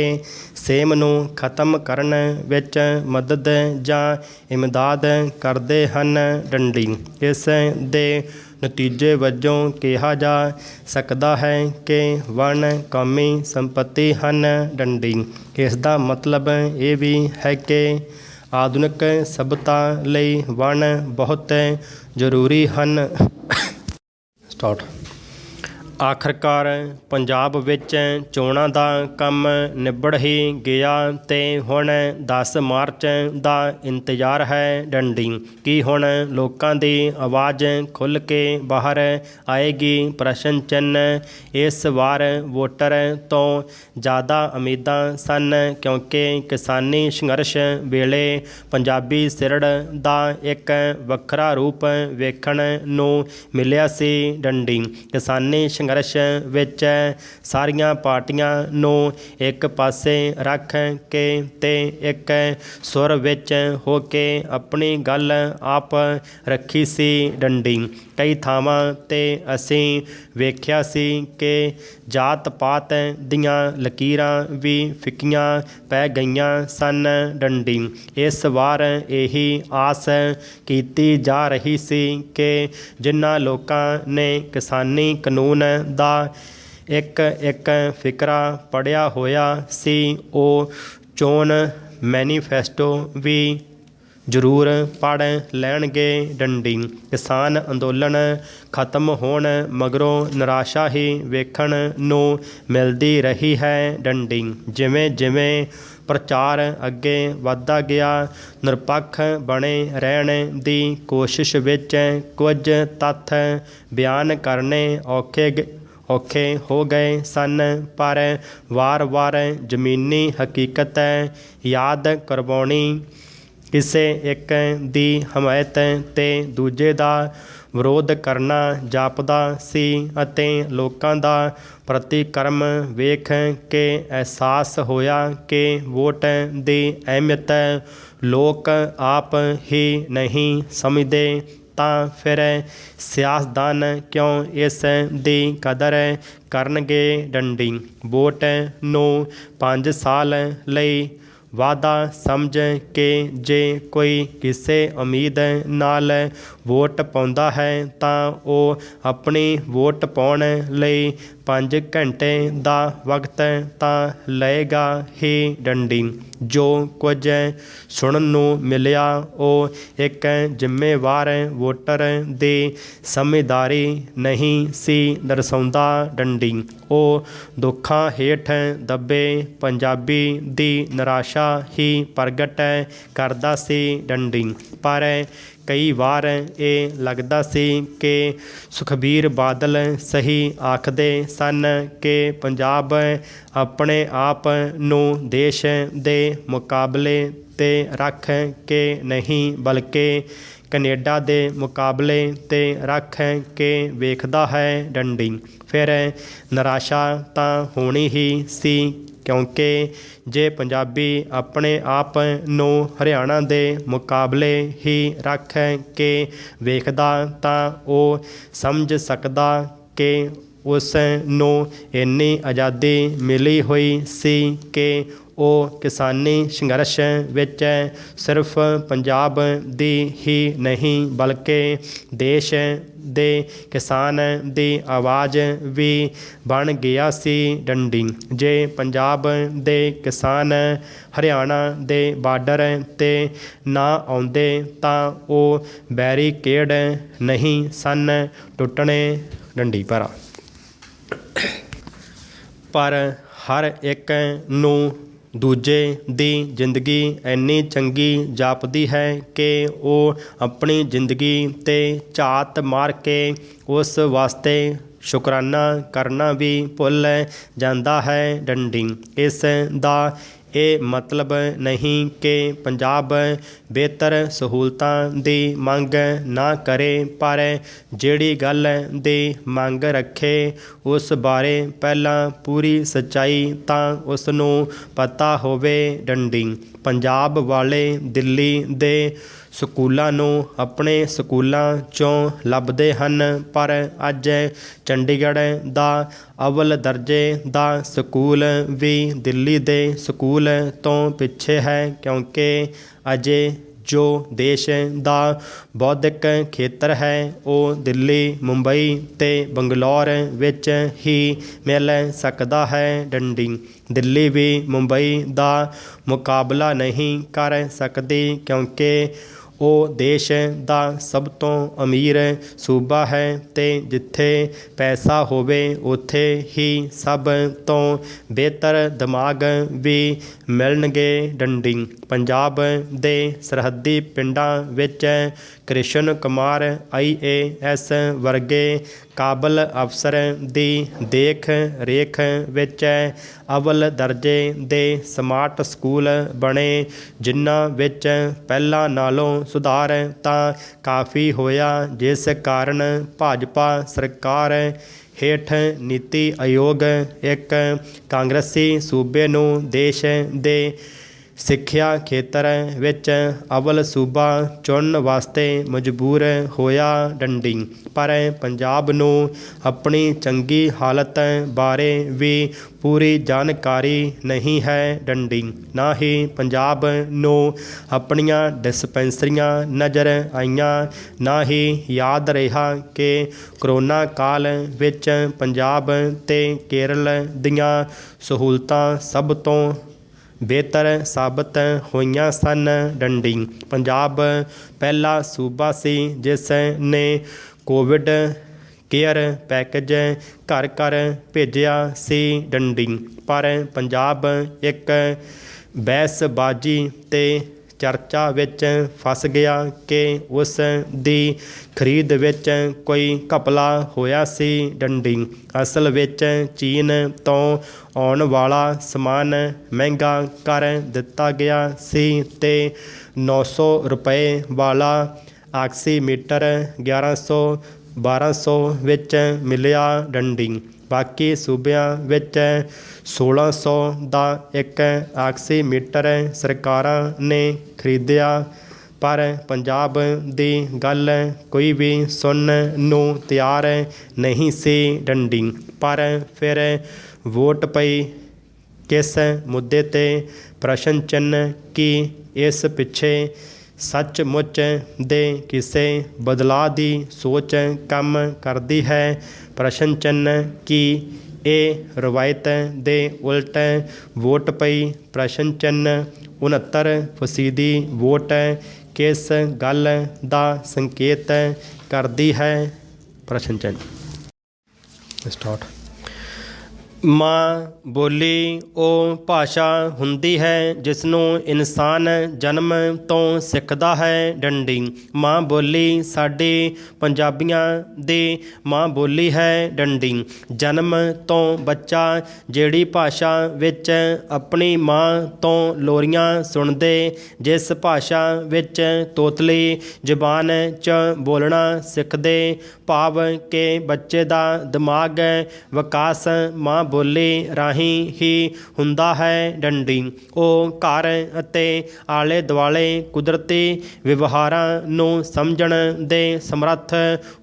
ਸੇਮ ਨੂੰ ਖਤਮ ਕਰਨ ਵਿੱਚ ਮਦਦ ਜਾਂ ਇਮਦਾਦ ਕਰਦੇ ਹਨ। ਡੰਡੀ। ਇਸ ਦੇ ਨਤੀਜੇ ਵਜੋਂ ਕਿਹਾ ਜਾ ਸਕਦਾ ਹੈ ਕਿ ਵਣ ਕੌਮੀ ਸੰਪਤੀ ਹਨ। ਡੰਡੀ। ਇਸ ਦਾ ਮਤਲਬ ਇਹ ਵੀ ਹੈ ਕਿ ਆਧੁਨਿਕ ਸਭਿਅਤਾ ਲਈ ਵਣ ਬਹੁਤ ਜ਼ਰੂਰੀ ਹਨ। ਸਟਾਰਟ। ਆਖਰਕਾਰ ਪੰਜਾਬ ਵਿੱਚ ਚੋਣਾਂ ਦਾ ਕੰਮ ਨਿਬੜ ਹੀ ਗਿਆ ਅਤੇ ਹੁਣ 10 ਮਾਰਚ ਦਾ ਇੰਤਜ਼ਾਰ ਹੈ। ਡੰਡੀ। ਕੀ ਹੁਣ ਲੋਕਾਂ ਦੀ ਆਵਾਜ਼ ਖੁੱਲ੍ਹ ਕੇ ਬਾਹਰ ਆਏਗੀ? ਪ੍ਰਸ਼ਨ ਚਿੰਨ੍ਹ। ਇਸ ਵਾਰ ਵੋਟਰ ਤੋਂ ਜ਼ਿਆਦਾ ਉਮੀਦਾਂ ਸਨ ਕਿਉਂਕਿ ਕਿਸਾਨੀ ਸੰਘਰਸ਼ ਵੇਲੇ ਪੰਜਾਬੀ ਸਿਰੜ ਦਾ ਇੱਕ ਵੱਖਰਾ ਰੂਪ ਵੇਖਣ ਨੂੰ ਮਿਲਿਆ ਸੀ। ਡੰਡੀ। ਕਿਸਾਨੀ ਸੰਘਰਸ਼ ਵਿੱਚ ਸਾਰੀਆਂ ਪਾਰਟੀਆਂ ਨੂੰ ਇੱਕ ਪਾਸੇ ਰੱਖ ਕੇ ਤੇ ਇੱਕ ਸੁਰ ਵਿੱਚ ਹੋ ਕੇ ਆਪਣੀ ਗੱਲ ਆਪ ਰੱਖੀ ਸੀ। ਡੰਡੀ। ਕਈ ਥਾਵਾਂ 'ਤੇ ਅਸੀਂ ਵੇਖਿਆ ਸੀ ਕਿ ਜਾਤ ਪਾਤ ਦੀਆਂ ਲਕੀਰਾਂ ਵੀ ਫਿੱਕੀਆਂ ਪੈ ਗਈਆਂ ਸਨ। ਡੰਡੀ। ਇਸ ਵਾਰ ਇਹੀ ਆਸ ਕੀਤੀ ਜਾ ਰਹੀ ਸੀ ਕਿ ਜਿਨ੍ਹਾਂ ਲੋਕਾਂ ਨੇ ਕਿਸਾਨੀ ਕਾਨੂੰਨ ਦਾ ਇੱਕ ਇੱਕ ਫਿਕਰਾ ਪੜ੍ਹਿਆ ਹੋਇਆ ਸੀ ਉਹ ਚੋਣ ਮੈਨੀਫੈਸਟੋ ਵੀ ਜ਼ਰੂਰ ਪੜ੍ਹ ਲੈਣਗੇ। ਡੰਡੀ। ਕਿਸਾਨ ਅੰਦੋਲਨ ਖਤਮ ਹੋਣ ਮਗਰੋਂ ਨਿਰਾਸ਼ਾ ਹੀ ਵੇਖਣ ਨੂੰ ਮਿਲਦੀ ਰਹੀ ਹੈ। ਡੰਡੀ। ਜਿਵੇਂ ਜਿਵੇਂ ਪ੍ਰਚਾਰ ਅੱਗੇ ਵੱਧਦਾ ਗਿਆ ਨਿਰਪੱਖ ਬਣੇ ਰਹਿਣ ਦੀ ਕੋਸ਼ਿਸ਼ ਵਿੱਚ ਕੁਝ ਤੱਥ ਬਿਆਨ ਕਰਨੇ ਔਖੇ ਹੋ ਗਏ ਸਨ ਪਰ ਵਾਰ-ਵਾਰ ਜ਼ਮੀਨੀ ਹਕੀਕਤ ਯਾਦ ਕਰਵਾਉਣੀ ਕਿਸੇ ਇੱਕ ਦੀ ਹਮਾਇਤ ਤੇ ਦੂਜੇ ਦਾ ਵਿਰੋਧ ਕਰਨਾ ਜਾਪਦਾ ਸੀ ਅਤੇ ਲੋਕਾਂ ਦਾ ਪ੍ਰਤੀਕਰਮ ਵੇਖ ਕੇ ਅਹਿਸਾਸ ਹੋਇਆ ਕਿ ਵੋਟ ਦੀ ਅਹਿਮੀਅਤ ਲੋਕ ਆਪ ਹੀ ਨਹੀਂ ਸਮਝਦੇ ਤਾਂ ਫਿਰ ਸਿਆਸਤਦਾਨ ਕਿਉਂ ਇਸ ਦੀ ਕਦਰ ਕਰਨਗੇ। ਡੰਡੀ। ਵੋਟ ਨੂੰ 5 ਸਾਲ ਲਈ ਵਾਅਦਾ ਸਮਝ ਕੇ ਜੇ ਕੋਈ ਕਿਸੇ ਉਮੀਦ ਨਾਲ ਵੋਟ ਪਾਉਂਦਾ ਹੈ ਤਾਂ ਉਹ ਆਪਣੀ ਵੋਟ ਪਾਉਣ ਲਈ 5 ਘੰਟੇ ਦਾ ਵਕਤ ਤਾਂ ਲਏਗਾ ਹੀ। ਡੰਡੀ। ਜੋ ਕੁਝ ਸੁਣਨ ਨੂੰ ਮਿਲਿਆ ਉਹ ਇੱਕ ਜ਼ਿੰਮੇਵਾਰ ਵੋਟਰ ਦੀ ਸਮਝਦਾਰੀ ਨਹੀਂ ਸੀ ਦਰਸਾਉਂਦਾ। ਡੰਡੀ। ਉਹ ਦੁੱਖਾਂ ਹੇਠ ਦੱਬੇ ਪੰਜਾਬੀ ਦੀ ਨਿਰਾਸ਼ਾ ਹੀ ਪ੍ਰਗਟ ਕਰਦਾ ਸੀ। ਡੰਡੀ। ਪਰ ਕਈ ਵਾਰ ਇਹ ਲੱਗਦਾ ਸੀ ਕਿ ਸੁਖਬੀਰ ਬਾਦਲ ਸਹੀ ਆਖਦੇ ਸਨ ਕਿ ਪੰਜਾਬ ਆਪਣੇ ਆਪ ਨੂੰ ਦੇਸ਼ ਦੇ ਮੁਕਾਬਲੇ 'ਤੇ ਰੱਖ ਕੇ ਨਹੀਂ ਬਲਕਿ ਕੈਨੇਡਾ ਦੇ ਮੁਕਾਬਲੇ 'ਤੇ ਰੱਖ ਕੇ ਵੇਖਦਾ ਹੈ। ਡੰਡੀ। ਫਿਰ ਨਿਰਾਸ਼ਾ ਤਾਂ ਹੋਣੀ ਹੀ ਸੀ ਕਿਉਂਕਿ ਜੇ ਪੰਜਾਬੀ ਆਪਣੇ ਆਪ ਨੂੰ ਹਰਿਆਣਾ ਦੇ ਮੁਕਾਬਲੇ ਹੀ ਰੱਖ ਕੇ ਵੇਖਦਾ ਤਾਂ ਉਹ ਸਮਝ ਸਕਦਾ ਕਿ ਉਸ ਨੂੰ ਇੰਨੀ ਆਜ਼ਾਦੀ ਮਿਲੀ ਹੋਈ ਸੀ ਕਿ ਉਹ ਕਿਸਾਨੀ ਸੰਘਰਸ਼ ਵਿੱਚ ਸਿਰਫ ਪੰਜਾਬ ਦੀ ਹੀ ਨਹੀਂ ਬਲਕਿ ਦੇਸ਼ ਦੇ ਕਿਸਾਨ ਦੀ ਆਵਾਜ਼ ਵੀ ਬਣ ਗਿਆ ਸੀ। ਡੰਡੀ। ਜੇ ਪੰਜਾਬ ਦੇ ਕਿਸਾਨ ਹਰਿਆਣਾ ਦੇ ਬਾਰਡਰ 'ਤੇ ਨਾ ਆਉਂਦੇ ਤਾਂ ਉਹ ਬੈਰੀਕੇਡ ਨਹੀਂ ਸਨ ਟੁੱਟਣੇ। ਡੰਡੀ। ਪਰ ਹਰ ਇੱਕ ਨੂੰ ਦੂਜੇ ਦੀ ਜ਼ਿੰਦਗੀ ਇੰਨੀ ਚੰਗੀ ਜਾਪਦੀ ਹੈ ਕਿ ਉਹ ਆਪਣੀ ਜ਼ਿੰਦਗੀ 'ਤੇ ਝਾਤ ਮਾਰ ਕੇ ਉਸ ਵਾਸਤੇ ਸ਼ੁਕਰਾਨਾ ਕਰਨਾ ਵੀ ਭੁੱਲ ਜਾਂਦਾ ਹੈ। ਡੰਡੀ। ਇਸ ਦਾ ਇਹ ਮਤਲਬ ਨਹੀਂ ਕਿ ਪੰਜਾਬ ਬਿਹਤਰ ਸਹੂਲਤਾਂ ਦੀ ਮੰਗ ਨਾ ਕਰੇ ਪਰ ਜਿਹੜੀ ਗੱਲ ਦੀ ਮੰਗ ਰੱਖੇ ਉਸ ਬਾਰੇ ਪਹਿਲਾਂ ਪੂਰੀ ਸੱਚਾਈ ਤਾਂ ਉਸ ਨੂੰ ਪਤਾ ਹੋਵੇ। ਡੰਡੀ। ਪੰਜਾਬ ਵਾਲੇ ਦਿੱਲੀ ਦੇ ਸਕੂਲਾਂ ਨੂੰ ਆਪਣੇ ਸਕੂਲਾਂ 'ਚੋਂ ਲੱਭਦੇ ਹਨ ਪਰ ਅੱਜ ਚੰਡੀਗੜ੍ਹ ਦਾ ਅਵਲ ਦਰਜੇ ਦਾ ਸਕੂਲ ਵੀ ਦਿੱਲੀ ਦੇ ਸਕੂਲ ਤੋਂ ਪਿੱਛੇ ਹੈ ਕਿਉਂਕਿ ਅਜੇ ਜੋ ਦੇਸ਼ ਦਾ ਬੌਧਿਕ ਖੇਤਰ ਹੈ ਉਹ ਦਿੱਲੀ, ਮੁੰਬਈ ਅਤੇ ਬੰਗਲੌਰ ਵਿੱਚ ਹੀ ਮਿਲ ਸਕਦਾ ਹੈ। ਡੰਡੀ ਦਿੱਲੀ ਵੀ ਮੁੰਬਈ ਦਾ ਮੁਕਾਬਲਾ ਨਹੀਂ ਕਰ ਸਕਦੀ ਕਿਉਂਕਿ ਉਹ ਦੇਸ਼ ਦਾ ਸਭ ਤੋਂ ਅਮੀਰ ਸੂਬਾ ਹੈ ਅਤੇ ਜਿੱਥੇ ਪੈਸਾ ਹੋਵੇ ਉੱਥੇ ਹੀ ਸਭ ਤੋਂ ਬਿਹਤਰ ਦਿਮਾਗ ਵੀ ਮਿਲਣਗੇ। ਡੰਡੀ ਪੰਜਾਬ ਦੇ ਸਰਹੱਦੀ ਪਿੰਡਾਂ ਵਿੱਚ ਕ੍ਰਿਸ਼ਨ ਕੁਮਾਰ IAS ਵਰਗੇ ਕਾਬਲ ਅਫਸਰ ਦੀ ਦੇਖ ਰੇਖ ਵਿੱਚ ਅਵਲ ਦਰਜੇ ਦੇ ਸਮਾਰਟ ਸਕੂਲ ਬਣੇ, ਜਿਨ੍ਹਾਂ ਵਿੱਚ ਪਹਿਲਾਂ ਨਾਲੋਂ ਸੁਧਾਰ ਤਾਂ ਕਾਫੀ ਹੋਇਆ, ਜਿਸ ਕਾਰਨ ਭਾਜਪਾ ਸਰਕਾਰ ਹੇਠ ਨੀਤੀ ਆਯੋਗ ਇੱਕ ਕਾਂਗਰਸੀ ਸੂਬੇ ਨੂੰ ਦੇਸ਼ ਦੇ ਸਿੱਖਿਆ ਖੇਤਰ ਵਿੱਚ ਅਵਲ ਸੂਬਾ ਚੁਣਨ ਵਾਸਤੇ ਮਜਬੂਰ ਹੋਇਆ। ਡੰਡੀ ਪਰ ਪੰਜਾਬ ਨੂੰ ਆਪਣੀ ਚੰਗੀ ਹਾਲਤ ਬਾਰੇ ਵੀ ਪੂਰੀ ਜਾਣਕਾਰੀ ਨਹੀਂ ਹੈ। ਡੰਡੀ ਨਾ ਹੀ ਪੰਜਾਬ ਨੂੰ ਆਪਣੀਆਂ ਡਿਸਪੈਂਸਰੀਆਂ ਨਜ਼ਰ ਆਈਆਂ, ਨਾ ਹੀ ਯਾਦ ਰਿਹਾ ਕਿ ਕਰੋਨਾ ਕਾਲ ਵਿੱਚ ਪੰਜਾਬ ਅਤੇ ਕੇਰਲ ਦੀਆਂ ਸਹੂਲਤਾਂ ਸਭ ਤੋਂ ਬਿਹਤਰ ਸਾਬਤ ਹੋਈਆਂ ਸਨ। ਡੰਡੀ ਪੰਜਾਬ ਪਹਿਲਾ ਸੂਬਾ ਸੀ ਜਿਸ ਨੇ ਕੋਵਿਡ ਕੇਅਰ ਪੈਕੇਜ ਘਰ ਘਰ ਭੇਜਿਆ ਸੀ। ਡੰਡੀ ਪਰ ਪੰਜਾਬ ਇੱਕ ਬਹਿਸਬਾਜ਼ੀ ਅਤੇ ਚਰਚਾ ਵਿੱਚ ਫਸ ਗਿਆ ਕਿ ਉਸ ਦੀ ਖਰੀਦ ਵਿੱਚ ਕੋਈ ਘਪਲਾ ਹੋਇਆ ਸੀ। ਡੰਡੀ ਅਸਲ ਵਿੱਚ ਚੀਨ ਤੋਂ ਆਉਣ ਵਾਲਾ ਸਮਾਨ ਮਹਿੰਗਾ ਕਰ ਦਿੱਤਾ ਗਿਆ ਸੀ ਅਤੇ 900 ਰੁਪਏ ਵਾਲਾ ਆਕਸੀਮੀਟਰ 1100-1200 ਵਿੱਚ ਮਿਲਿਆ। ਡੰਡੀ ਬਾਕੀ ਸੂਬਿਆਂ ਵਿੱਚ 1600 ਦਾ ਇੱਕ ਆਕਸੀਮੀਟਰ ਸਰਕਾਰਾਂ ਨੇ ਖਰੀਦਿਆ, ਪਰ ਪੰਜਾਬ ਦੀ ਗੱਲ ਕੋਈ ਵੀ ਸੁਣਨ ਨੂੰ ਤਿਆਰ ਨਹੀਂ ਸੀ। ਡੰਡੀ ਪਰ ਫਿਰ ਵੋਟ ਪਈ ਕਿਸ ਮੁੱਦੇ 'ਤੇ? ਪ੍ਰਸ਼ਨ ਚਿੰਨ੍ਹ ਕੀ ਇਸ ਪਿੱਛੇ ਸੱਚਮੁੱਚ ਦੇ ਕਿਸੇ ਬਦਲਾਅ ਦੀ ਸੋਚ ਕੰਮ ਕਰਦੀ ਹੈ? ਪ੍ਰਸ਼ਨ ਚਿੰਨ੍ਹ ਕੀ ਇਹ ਰਵਾਇਤ ਦੇ ਉਲਟ ਵੋਟ ਪਈ? ਪ੍ਰਸ਼ਨ ਚਿੰਨ੍ਹ 69% ਵੋਟ ਕਿਸ ਗੱਲ ਦਾ ਸੰਕੇਤ ਕਰਦੀ ਹੈ? ਪ੍ਰਸ਼ਨ ਚਿੰਨ੍ਹ ਸਟਾਰਟ। ਮਾਂ ਬੋਲੀ ਉਹ ਭਾਸ਼ਾ ਹੁੰਦੀ ਹੈ ਜਿਸ ਨੂੰ ਇਨਸਾਨ ਜਨਮ ਤੋਂ ਸਿੱਖਦਾ ਹੈ। ਡੰਡੀ ਮਾਂ ਬੋਲੀ ਸਾਡੀ ਪੰਜਾਬੀਆਂ ਦੀ ਮਾਂ ਬੋਲੀ ਹੈ। ਡੰਡੀ ਜਨਮ ਤੋਂ ਬੱਚਾ ਜਿਹੜੀ ਭਾਸ਼ਾ ਵਿੱਚ ਆਪਣੀ ਮਾਂ ਤੋਂ ਲੋਰੀਆਂ ਸੁਣਦੇ, ਜਿਸ ਭਾਸ਼ਾ ਵਿੱਚ ਤੋਤਲੀ ਜ਼ੁਬਾਨ 'ਚ ਬੋਲਣਾ ਸਿੱਖਦੇ, ਭਾਵ ਕਿ ਬੱਚੇ ਦਾ ਦਿਮਾਗ ਵਿਕਾਸ ਮਾਂ ਬੋਲੀ ਰਾਹੀਂ ਹੀ ਹੁੰਦਾ ਹੈ। ਡੰਡੀ ਉਹ ਘਰ ਅਤੇ ਆਲੇ ਦੁਆਲੇ ਕੁਦਰਤੀ ਵਿਵਹਾਰਾਂ ਨੂੰ ਸਮਝਣ ਦੇ ਸਮਰੱਥ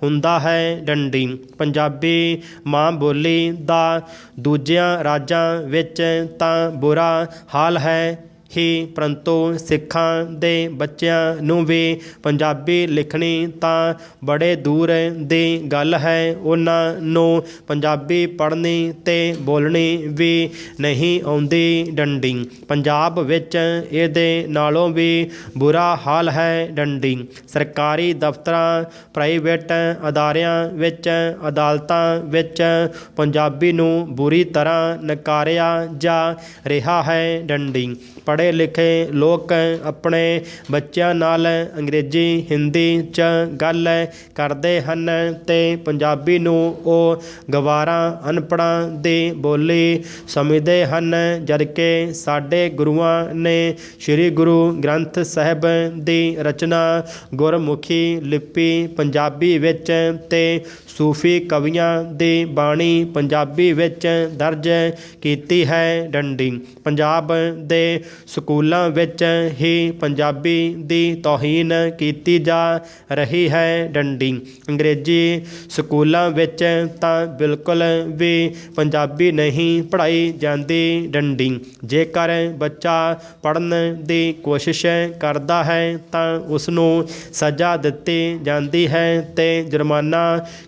ਹੁੰਦਾ ਹੈ। ਡੰਡੀ ਪੰਜਾਬੀ ਮਾਂ ਬੋਲੀ ਦਾ ਦੂਜਿਆਂ ਰਾਜਾਂ ਵਿੱਚ ਤਾਂ ਬੁਰਾ ਹਾਲ ਹੈ ਹੀ, ਪਰੰਤੂ ਸਿੱਖਾਂ ਦੇ ਬੱਚਿਆਂ ਨੂੰ ਵੀ ਪੰਜਾਬੀ ਲਿਖਣੀ ਤਾਂ ਬੜੇ ਦੂਰ ਦੀ ਗੱਲ ਹੈ, ਉਹਨਾਂ ਨੂੰ ਪੰਜਾਬੀ ਪੜ੍ਹਨੀ ਅਤੇ ਬੋਲਣੀ ਵੀ ਨਹੀਂ ਆਉਂਦੀ। ਡੰਡੀ ਪੰਜਾਬ ਵਿੱਚ ਇਹਦੇ ਨਾਲੋਂ ਵੀ ਬੁਰਾ ਹਾਲ ਹੈ। ਡੰਡੀ ਸਰਕਾਰੀ ਦਫ਼ਤਰਾਂ, ਪ੍ਰਾਈਵੇਟ ਅਦਾਰਿਆਂ ਵਿੱਚ, ਅਦਾਲਤਾਂ ਵਿੱਚ ਪੰਜਾਬੀ ਨੂੰ ਬੁਰੀ ਤਰ੍ਹਾਂ ਨਕਾਰਿਆ ਜਾ ਰਿਹਾ ਹੈ। ਡੰਡੀ ਪੜ੍ਹੇ ਲਿਖੇ ਲੋਕ ਆਪਣੇ ਬੱਚਿਆਂ ਨਾਲ ਅੰਗਰੇਜ਼ੀ, ਹਿੰਦੀ 'ਚ ਗੱਲ ਕਰਦੇ ਹਨ ਅਤੇ ਪੰਜਾਬੀ ਨੂੰ ਉਹ ਗਵਾਰਾਂ ਅਨਪੜ੍ਹਾਂ ਦੀ ਬੋਲੀ ਸਮਝਦੇ ਹਨ, ਜਦਕਿ ਸਾਡੇ ਗੁਰੂਆਂ ਨੇ ਸ੍ਰੀ ਗੁਰੂ ਗ੍ਰੰਥ ਸਾਹਿਬ ਦੀ ਰਚਨਾ ਗੁਰਮੁਖੀ ਲਿਪੀ ਪੰਜਾਬੀ ਵਿੱਚ ਅਤੇ ਸੂਫੀ ਕਵੀਆਂ ਦੀ ਬਾਣੀ ਪੰਜਾਬੀ ਵਿੱਚ ਦਰਜ ਕੀਤੀ ਹੈ। ਡੰਡੀ ਪੰਜਾਬ ਦੇ ਸਕੂਲਾਂ ਵਿੱਚ ਹੀ ਪੰਜਾਬੀ ਦੀ ਤੋਹੀਨ ਕੀਤੀ ਜਾ ਰਹੀ ਹੈ। ਡੰਡੀ ਅੰਗਰੇਜ਼ੀ ਸਕੂਲਾਂ ਵਿੱਚ ਤਾਂ ਬਿਲਕੁਲ ਵੀ ਪੰਜਾਬੀ ਨਹੀਂ ਪੜ੍ਹਾਈ ਜਾਂਦੀ। ਡੰਡੀ ਜੇਕਰ ਬੱਚਾ ਪੜ੍ਹਨ ਦੀ ਕੋਸ਼ਿਸ਼ ਕਰਦਾ ਹੈ ਤਾਂ ਉਸਨੂੰ ਸਜ਼ਾ ਦਿੱਤੀ ਜਾਂਦੀ ਹੈ ਤੇ ਜੁਰਮਾਨਾ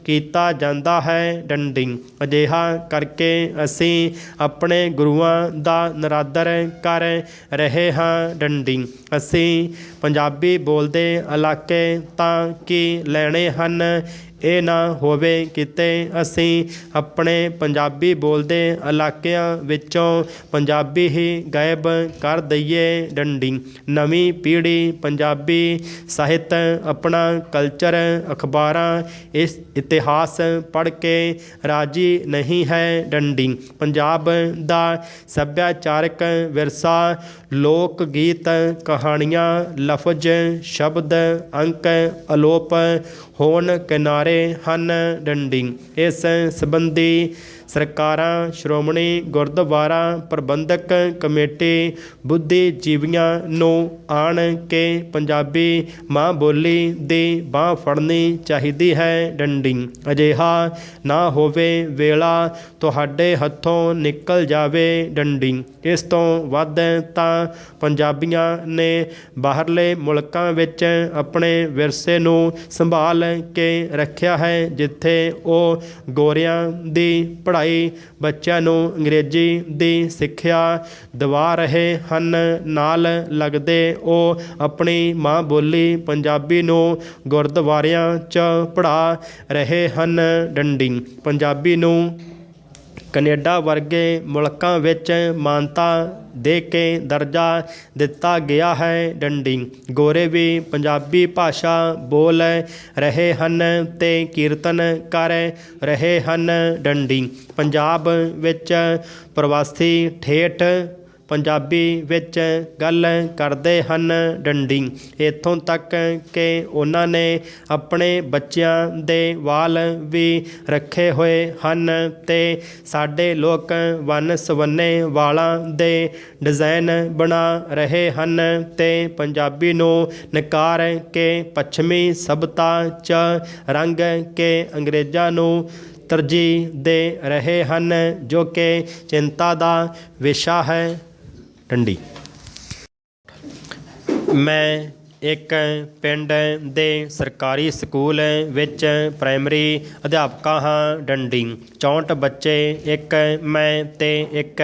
ਕੀਤਾ ਜਾਂਦਾ ਹੈ। ਡੰਡੀ ਅਜਿਹਾ ਕਰਕੇ ਅਸੀਂ ਆਪਣੇ ਗੁਰੂਆਂ ਦਾ ਨਿਰਾਦਰ ਕਰ ਰਹੇ ਹਾਂ। ਡੰਡੀ ਅਸੀਂ ਪੰਜਾਬੀ ਬੋਲਦੇ ਇਲਾਕੇ ਤਾਂ ਕੀ ਲੈਣੇ ਹਨ। ਇਹ ਨਾ ਹੋਵੇ ਕਿਤੇ ਅਸੀਂ ਆਪਣੇ ਪੰਜਾਬੀ ਬੋਲਦੇ ਇਲਾਕਿਆਂ ਵਿੱਚੋਂ ਪੰਜਾਬੀ ਹੀ ਗਾਇਬ ਕਰ ਦਈਏ। ਡੰਡੀ ਨਵੀਂ ਪੀੜ੍ਹੀ ਪੰਜਾਬੀ ਸਾਹਿਤ, ਆਪਣਾ ਕਲਚਰ, ਅਖਬਾਰਾਂ, ਇਤਿਹਾਸ ਪੜ੍ਹ ਕੇ ਰਾਜੀ ਨਹੀਂ ਹੈ। ਡੰਡੀ ਪੰਜਾਬ ਦਾ ਸੱਭਿਆਚਾਰਕ ਵਿਰਸਾ, ਲੋਕ ਗੀਤ, ਕਹਾਣੀਆਂ, ਲਫ਼ਜ਼, ਸ਼ਬਦ, ਅੰਕ ਅਲੋਪ ਹੋਣ ਕਿਨਾਰੇ ਹਨ। ਡੰਡੀ ਇਸ ਸੰਬੰਧੀ ਸਰਕਾਰਾਂ, ਸ਼੍ਰੋਮਣੀ ਗੁਰਦੁਆਰਾ ਪ੍ਰਬੰਧਕ ਕਮੇਟੀ, ਬੁੱਧੀਜੀਵੀਆਂ ਨੂੰ ਆਣ ਕੇ ਪੰਜਾਬੀ ਮਾਂ ਬੋਲੀ ਦੀ ਬਾਂਹ ਫੜਨੀ ਚਾਹੀਦੀ ਹੈ। ਡੰਡੀ ਅਜਿਹਾ ਨਾ ਹੋਵੇ ਵੇਲਾ ਤੁਹਾਡੇ ਹੱਥੋਂ ਨਿਕਲ ਜਾਵੇ। ਡੰਡੀ ਇਸ ਤੋਂ ਵੱਧ ਤਾਂ ਪੰਜਾਬੀਆਂ ਨੇ ਬਾਹਰਲੇ ਮੁਲਕਾਂ ਵਿੱਚ ਆਪਣੇ ਵਿਰਸੇ ਨੂੰ ਸੰਭਾਲ ਕੇ ਰੱਖਿਆ ਹੈ, ਜਿੱਥੇ ਉਹ ਗੋਰਿਆਂ ਦੀ ਪੜ੍ਹਾਈ, ਬੱਚਿਆਂ ਨੂੰ ਅੰਗਰੇਜ਼ੀ ਦੀ ਸਿੱਖਿਆ ਦਿਵਾ ਰਹੇ ਹਨ। ਨਾਲ ਲੱਗਦੇ ਉਹ ਆਪਣੀ ਮਾਂ ਬੋਲੀ ਪੰਜਾਬੀ ਨੂੰ ਗੁਰਦੁਆਰਿਆਂ 'ਚ ਪੜ੍ਹਾ ਰਹੇ ਹਨ। ਡੰਡੀ ਪੰਜਾਬੀ ਨੂੰ ਕੈਨੇਡਾ ਵਰਗੇ ਮੁਲਕਾਂ ਵਿੱਚ ਮਾਨਤਾ ਦੇ ਕੇ ਦਰਜਾ ਦਿੱਤਾ ਗਿਆ ਹੈ। ਡੰਡੀ ਗੋਰੇ ਵੀ ਪੰਜਾਬੀ ਭਾਸ਼ਾ ਬੋਲ ਰਹੇ ਹਨ ਤੇ ਕੀਰਤਨ ਕਰ ਰਹੇ ਹਨ। ਡੰਡੀ ਪੰਜਾਬ ਵਿੱਚ ਪ੍ਰਵਾਸੀ ਠੇਠ ਪੰਜਾਬੀ ਵਿੱਚ ਗੱਲ ਕਰਦੇ ਹਨ। ਡੰਡੀ ਇੱਥੋਂ ਤੱਕ ਕਿ ਉਹਨਾਂ ਨੇ ਆਪਣੇ ਬੱਚਿਆਂ ਦੇ ਵਾਲ ਵੀ ਰੱਖੇ ਹੋਏ ਹਨ ਤੇ ਸਾਡੇ ਲੋਕ ਵੰਨ ਸਵੰਨੇ ਵਾਲਾਂ ਦੇ ਡਿਜ਼ਾਈਨ ਬਣਾ ਰਹੇ ਹਨ ਤੇ ਪੰਜਾਬੀ ਨੂੰ ਨਕਾਰ ਕੇ ਪੱਛਮੀ ਸਭਿਅਤਾ 'ਚ ਰੰਗ ਕੇ ਅੰਗਰੇਜ਼ਾਂ ਨੂੰ ਤਰਜੀਹ ਦੇ ਰਹੇ ਹਨ, ਜੋ ਕਿ ਚਿੰਤਾ ਦਾ ਵਿਸ਼ਾ ਹੈ। ਡੰਡੀ ਮੈਂ ਇੱਕ ਪਿੰਡ ਦੇ ਸਰਕਾਰੀ ਸਕੂਲ ਵਿੱਚ ਪ੍ਰਾਇਮਰੀ ਅਧਿਆਪਕਾ ਹਾਂ। ਡੰਡੀ 64 ਬੱਚੇ, ਇੱਕ ਮੈਂ ਤੇ ਇੱਕ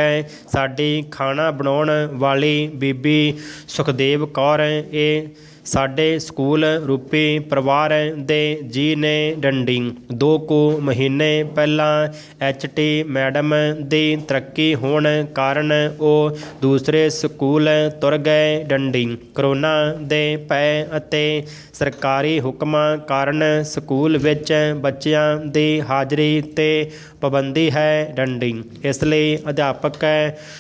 ਸਾਡੀ ਖਾਣਾ ਬਣਾਉਣ ਵਾਲੀ ਬੀਬੀ ਸੁਖਦੇਵ ਕੌਰ, ਇਹ ਸਾਡੇ ਸਕੂਲ ਰੂਪੀ ਪਰਿਵਾਰ ਦੇ ਜੀ ਨੇ। ਡੰਡੀ 2 ਕੁ ਮਹੀਨੇ ਪਹਿਲਾਂ HT ਮੈਡਮ ਦੀ ਤਰੱਕੀ ਹੋਣ ਕਾਰਨ ਉਹ ਦੂਸਰੇ ਸਕੂਲ ਤੁਰ ਗਏ। ਡੰਡੀ ਕਰੋਨਾ ਦੇ ਭੈ ਅਤੇ ਸਰਕਾਰੀ ਹੁਕਮਾਂ ਕਾਰਨ ਸਕੂਲ ਵਿੱਚ ਬੱਚਿਆਂ ਦੀ ਹਾਜ਼ਰੀ 'ਤੇ ਪਾਬੰਦੀ ਹੈ। ਡੰਡੀ ਇਸ ਲਈ ਅਧਿਆਪਕ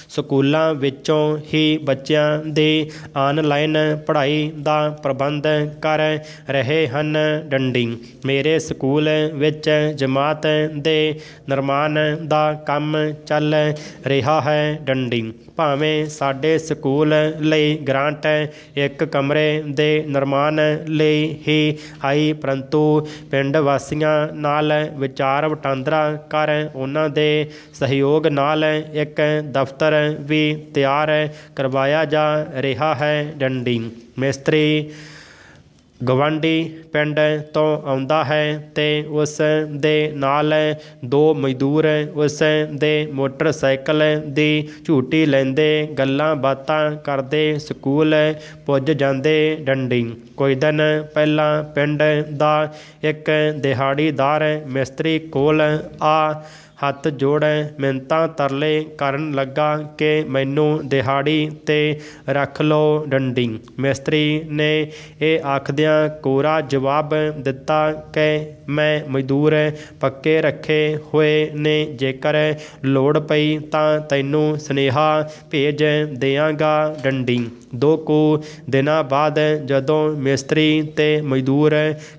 ਸਕੂਲਾਂ ਵਿੱਚੋਂ ਹੀ ਬੱਚਿਆਂ ਦੀ ਆਨਲਾਈਨ ਪੜ੍ਹਾਈ ਦਾ ਪ੍ਰਬੰਧ ਕਰ ਰਹੇ ਹਨ। ਡੰਡੀ ਮੇਰੇ ਸਕੂਲ ਵਿੱਚ ਜਮਾਤ ਦੇ ਨਿਰਮਾਣ ਦਾ ਕੰਮ ਚੱਲ ਰਿਹਾ ਹੈ। ਡੰਡੀ ਭਾਵੇਂ ਸਾਡੇ ਸਕੂਲ ਲਈ ਗ੍ਰਾਂਟ ਇੱਕ ਕਮਰੇ ਦੇ ਨਿਰਮਾਣ ਲਈ ਹੀ ਆਈ, ਪਰੰਤੂ ਪਿੰਡ ਵਾਸੀਆਂ ਨਾਲ ਵਿਚਾਰ ਵਟਾਂਦਰਾ ਕਰ ਉਹਨਾਂ ਦੇ ਸਹਿਯੋਗ ਨਾਲ ਇੱਕ ਦਫ਼ਤਰ ਵੀ ਤਿਆਰ ਕਰਵਾਇਆ ਜਾ ਰਿਹਾ ਹੈ। ਡੰਡੀ ਮਿਸਤਰੀ ਗਵਾਂਢੀ ਪਿੰਡ ਤੋਂ ਆਉਂਦਾ ਹੈ ਤੇ ਉਸ ਦੇ ਨਾਲ 2 ਮਜ਼ਦੂਰ ਉਸ ਦੇ ਮੋਟਰਸਾਈਕਲ ਦੀ ਝੂਟੀ ਲੈਂਦੇ ਗੱਲਾਂ ਬਾਤਾਂ ਕਰਦੇ ਸਕੂਲ ਪੁੱਜ ਜਾਂਦੇ। ਡੰਡੀ ਕੁਝ ਦਿਨ ਪਹਿਲਾਂ ਪਿੰਡ ਦਾ ਇੱਕ ਦਿਹਾੜੀਦਾਰ ਮਿਸਤਰੀ ਕੋਲ ਆ ਹੱਥ ਜੋੜ ਮਿੰਨਤਾਂ ਤਰਲੇ ਕਰਨ ਲੱਗਾ ਕਿ ਮੈਨੂੰ ਦਿਹਾੜੀ 'ਤੇ ਰੱਖ ਲਓ ਡੰਡੀ। ਮਿਸਤਰੀ ਨੇ ਇਹ ਆਖਦਿਆਂ ਕੋਰਾ ਜਵਾਬ ਦਿੱਤਾ ਕਿ ਮੈਂ ਮਜ਼ਦੂਰ ਪੱਕੇ ਰੱਖੇ ਹੋਏ ਨੇ, ਜੇਕਰ ਲੋੜ ਪਈ ਤਾਂ ਤੈਨੂੰ ਸੁਨੇਹਾ ਭੇਜ ਦਿਆਂਗਾ ਡੰਡੀ। 2 ਕੁ ਦਿਨਾਂ ਬਾਅਦ ਜਦੋਂ ਮਿਸਤਰੀ ਤੇ ਮਜ਼ਦੂਰ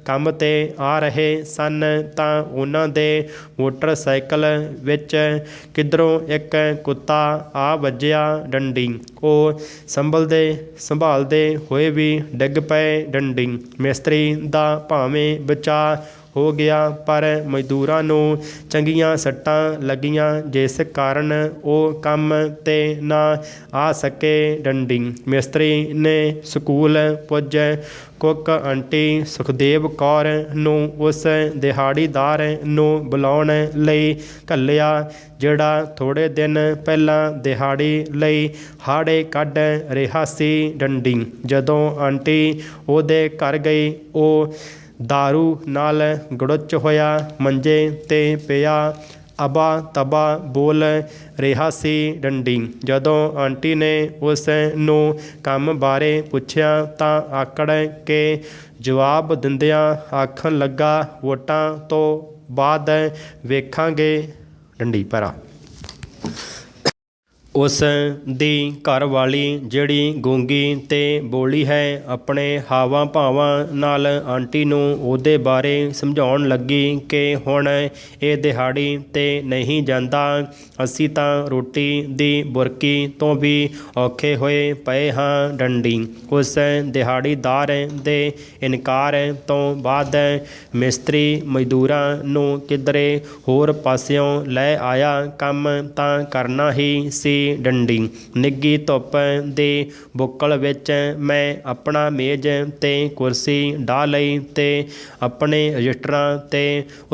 ਕੰਮ 'ਤੇ ਆ ਰਹੇ ਸਨ ਤਾਂ ਉਹਨਾਂ ਦੇ ਮੋਟਰਸਾਈਕਲ ਵਿੱਚ ਕਿੱਧਰੋਂ ਇੱਕ ਕੁੱਤਾ ਆ ਵੱਜਿਆ ਡੰਡੀ। ਉਹ ਸੰਭਾਲਦੇ ਹੋਏ ਵੀ ਡਿੱਗ ਪਏ ਡੰਡੀ। ਮਿਸਤਰੀ ਦਾ ਭਾਵੇਂ ਬਚਾਅ ਹੋ ਗਿਆ ਪਰ ਮਜ਼ਦੂਰਾਂ ਨੂੰ ਚੰਗੀਆਂ ਸੱਟਾਂ ਲੱਗੀਆਂ, ਜਿਸ ਕਾਰਨ ਉਹ ਕੰਮ 'ਤੇ ਨਾ ਆ ਸਕੇ ਡੰਡੀ। ਮਿਸਤਰੀ ਨੇ ਸਕੂਲ ਪੁੱਜ ਕੁੱਕ ਆਂਟੀ ਸੁਖਦੇਵ ਕੌਰ ਨੂੰ ਉਸ ਦਿਹਾੜੀਦਾਰ ਨੂੰ ਬੁਲਾਉਣ ਲਈ ਘੱਲਿਆ ਜਿਹੜਾ ਥੋੜ੍ਹੇ ਦਿਨ ਪਹਿਲਾਂ ਦਿਹਾੜੀ ਲਈ ਹਾੜੇ ਕੱਢ ਰਿਹਾ ਸੀ ਡੰਡੀ। ਜਦੋਂ ਆਂਟੀ ਉਹਦੇ ਘਰ ਗਈ, ਉਹ ਦਾਰੂ ਨਾਲ ਗੜੁੱਚ ਹੋਇਆ ਮੰਜੇ 'ਤੇ ਪਿਆ ਅਬਾ ਤਬਾ ਬੋਲ ਰਿਹਾ ਸੀ ਡੰਡੀ। ਜਦੋਂ ਆਂਟੀ ਨੇ ਉਸ ਨੂੰ ਕੰਮ ਬਾਰੇ ਪੁੱਛਿਆ ਤਾਂ ਆਕੜ ਕੇ ਜਵਾਬ ਦਿੰਦਿਆਂ ਆਖਣ ਲੱਗਾ, ਵੋਟਾਂ ਤੋਂ ਬਾਅਦ ਵੇਖਾਂਗੇ ਡੰਡੀ ਭਰਾ। ਉਸ ਦੀ ਘਰਵਾਲੀ ਜਿਹੜੀ ਗੂੰਗੀ ਤੇ ਬੋਲੀ ਹੈ, ਆਪਣੇ ਹਾਵਾਂ ਭਾਵਾਂ ਨਾਲ ਆਂਟੀ ਨੂੰ ਉਹਦੇ ਬਾਰੇ ਸਮਝਾਉਣ ਲੱਗੀ ਕਿ ਹੁਣ ਇਹ ਦਿਹਾੜੀ 'ਤੇ ਨਹੀਂ ਜਾਂਦਾ, ਅਸੀਂ ਤਾਂ ਰੋਟੀ ਦੀ ਬੁਰਕੀ ਤੋਂ ਵੀ ਔਖੇ ਹੋਏ ਪਏ ਹਾਂ ਡੰਡੀ। ਉਸ ਦਿਹਾੜੀਦਾਰ ਦੇ ਇਨਕਾਰ ਤੋਂ ਬਾਅਦ ਮਿਸਤਰੀ ਮਜ਼ਦੂਰਾਂ ਨੂੰ ਕਿਧਰੇ ਹੋਰ ਪਾਸਿਓਂ ਲੈ ਆਇਆ। ਕੰਮ ਤਾਂ ਕਰਨਾ ਹੀ ਸੀ ਡੰਡੀ। ਨਿੱਘੀ ਧੁੱਪ ਦੇ ਬੁੱਕਲ ਵਿੱਚ ਮੈਂ ਆਪਣਾ ਮੇਜ਼ ਤੇ ਕੁਰਸੀ ਢਾਹ ਲਈ ਤੇ ਆਪਣੇ ਰਜਿਸਟਰਾਂ ਤੇ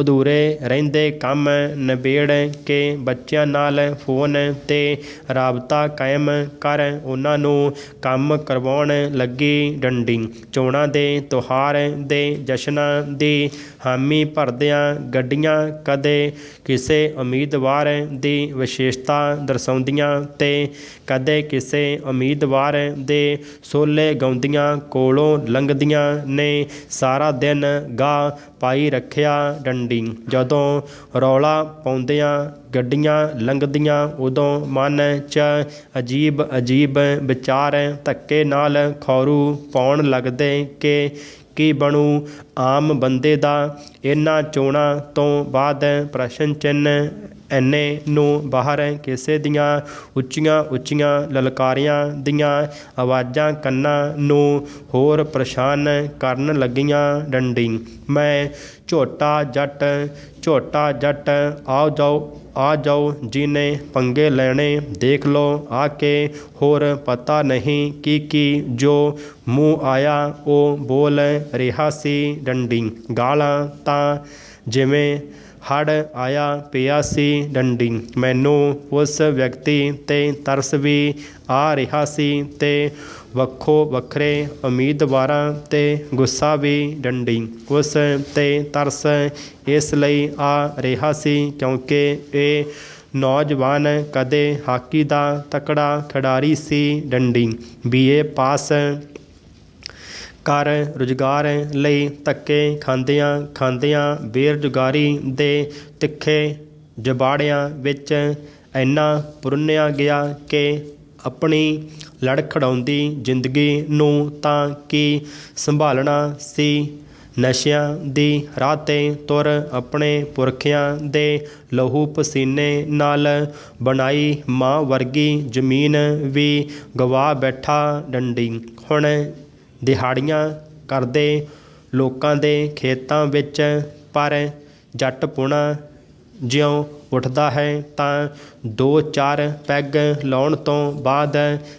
ਅਧੂਰੇ ਰਹਿੰਦੇ ਕੰਮ ਨਿਬੇੜ ਕੇ ਬੱਚਿਆਂ ਨਾਲ ਫੋਨ ਤੇ ਰਾਬਤਾ ਕਾਇਮ ਕਰ ਉਹਨਾਂ ਨੂੰ ਕੰਮ ਕਰਵਾਉਣ ਲੱਗੀ ਡੰਡੀ। ਚੋਣਾਂ ਦੇ ਤਿਉਹਾਰ ਦੇ ਜਸ਼ਨਾਂ ਦੀ ਹਾਮੀ ਭਰਦਿਆਂ ਗੱਡੀਆਂ ਕਦੇ ਕਿਸੇ ਉਮੀਦਵਾਰ ਦੀ ਵਿਸ਼ੇਸ਼ਤਾ ਦਰਸਾਉਂਦੀਆਂ ਤੇ ਕਦੇ ਕਿਸੇ ਉਮੀਦਵਾਰ ਦੇ ਸੋਲੇ ਗਾਉਂਦੀਆਂ ਕੋਲੋਂ ਲੰਘਦੀਆਂ ਨੇ ਸਾਰਾ ਦਿਨ ਗਾਹ ਪਾਈ ਰੱਖਿਆ ਡੰਡੀ। ਜਦੋਂ ਰੌਲਾ ਪਾਉਂਦਿਆਂ ਗੱਡੀਆਂ ਲੰਘਦੀਆਂ ਉਦੋਂ ਮਨ 'ਚ ਅਜੀਬ ਵਿਚਾਰ ਧੱਕੇ ਨਾਲ ਖੌਰੂ ਪਾਉਣ ਲੱਗਦੇ ਕਿ ਕੀ ਬਣੂ ਆਮ ਬੰਦੇ ਦਾ ਇਹਨਾਂ ਚੋਣਾਂ ਤੋਂ ਬਾਅਦ। ਪ੍ਰਸ਼ਨ ਚਿੰਨ੍ਹ ਇੰਨੇ ਨੂੰ ਬਾਹਰ ਕਿਸੇ ਦੀਆਂ ਉੱਚੀਆਂ ਲਲਕਾਰਿਆਂ ਦੀਆਂ ਆਵਾਜ਼ਾਂ ਕੰਨਾਂ ਨੂੰ ਹੋਰ ਪਰੇਸ਼ਾਨ ਕਰਨ ਲੱਗੀਆਂ ਡੰਡੀ। ਮੈਂ ਝੋਟਾ ਜੱਟ ਆ ਜਾਓ ਜਿਹਨੇ ਪੰਗੇ ਲੈਣੇ ਦੇਖ ਲਓ ਆ ਕੇ, ਹੋਰ ਪਤਾ ਨਹੀਂ ਕੀ ਜੋ ਮੂੰਹ ਆਇਆ ਉਹ ਬੋਲ ਰਿਹਾ ਸੀ ਡੰਡੀ। ਗਾਲਾਂ ਤਾਂ ਜਿਵੇਂ ਹੜ੍ਹ ਆਇਆ ਪਿਆ ਸੀ ਡੰਡੀ। ਮੈਨੂੰ ਉਸ ਵਿਅਕਤੀ 'ਤੇ ਤਰਸ ਵੀ ਆ ਰਿਹਾ ਸੀ ਤੇ ਵੱਖੋ ਵੱਖਰੇ ਉਮੀਦਵਾਰਾਂ 'ਤੇ ਗੁੱਸਾ ਵੀ ਡੰਡੀ। ਉਸ 'ਤੇ ਤਰਸ ਇਸ ਲਈ ਆ ਰਿਹਾ ਸੀ ਕਿਉਂਕਿ ਇਹ ਨੌਜਵਾਨ ਕਦੇ ਹਾਕੀ ਦਾ ਤਕੜਾ ਖਿਡਾਰੀ ਸੀ ਡੰਡੀ। BA ਪਾਸ ਕਰ ਰੁਜ਼ਗਾਰ ਲਈ ਧੱਕੇ ਖਾਂਦਿਆਂ ਬੇਰੁਜ਼ਗਾਰੀ ਦੇ ਤਿੱਖੇ ਜਬਾੜਿਆਂ ਵਿੱਚ ਇੰਨਾ ਪੁਰਨਿਆ ਗਿਆ ਕਿ ਆਪਣੀ ਲੜਖੜਾਉਂਦੀ ਜ਼ਿੰਦਗੀ ਨੂੰ ਤਾਂ ਕੀ ਸੰਭਾਲਣਾ ਸੀ। ਨਸ਼ਿਆਂ ਦੀ ਰਾਹ 'ਤੇ ਤੁਰ ਆਪਣੇ ਪੁਰਖਿਆਂ ਦੇ ਲਹੂ ਪਸੀਨੇ ਨਾਲ ਬਣਾਈ ਮਾਂ ਵਰਗੀ ਜ਼ਮੀਨ ਵੀ ਗਵਾ ਬੈਠਾ ਡੰਡੀ। ਹੁਣ ਦਿਹਾੜੀਆਂ ਕਰਦੇ ਲੋਕਾਂ ਦੇ ਖੇਤਾਂ ਵਿੱਚ ਪਰ ਜੱਟਪੁਣਾ ਜਿਉਂ ਉੱਠਦਾ ਹੈ ਤਾਂ 2-4 ਪੈਗ ਲਾਉਣ ਤੋਂ ਬਾਅਦ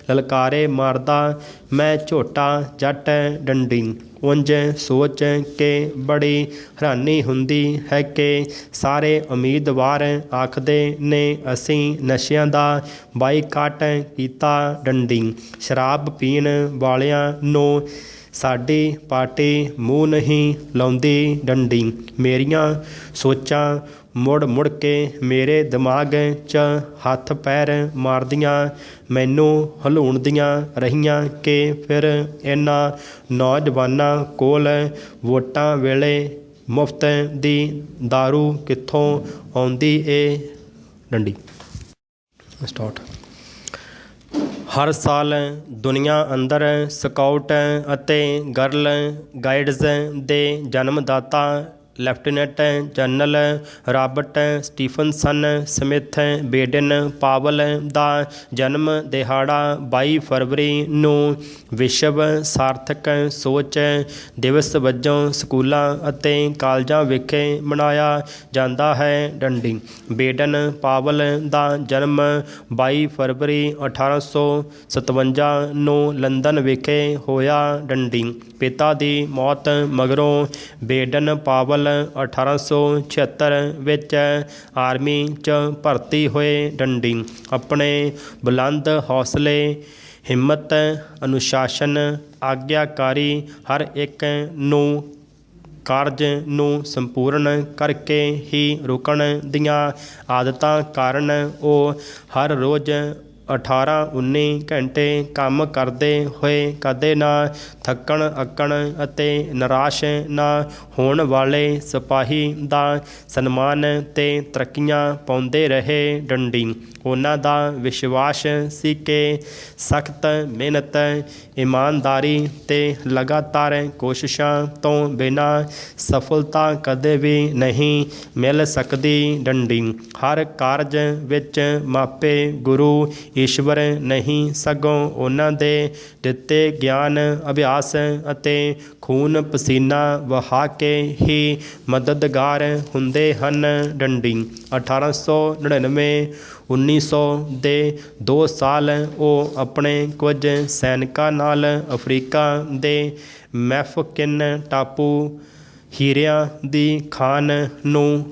ਲਲਕਾਰੇ ਮਾਰਦਾ, ਮੈਂ ਝੋਟਾ ਜੱਟ ਡੰਡੀ। ਉਂਝ ਸੋਚ ਕੇ ਬੜੀ ਹੈਰਾਨੀ ਹੁੰਦੀ ਹੈ ਕਿ ਸਾਰੇ ਉਮੀਦਵਾਰ ਆਖਦੇ ਨੇ ਅਸੀਂ ਨਸ਼ਿਆਂ ਦਾ ਬਾਈਕਾਟ ਕੀਤਾ ਡੰਡੀ। ਸ਼ਰਾਬ ਪੀਣ ਵਾਲਿਆਂ ਨੂੰ ਸਾਡੀ ਪਾਰਟੀ ਮੂੰਹ ਨਹੀਂ ਲਾਉਂਦੀ ਡੰਡੀ। ਮੇਰੀਆਂ ਸੋਚਾਂ ਮੁੜ ਮੁੜ ਕੇ ਮੇਰੇ ਦਿਮਾਗ 'ਚ ਹੱਥ ਪੈਰ ਮਾਰਦੀਆਂ ਮੈਨੂੰ ਹਲੂਣਦੀਆਂ ਰਹੀਆਂ ਕਿ ਫਿਰ ਇਹਨਾਂ ਨੌਜਵਾਨਾਂ ਕੋਲ ਵੋਟਾਂ ਵੇਲੇ ਮੁਫਤ ਦੀ ਦਾਰੂ ਕਿੱਥੋਂ ਆਉਂਦੀ ਏ ਡੰਡੀ। ਸਟਾਰਟ। ਹਰ ਸਾਲ ਦੁਨੀਆ ਅੰਦਰ ਸਕਾਊਟ ਅਤੇ ਗਰਲ ਗਾਈਡਜ਼ ਦੇ ਜਨਮਦਾਤਾ lieutenant general Robert Stephenson Smith Baden Powell ਦਾ ਜਨਮ ਦਿਹਾੜਾ 22 ਫਰਵਰੀ ਨੂੰ ਵਿਸ਼ਵ ਸਾਰਥਕ ਸੋਚ ਦਿਵਸ ਵਜੋਂ ਸਕੂਲਾਂ ਅਤੇ ਕਾਲਜਾਂ ਵਿਖੇ ਮਨਾਇਆ ਜਾਂਦਾ ਹੈ ਡੰਡੀ। ਬੇਡਨ ਪਾਵਲ ਦਾ ਜਨਮ 22 ਫਰਵਰੀ 1857 ਨੂੰ ਲੰਦਨ ਵਿਖੇ ਹੋਇਆ ਡੰਡੀ। ਪਿਤਾ ਦੀ ਮੌਤ ਮਗਰੋਂ ਬੇਡਨ ਪਾਵਲ 1876 ਵਿੱਚ ਆਰਮੀ 'ਚ ਭਰਤੀ ਹੋਏ ਡੰਡੀ। ਆਪਣੇ ਬੁਲੰਦ ਹੌਸਲੇ, ਹਿੰਮਤ, ਅਨੁਸ਼ਾਸਨ, ਆਗਿਆਕਾਰੀ ਹਰ ਇੱਕ ਨੂੰ ਕਾਰਜ ਨੂੰ ਸੰਪੂਰਨ ਕਰਕੇ ਹੀ ਰੁਕਣ ਦੀਆਂ ਆਦਤਾਂ ਕਾਰਨ ਉਹ ਹਰ ਰੋਜ਼ 18-19 ਘੰਟੇ ਕੰਮ ਕਰਦੇ ਹੋਏ ਕਦੇ ਨਾ ਥੱਕਣ ਅੱਕਣ ਅਤੇ ਨਿਰਾਸ਼ ਨਾ ਹੋਣ ਵਾਲੇ ਸਿਪਾਹੀ ਦਾ ਸਨਮਾਨ ਤੇ ਤਰੱਕੀਆਂ ਪਾਉਂਦੇ ਰਹੇ ਡੰਡੀ। ਉਹਨਾਂ ਦਾ ਵਿਸ਼ਵਾਸ ਸੀ ਕਿ ਸਖਤ ਮਿਹਨਤ, ਇਮਾਨਦਾਰੀ ਤੇ ਲਗਾਤਾਰ ਕੋਸ਼ਿਸ਼ਾਂ ਤੋਂ ਬਿਨਾਂ ਸਫਲਤਾ ਕਦੇ ਵੀ ਨਹੀਂ ਮਿਲ ਸਕਦੀ ਡੰਡੀ। ਹਰ ਕਾਰਜ ਵਿੱਚ ਮਾਪੇ ਗੁਰੂ ਈਸ਼ਵਰ ਨਹੀਂ ਸਗੋਂ ਉਹਨਾਂ ਦੇ ਦਿੱਤੇ ਗਿਆਨ, ਅਭਿਆਸ ਅਤੇ ਖੂਨ ਪਸੀਨਾ ਵਹਾ ਕੇ ਹੀ ਮਦਦਗਾਰ ਹੁੰਦੇ ਹਨ ਡੰਡੀ। 1899-1900 ਦੇ 2 ਸਾਲ ਉਹ ਆਪਣੇ ਕੁਝ ਸੈਨਿਕਾਂ ਨਾਲ ਅਫਰੀਕਾ ਦੇ ਮੈਫਕਿਨ ਟਾਪੂ ਹੀਰਿਆਂ ਦੀ ਖਾਨ ਨੂੰ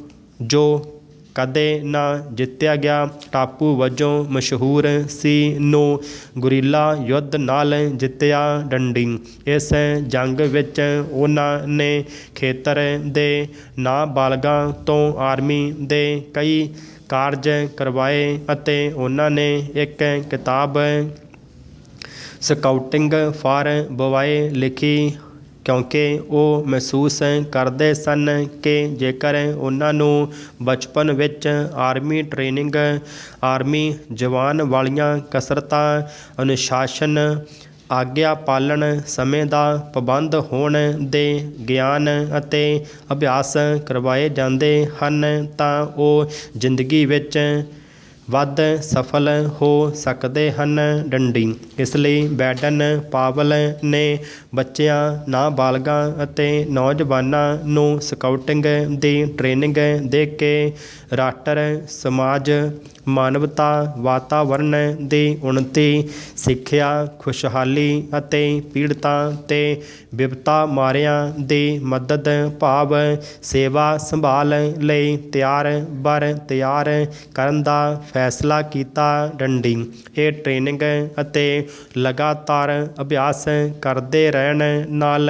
ਜੋ ਕਦੇ ਨਾ ਜਿੱਤਿਆ ਗਿਆ ਟਾਪੂ ਵਜੋਂ ਮਸ਼ਹੂਰ ਸੀ ਨੂੰ ਗੁਰੀਲਾ ਯੁੱਧ ਨਾਲ ਜਿੱਤਿਆ ਡੰਡੀ। ਇਸ ਜੰਗ ਵਿੱਚ ਉਹਨਾਂ ਨੇ ਖੇਤਰ ਦੇ ਨਾਬਾਲਗਾਂ ਤੋਂ ਆਰਮੀ ਦੇ ਕਈ ਕਾਰਜ ਕਰਵਾਏ ਅਤੇ ਉਹਨਾਂ ਨੇ ਇੱਕ ਕਿਤਾਬ ਸਕਾਊਟਿੰਗ ਫਾਰ ਬੋਆਏ ਲਿਖੀ ਕਿਉਂਕਿ ਉਹ ਮਹਿਸੂਸ ਕਰਦੇ ਸਨ ਕਿ ਜੇਕਰ ਉਹਨਾਂ ਨੂੰ ਬਚਪਨ ਵਿੱਚ ਆਰਮੀ ਟ੍ਰੇਨਿੰਗ, ਆਰਮੀ ਜਵਾਨ ਵਾਲੀਆਂ ਕਸਰਤਾਂ, ਅਨੁਸ਼ਾਸਨ, ਆਗਿਆ ਪਾਲਣ, ਸਮੇਂ ਦਾ ਪਾਬੰਦ ਹੋਣ ਦੇ ਗਿਆਨ ਅਤੇ ਅਭਿਆਸ ਕਰਵਾਏ ਜਾਂਦੇ ਹਨ ਤਾਂ ਉਹ ਜ਼ਿੰਦਗੀ ਵਿੱਚ ਵੱਧ ਸਫਲ ਹੋ ਸਕਦੇ ਹਨ ਡੰਡੀ। ਇਸ ਲਈ ਬੇਡਨ ਪਾਵਲ ਨੇ ਬੱਚਿਆਂ, ਨਾਬਾਲਗਾਂ ਅਤੇ ਨੌਜਵਾਨਾਂ ਨੂੰ ਸਕਾਊਟਿੰਗ ਦੀ ਟ੍ਰੇਨਿੰਗ ਦੇ ਕੇ ਰਾਸ਼ਟਰ, ਸਮਾਜ, ਮਾਨਵਤਾ, ਵਾਤਾਵਰਣ ਦੀ ਉੱਨਤੀ, ਸਿੱਖਿਆ, ਖੁਸ਼ਹਾਲੀ ਅਤੇ ਪੀੜਤਾਂ ਤੇ ਵਿਪਤਾ ਮਾਰਿਆਂ ਦੀ ਮਦਦ ਭਾਵ ਸੇਵਾ ਸੰਭਾਲ ਲਈ ਤਿਆਰ ਕਰਨ ਦਾ ਫੈਸਲਾ ਕੀਤਾ ਡੰਡੀ। ਇਹ ਟ੍ਰੇਨਿੰਗ ਅਤੇ ਲਗਾਤਾਰ ਅਭਿਆਸ ਕਰਦੇ ਰਹਿਣ ਨਾਲ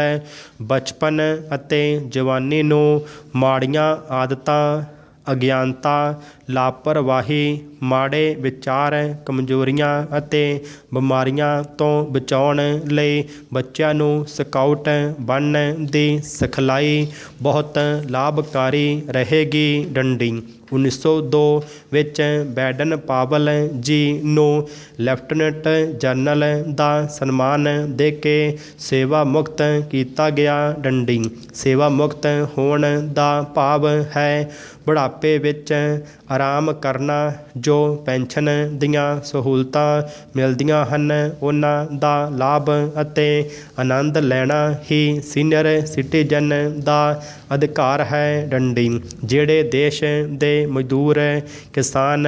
ਬਚਪਨ ਅਤੇ ਜਵਾਨੀ ਨੂੰ ਮਾੜੀਆਂ ਆਦਤਾਂ, ਅਗਿਆਨਤਾ, ਲਾਪਰਵਾਹੀ, ਮਾੜੇ ਵਿਚਾਰ, ਕਮਜ਼ੋਰੀਆਂ ਅਤੇ ਬਿਮਾਰੀਆਂ ਤੋਂ ਬਚਾਉਣ ਲਈ ਬੱਚਿਆਂ ਨੂੰ ਸਕਾਊਟ ਬਣਨ ਦੀ ਸਿਖਲਾਈ ਬਹੁਤ ਲਾਭਕਾਰੀ ਰਹੇਗੀ ਡੰਡੀ। 1902 ਵਿੱਚ ਬੇਡਨ ਪਾਵਲ ਜੀ ਨੂੰ ਲੈਫਟੀਨੈਂਟ ਜਨਰਲ ਦਾ ਸਨਮਾਨ ਦੇ ਕੇ ਸੇਵਾ ਮੁਕਤ ਕੀਤਾ ਗਿਆ ਡੰਡੀ। ਸੇਵਾ ਮੁਕਤ ਹੋਣ ਦਾ ਭਾਵ ਹੈ ਬੁਢਾਪੇ ਵਿੱਚ ਆਰਾਮ ਕਰਨਾ। ਜੋ ਪੈਨਸ਼ਨ ਦੀਆਂ ਸਹੂਲਤਾਂ ਮਿਲਦੀਆਂ ਹਨ ਉਹਨਾਂ ਦਾ ਲਾਭ ਅਤੇ ਆਨੰਦ ਲੈਣਾ ਹੀ ਸੀਨੀਅਰ ਸਿਟੀਜ਼ਨ ਦਾ ਅਧਿਕਾਰ ਹੈ ਡੰਡੀ। ਜਿਹੜੇ ਦੇਸ਼ ਦੇ ਮਜ਼ਦੂਰ, ਕਿਸਾਨ,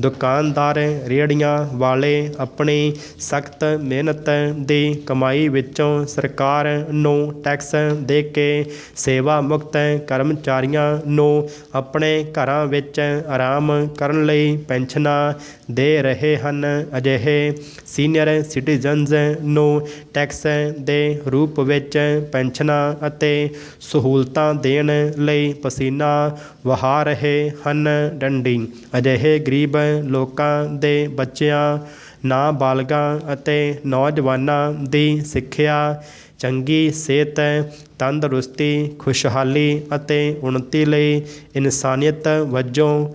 ਦੁਕਾਨਦਾਰ, ਰੇਹੜੀਆਂ ਵਾਲੇ ਆਪਣੀ ਸਖਤ ਮਿਹਨਤ ਦੀ ਕਮਾਈ ਵਿੱਚੋਂ ਸਰਕਾਰ ਨੂੰ ਟੈਕਸ ਦੇ ਕੇ ਸੇਵਾ ਮੁਕਤ ਕਰਮਚਾਰੀਆਂ ਨੂੰ ਆਪਣੇ ਘਰਾਂ ਵਿੱਚ ਆਰਾਮ ਕਰਨ ਲਈ ਪੈਨਸ਼ਨਾਂ ਦੇ ਰਹੇ ਹਨ। ਅਜਿਹੇ ਸੀਨੀਅਰ ਸਿਟੀਜ਼ਨਜ਼ ਨੂੰ ਟੈਕਸ ਦੇ ਰੂਪ ਵਿੱਚ ਪੈਨਸ਼ਨਾਂ ਅਤੇ ਸਹੂਲਤਾਂ ਦੇਣ ਲਈ ਪਸੀਨਾ ਵਹਾ ਰਹੇ ਹਨ। ਡੰਡੀ ਅਜਿਹੇ ਗਰੀਬ ਲੋਕਾਂ ਦੇ ਬੱਚਿਆਂ, ਨਾਬਾਲਗਾਂ ਅਤੇ ਨੌਜਵਾਨਾਂ ਦੀ ਸਿੱਖਿਆ, ਚੰਗੀ ਸਿਹਤ, ਤੰਦਰੁਸਤੀ, ਖੁਸ਼ਹਾਲੀ ਅਤੇ ਉੱਨਤੀ ਲਈ ਇਨਸਾਨੀਅਤ ਵਜੋਂ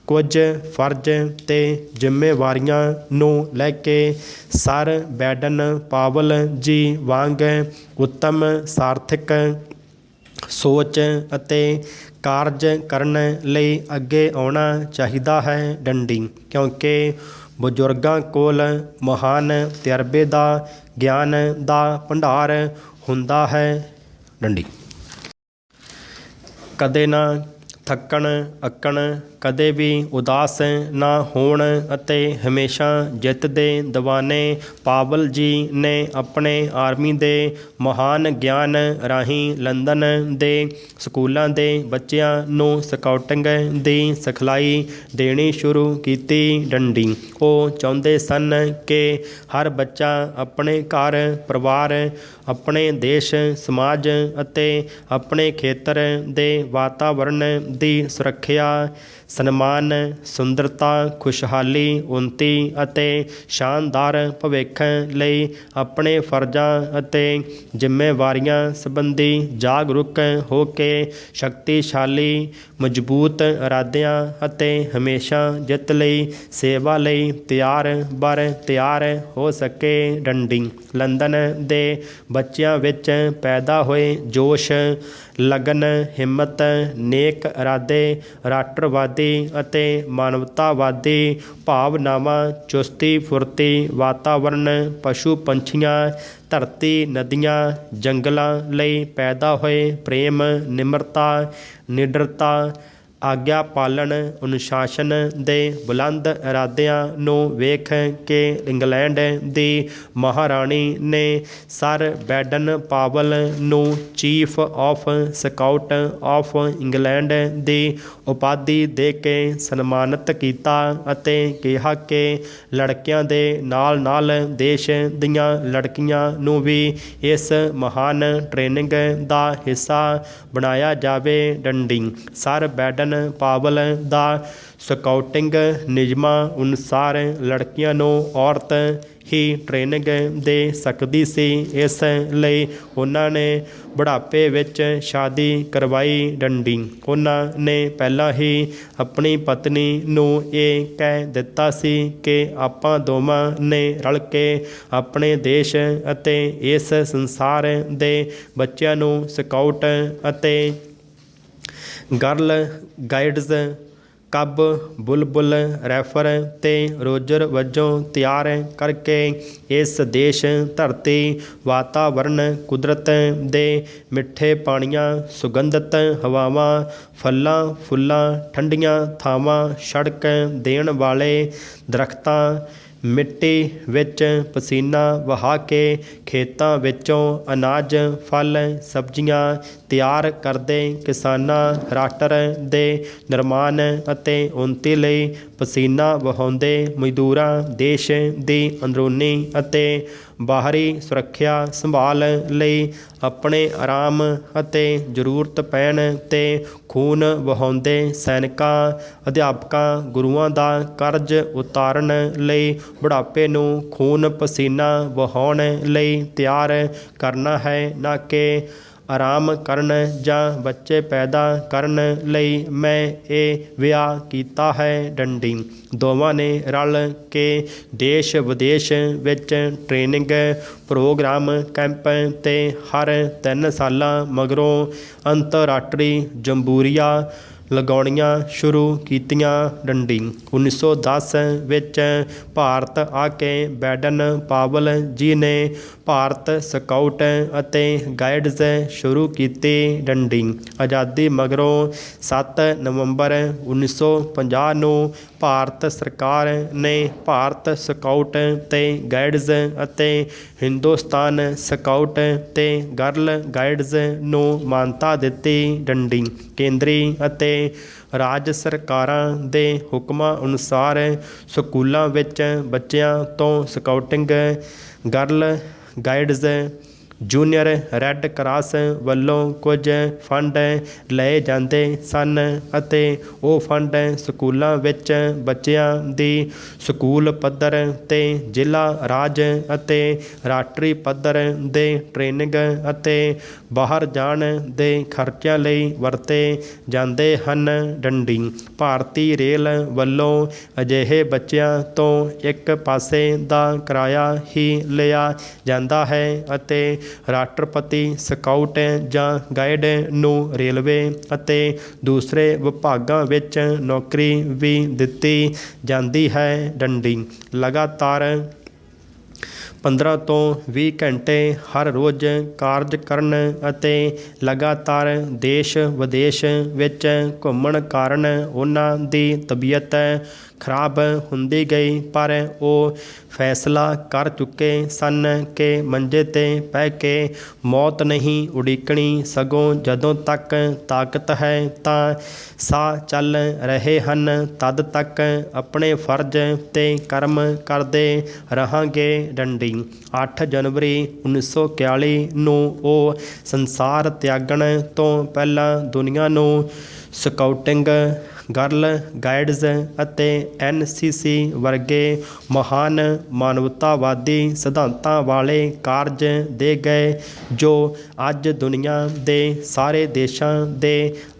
ਕੁਝ ਫਰਜ਼ ਤੇ ਜ਼ਿੰਮੇਵਾਰੀਆਂ ਨੂੰ ਲੈ ਕੇ ਸਰ ਬੈਡਨ ਪਾਵਲ ਜੀ ਵਾਂਗ ਉੱਤਮ ਸਾਰਥਕ ਸੋਚ ਅਤੇ ਕਾਰਜ ਕਰਨ ਲਈ ਅੱਗੇ ਆਉਣਾ ਚਾਹੀਦਾ ਹੈ। ਡੰਡੀ ਕਿਉਂਕਿ ਬਜ਼ੁਰਗਾਂ ਕੋਲ ਮਹਾਨ ਤਜਰਬੇ ਦਾ ਗਿਆਨ ਦਾ ਭੰਡਾਰ ਹੁੰਦਾ ਹੈ। ਡੰਡੀ ਕਦੇ ਨਾ ਥੱਕਣ ਅੱਕਣ, ਕਦੇ ਵੀ ਉਦਾਸ ਨਾ ਹੋਣ ਅਤੇ ਹਮੇਸ਼ਾ ਜਿੱਤ ਦੇ ਦੀਵਾਨੇ ਪਾਵਲ ਜੀ ਨੇ ਆਪਣੇ ਆਰਮੀ ਦੇ ਮਹਾਨ ਗਿਆਨ ਰਾਹੀਂ ਲੰਦਨ ਦੇ ਸਕੂਲਾਂ ਦੇ ਬੱਚਿਆਂ ਨੂੰ ਸਕਾਊਟਿੰਗ ਦੀ ਸਿਖਲਾਈ ਦੇਣੀ ਸ਼ੁਰੂ ਕੀਤੀ। ਡੰਡੀ ਉਹ ਚਾਹੁੰਦੇ ਸਨ ਕਿ ਹਰ ਬੱਚਾ ਆਪਣੇ ਘਰ ਪਰਿਵਾਰ, ਆਪਣੇ ਦੇਸ਼ ਸਮਾਜ ਅਤੇ ਆਪਣੇ ਖੇਤਰ ਦੇ ਵਾਤਾਵਰਣ ਦੀ ਸੁਰੱਖਿਆ, ਸਨਮਾਨ, ਸੁੰਦਰਤਾ, ਖੁਸ਼ਹਾਲੀ, ਉੱਨਤੀ ਅਤੇ ਸ਼ਾਨਦਾਰ ਭਵਿੱਖ ਲਈ ਆਪਣੇ ਫਰਜ਼ਾਂ ਅਤੇ ਜ਼ਿੰਮੇਵਾਰੀਆਂ ਸੰਬੰਧੀ ਜਾਗਰੂਕ ਹੋ ਕੇ ਸ਼ਕਤੀਸ਼ਾਲੀ, ਮਜ਼ਬੂਤ ਇਰਾਦਿਆਂ ਅਤੇ ਹਮੇਸ਼ਾ ਜਿੱਤ ਲਈ ਸੇਵਾ ਲਈ ਤਿਆਰ ਹੋ ਸਕੇ। ਡੰਡੀ ਲੰਦਨ ਦੇ ਬੱਚਿਆਂ ਵਿੱਚ ਪੈਦਾ ਹੋਏ ਜੋਸ਼, ਲਗਨ, ਹਿੰਮਤ, ਨੇਕ ਇਰਾਦੇ, ਰਾਸ਼ਟਰਵਾਦੀ ਅਤੇ ਮਾਨਵਤਾਵਾਦੀ ਭਾਵਨਾਵਾਂ, ਚੁਸਤੀ ਫੁਰਤੀ, ਵਾਤਾਵਰਣ, ਪਸ਼ੂ ਪੰਛੀਆਂ, ਧਰਤੀ, ਨਦੀਆਂ, ਜੰਗਲਾਂ ਲਈ ਪੈਦਾ ਹੋਏ ਪ੍ਰੇਮ, ਨਿਮਰਤਾ, ਨਿਡਰਤਾ, ਆਗਿਆ ਪਾਲਣ, ਅਨੁਸ਼ਾਸਨ ਦੇ ਬੁਲੰਦ ਇਰਾਦਿਆਂ ਨੂੰ ਵੇਖ ਕੇ ਇੰਗਲੈਂਡ ਦੀ ਮਹਾਰਾਣੀ ਨੇ ਸਰ ਬੈਡਨ ਪਾਵਲ ਨੂੰ chief of scout of England ਦੀ ਉਪਾਧੀ ਦੇ ਕੇ ਸਨਮਾਨਿਤ ਕੀਤਾ ਅਤੇ ਕਿਹਾ ਕਿ ਲੜਕਿਆਂ ਦੇ ਨਾਲ ਦੇਸ਼ ਦੀਆਂ ਲੜਕੀਆਂ ਨੂੰ ਵੀ ਇਸ ਮਹਾਨ ਟ੍ਰੇਨਿੰਗ ਦਾ ਹਿੱਸਾ ਬਣਾਇਆ ਜਾਵੇ। ਡੰਡੀ ਸਰ ਬੈਡਨ ਪਾਵਲ ਦਾ ਸਕਾਊਟਿੰਗ ਨਿਯਮਾਂ ਅਨੁਸਾਰ ਲੜਕੀਆਂ ਨੂੰ ਔਰਤ ਹੀ ਟ੍ਰੇਨਿੰਗ ਦੇ ਸਕਦੀ ਸੀ। ਇਸ ਲਈ ਉਹਨਾਂ ਨੇ ਬੁਢਾਪੇ ਵਿੱਚ ਸ਼ਾਦੀ ਕਰਵਾਈ। ਡੰਡੀ ਉਹਨਾਂ ਨੇ ਪਹਿਲਾਂ ਹੀ ਆਪਣੀ ਪਤਨੀ ਨੂੰ ਇਹ ਕਹਿ ਦਿੱਤਾ ਸੀ ਕਿ ਆਪਾਂ ਦੋਵਾਂ ਨੇ ਰਲ ਕੇ ਆਪਣੇ ਦੇਸ਼ ਅਤੇ ਇਸ ਸੰਸਾਰ ਦੇ ਬੱਚਿਆਂ ਨੂੰ ਸਕਾਊਟ ਅਤੇ ਗਰਲ ਗਾਈਡਸ, ਕਬ, ਬੁਲਬੁਲ, ਰੈਫਰ ਤੇ ਰੋਜਰ ਵਜੋਂ ਤਿਆਰ ਕਰਕੇ ਇਸ ਦੇਸ਼, ਧਰਤੀ, ਵਾਤਾਵਰਣ, ਕੁਦਰਤ ਦੇ ਮਿੱਠੇ ਪਾਣੀਆਂ, ਸੁਗੰਧਿਤ ਹਵਾਵਾਂ, ਫਲਾਂ ਫੁੱਲਾਂ, ਠੰਡੀਆਂ ਥਾਵਾਂ, ਸੜਕ ਦੇਣ ਵਾਲੇ ਦਰੱਖਤਾਂ, ਮਿੱਟੀ ਵਿੱਚ ਪਸੀਨਾ ਵਹਾ ਕੇ ਖੇਤਾਂ ਵਿੱਚੋਂ ਅਨਾਜ, ਫਲ, ਸਬਜ਼ੀਆਂ ਤਿਆਰ ਕਰਦੇ ਕਿਸਾਨਾਂ, ਰਾਸ਼ਟਰ ਦੇ ਨਿਰਮਾਣ ਅਤੇ ਉੱਨਤੀ ਲਈ ਪਸੀਨਾ ਵਹਾਉਂਦੇ ਮਜ਼ਦੂਰਾਂ, ਦੇਸ਼ ਦੀ ਅੰਦਰੂਨੀ ਅਤੇ ਬਾਹਰੀ ਸੁਰੱਖਿਆ ਸੰਭਾਲ ਲਈ ਆਪਣੇ ਆਰਾਮ ਅਤੇ ਜ਼ਰੂਰਤ ਪੈਣ 'ਤੇ ਖੂਨ ਵਹਾਉਂਦੇ ਸੈਨਿਕਾਂ, ਅਧਿਆਪਕਾਂ, ਗੁਰੂਆਂ ਦਾ ਕਰਜ਼ ਉਤਾਰਨ ਲਈ ਬੁਢਾਪੇ ਨੂੰ ਖੂਨ ਪਸੀਨਾ ਵਹਾਉਣ ਲਈ ਤਿਆਰ ਕਰਨਾ ਹੈ, ਨਾ ਕਿ ਆਰਾਮ ਕਰਨ ਜਾਂ ਬੱਚੇ ਪੈਦਾ ਕਰਨ ਲਈ ਮੈਂ ਇਹ ਵਿਆਹ ਕੀਤਾ ਹੈ। ਡੰਡੀ ਦੋਵਾਂ ਨੇ ਰਲ ਕੇ ਦੇਸ਼ ਵਿਦੇਸ਼ ਵਿੱਚ ਟ੍ਰੇਨਿੰਗ ਪ੍ਰੋਗਰਾਮ, ਕੈਂਪ ਤੇ ਹਰ 3 ਸਾਲਾਂ ਮਗਰੋਂ ਅੰਤਰਰਾਸ਼ਟਰੀ ਜੰਬੂਰੀਆਂ ਲਗਾਉਣੀਆਂ ਸ਼ੁਰੂ ਕੀਤੀਆਂ। ਡੰਡੀ 1910 ਵਿੱਚ ਭਾਰਤ ਆ ਕੇ ਬੈਡਨ ਪਾਵਲ ਜੀ ਨੇ ਭਾਰਤ ਸਕਾਊਟ ਅਤੇ ਗਾਈਡਸ ਸ਼ੁਰੂ ਕੀਤੀ। ਡੰਡੀ ਆਜ਼ਾਦੀ ਮਗਰੋਂ 7 ਨਵੰਬਰ 1950 ਨੂੰ ਭਾਰਤ ਸਰਕਾਰ ਨੇ ਭਾਰਤ ਸਕਾਊਟ ਤੇ ਗਾਈਡਸ ਅਤੇ ਹਿੰਦੁਸਤਾਨ ਸਕਾਊਟ ਤੇ ਗਰਲ ਗਾਈਡਸ ਨੂੰ ਮਾਨਤਾ ਦਿੱਤੀ। ਡੰਡੀ ਕੇਂਦਰੀ ਅਤੇ ਅਤੇ ਰਾਜ ਸਰਕਾਰਾਂ ਦੇ ਹੁਕਮਾਂ ਅਨੁਸਾਰ ਸਕੂਲਾਂ ਵਿੱਚ ਬੱਚਿਆਂ ਤੋਂ scouting girl ਗਾਈਡਜ਼ junior red cross ਵੱਲੋਂ ਕੁਝ ਫੰਡ ਲਏ ਜਾਂਦੇ ਸਨ ਅਤੇ ਉਹ ਫੰਡ ਸਕੂਲਾਂ ਵਿੱਚ ਬੱਚਿਆਂ ਦੀ ਸਕੂਲ ਪੱਧਰ 'ਤੇ ਜ਼ਿਲ੍ਹਾ ਰਾਜ ਅਤੇ ਰਾਸ਼ਟਰੀ ਪੱਧਰ ਦੇ ਟ੍ਰੇਨਿੰਗ ਅਤੇ ਬਾਹਰ ਜਾਣ ਦੇ ਖਰਚਿਆਂ ਲਈ ਵਰਤੇ ਜਾਂਦੇ ਹਨ। ਡੰਡੀ ਭਾਰਤੀ ਰੇਲ ਵੱਲੋਂ ਅਜਿਹੇ ਬੱਚਿਆਂ ਤੋਂ ਇੱਕ ਪਾਸੇ ਦਾ ਕਿਰਾਇਆ ਹੀ ਲਿਆ ਜਾਂਦਾ ਹੈ ਅਤੇ ਰਾਸ਼ਟਰਪਤੀ ਸਕਾਊਟ ਜਾਂ ਗਾਈਡ ਨੂੰ ਰੇਲਵੇ ਅਤੇ ਦੂਸਰੇ ਵਿਭਾਗਾਂ ਵਿੱਚ ਨੌਕਰੀ ਵੀ ਦਿੱਤੀ ਜਾਂਦੀ ਹੈ। ਡੰਡੀ ਲਗਾਤਾਰ 15 ਤੋਂ 20 ਘੰਟੇ ਹਰ ਰੋਜ਼ ਕਾਰਜ ਕਰਨ ਅਤੇ ਲਗਾਤਾਰ ਦੇਸ਼ ਵਿਦੇਸ਼ ਵਿੱਚ ਘੁੰਮਣ ਕਾਰਨ ਉਹਨਾਂ ਦੀ ਤਬੀਅਤ ਖਰਾਬ ਹੁੰਦੀ ਗਈ, ਪਰ ਉਹ ਫੈਸਲਾ ਕਰ ਚੁੱਕੇ ਸਨ ਕਿ ਮੰਜੇ 'ਤੇ ਪੈ ਕੇ ਮੌਤ ਨਹੀਂ ਉਡੀਕਣੀ, ਸਗੋਂ ਜਦੋਂ ਤੱਕ ਤਾਕਤ ਹੈ ਤਾਂ ਸਾਹ ਚੱਲ ਰਹੇ ਹਨ ਤਦ ਤੱਕ ਆਪਣੇ ਫਰਜ਼ 'ਤੇ ਕਰਮ ਕਰਦੇ ਰਹਾਂਗੇ। ਡੰਡੀ 8 ਜਨਵਰੀ 1941 ਨੂੰ ਉਹ ਸੰਸਾਰ ਤਿਆਗਣ ਤੋਂ ਪਹਿਲਾਂ ਦੁਨੀਆ ਨੂੰ ਸਕਾਊਟਿੰਗ ਗਰਲ ਗਾਈਡਜ਼ ਅਤੇ NCC ਵਰਗੇ ਮਹਾਨ ਮਾਨਵਤਾਵਾਦੀ ਸਿਧਾਂਤਾਂ ਵਾਲੇ ਕਾਰਜ ਦੇ ਗਏ ਜੋ ਅੱਜ ਦੁਨੀਆ ਦੇ ਸਾਰੇ ਦੇਸ਼ਾਂ ਦੇ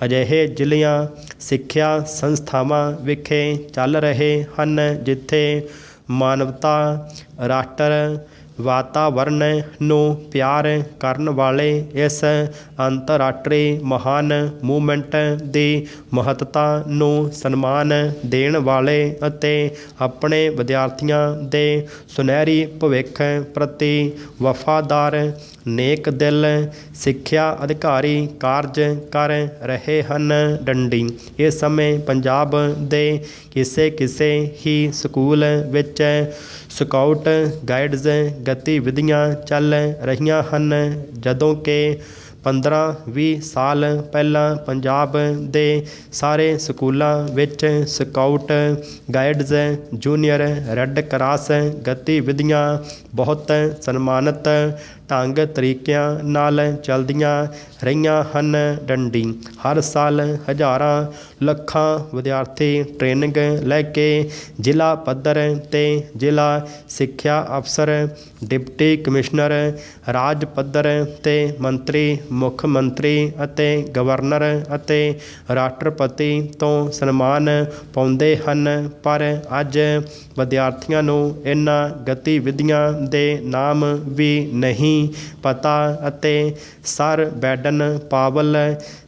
ਅਜਿਹੇ ਜ਼ਿਲ੍ਹਿਆਂ ਸਿੱਖਿਆ ਸੰਸਥਾਵਾਂ ਵਿਖੇ ਚੱਲ ਰਹੇ ਹਨ ਜਿੱਥੇ ਮਾਨਵਤਾ ਰਾਸ਼ਟਰ ਵਾਤਾਵਰਣ ਨੂੰ ਪਿਆਰ ਕਰਨ ਵਾਲੇ ਇਸ ਅੰਤਰਰਾਸ਼ਟਰੀ ਮਹਾਨ ਮੂਵਮੈਂਟ ਦੀ ਮਹੱਤਤਾ ਨੂੰ ਸਨਮਾਨ ਦੇਣ ਵਾਲੇ ਅਤੇ ਆਪਣੇ ਵਿਦਿਆਰਥੀਆਂ ਦੇ ਸੁਨਹਿਰੀ ਭਵਿੱਖ ਪ੍ਰਤੀ ਵਫਾਦਾਰ ਨੇਕ ਦਿਲ ਸਿੱਖਿਆ ਅਧਿਕਾਰੀ ਕਾਰਜ ਕਰ ਰਹੇ ਹਨ। ਡੰਡੀ ਇਸ ਸਮੇਂ ਪੰਜਾਬ ਦੇ ਕਿਸੇ ਹੀ ਸਕੂਲ ਵਿੱਚ ਸਕਾਊਟ ਗਾਈਡਜ਼ ਗਤੀਵਿਧੀਆਂ ਚੱਲ ਰਹੀਆਂ ਹਨ, ਜਦੋਂ ਕਿ 15-20 ਸਾਲ ਪਹਿਲਾਂ ਪੰਜਾਬ ਦੇ ਸਾਰੇ ਸਕੂਲਾਂ ਵਿੱਚ ਸਕਾਊਟ ਗਾਈਡਜ਼ ਜੂਨੀਅਰ ਰੈੱਡ ਕਰਾਸ ਗਤੀਵਿਧੀਆਂ ਬਹੁਤ ਸਨਮਾਨਿਤ ਢੰਗ ਤਰੀਕਿਆਂ ਨਾਲ ਚੱਲਦੀਆਂ ਰਹੀਆਂ ਹਨ। ਡੰਡੀ ਹਰ ਸਾਲ ਹਜ਼ਾਰਾਂ ਲੱਖਾਂ ਵਿਦਿਆਰਥੀ ਟ੍ਰੇਨਿੰਗ ਲੈ ਕੇ ਜ਼ਿਲ੍ਹਾ ਪੱਧਰ 'ਤੇ ਜ਼ਿਲ੍ਹਾ ਸਿੱਖਿਆ ਅਫਸਰ, ਡਿਪਟੀ ਕਮਿਸ਼ਨਰ, ਰਾਜ ਪੱਧਰ 'ਤੇ ਮੰਤਰੀ, ਮੁੱਖ ਮੰਤਰੀ ਅਤੇ ਗਵਰਨਰ ਅਤੇ ਰਾਸ਼ਟਰਪਤੀ ਤੋਂ ਸਨਮਾਨ ਪਾਉਂਦੇ ਹਨ, ਪਰ ਅੱਜ ਵਿਦਿਆਰਥੀਆਂ ਨੂੰ ਇਹਨਾਂ ਗਤੀਵਿਧੀਆਂ ਦੇ ਨਾਮ ਵੀ ਨਹੀਂ ਪਤਾ ਅਤੇ sir Baden Powell,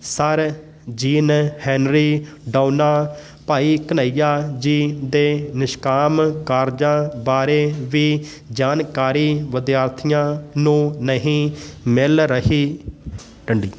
sir Jean Henry Dunant, Bhai Kanhaiya ਜੀ ਦੇ ਨਿਸ਼ਕਾਮ ਕਾਰਜਾਂ ਬਾਰੇ ਵੀ ਜਾਣਕਾਰੀ ਵਿਦਿਆਰਥੀਆਂ ਨੂੰ ਨਹੀਂ ਮਿਲ ਰਹੀ। ਡੰਡੀ।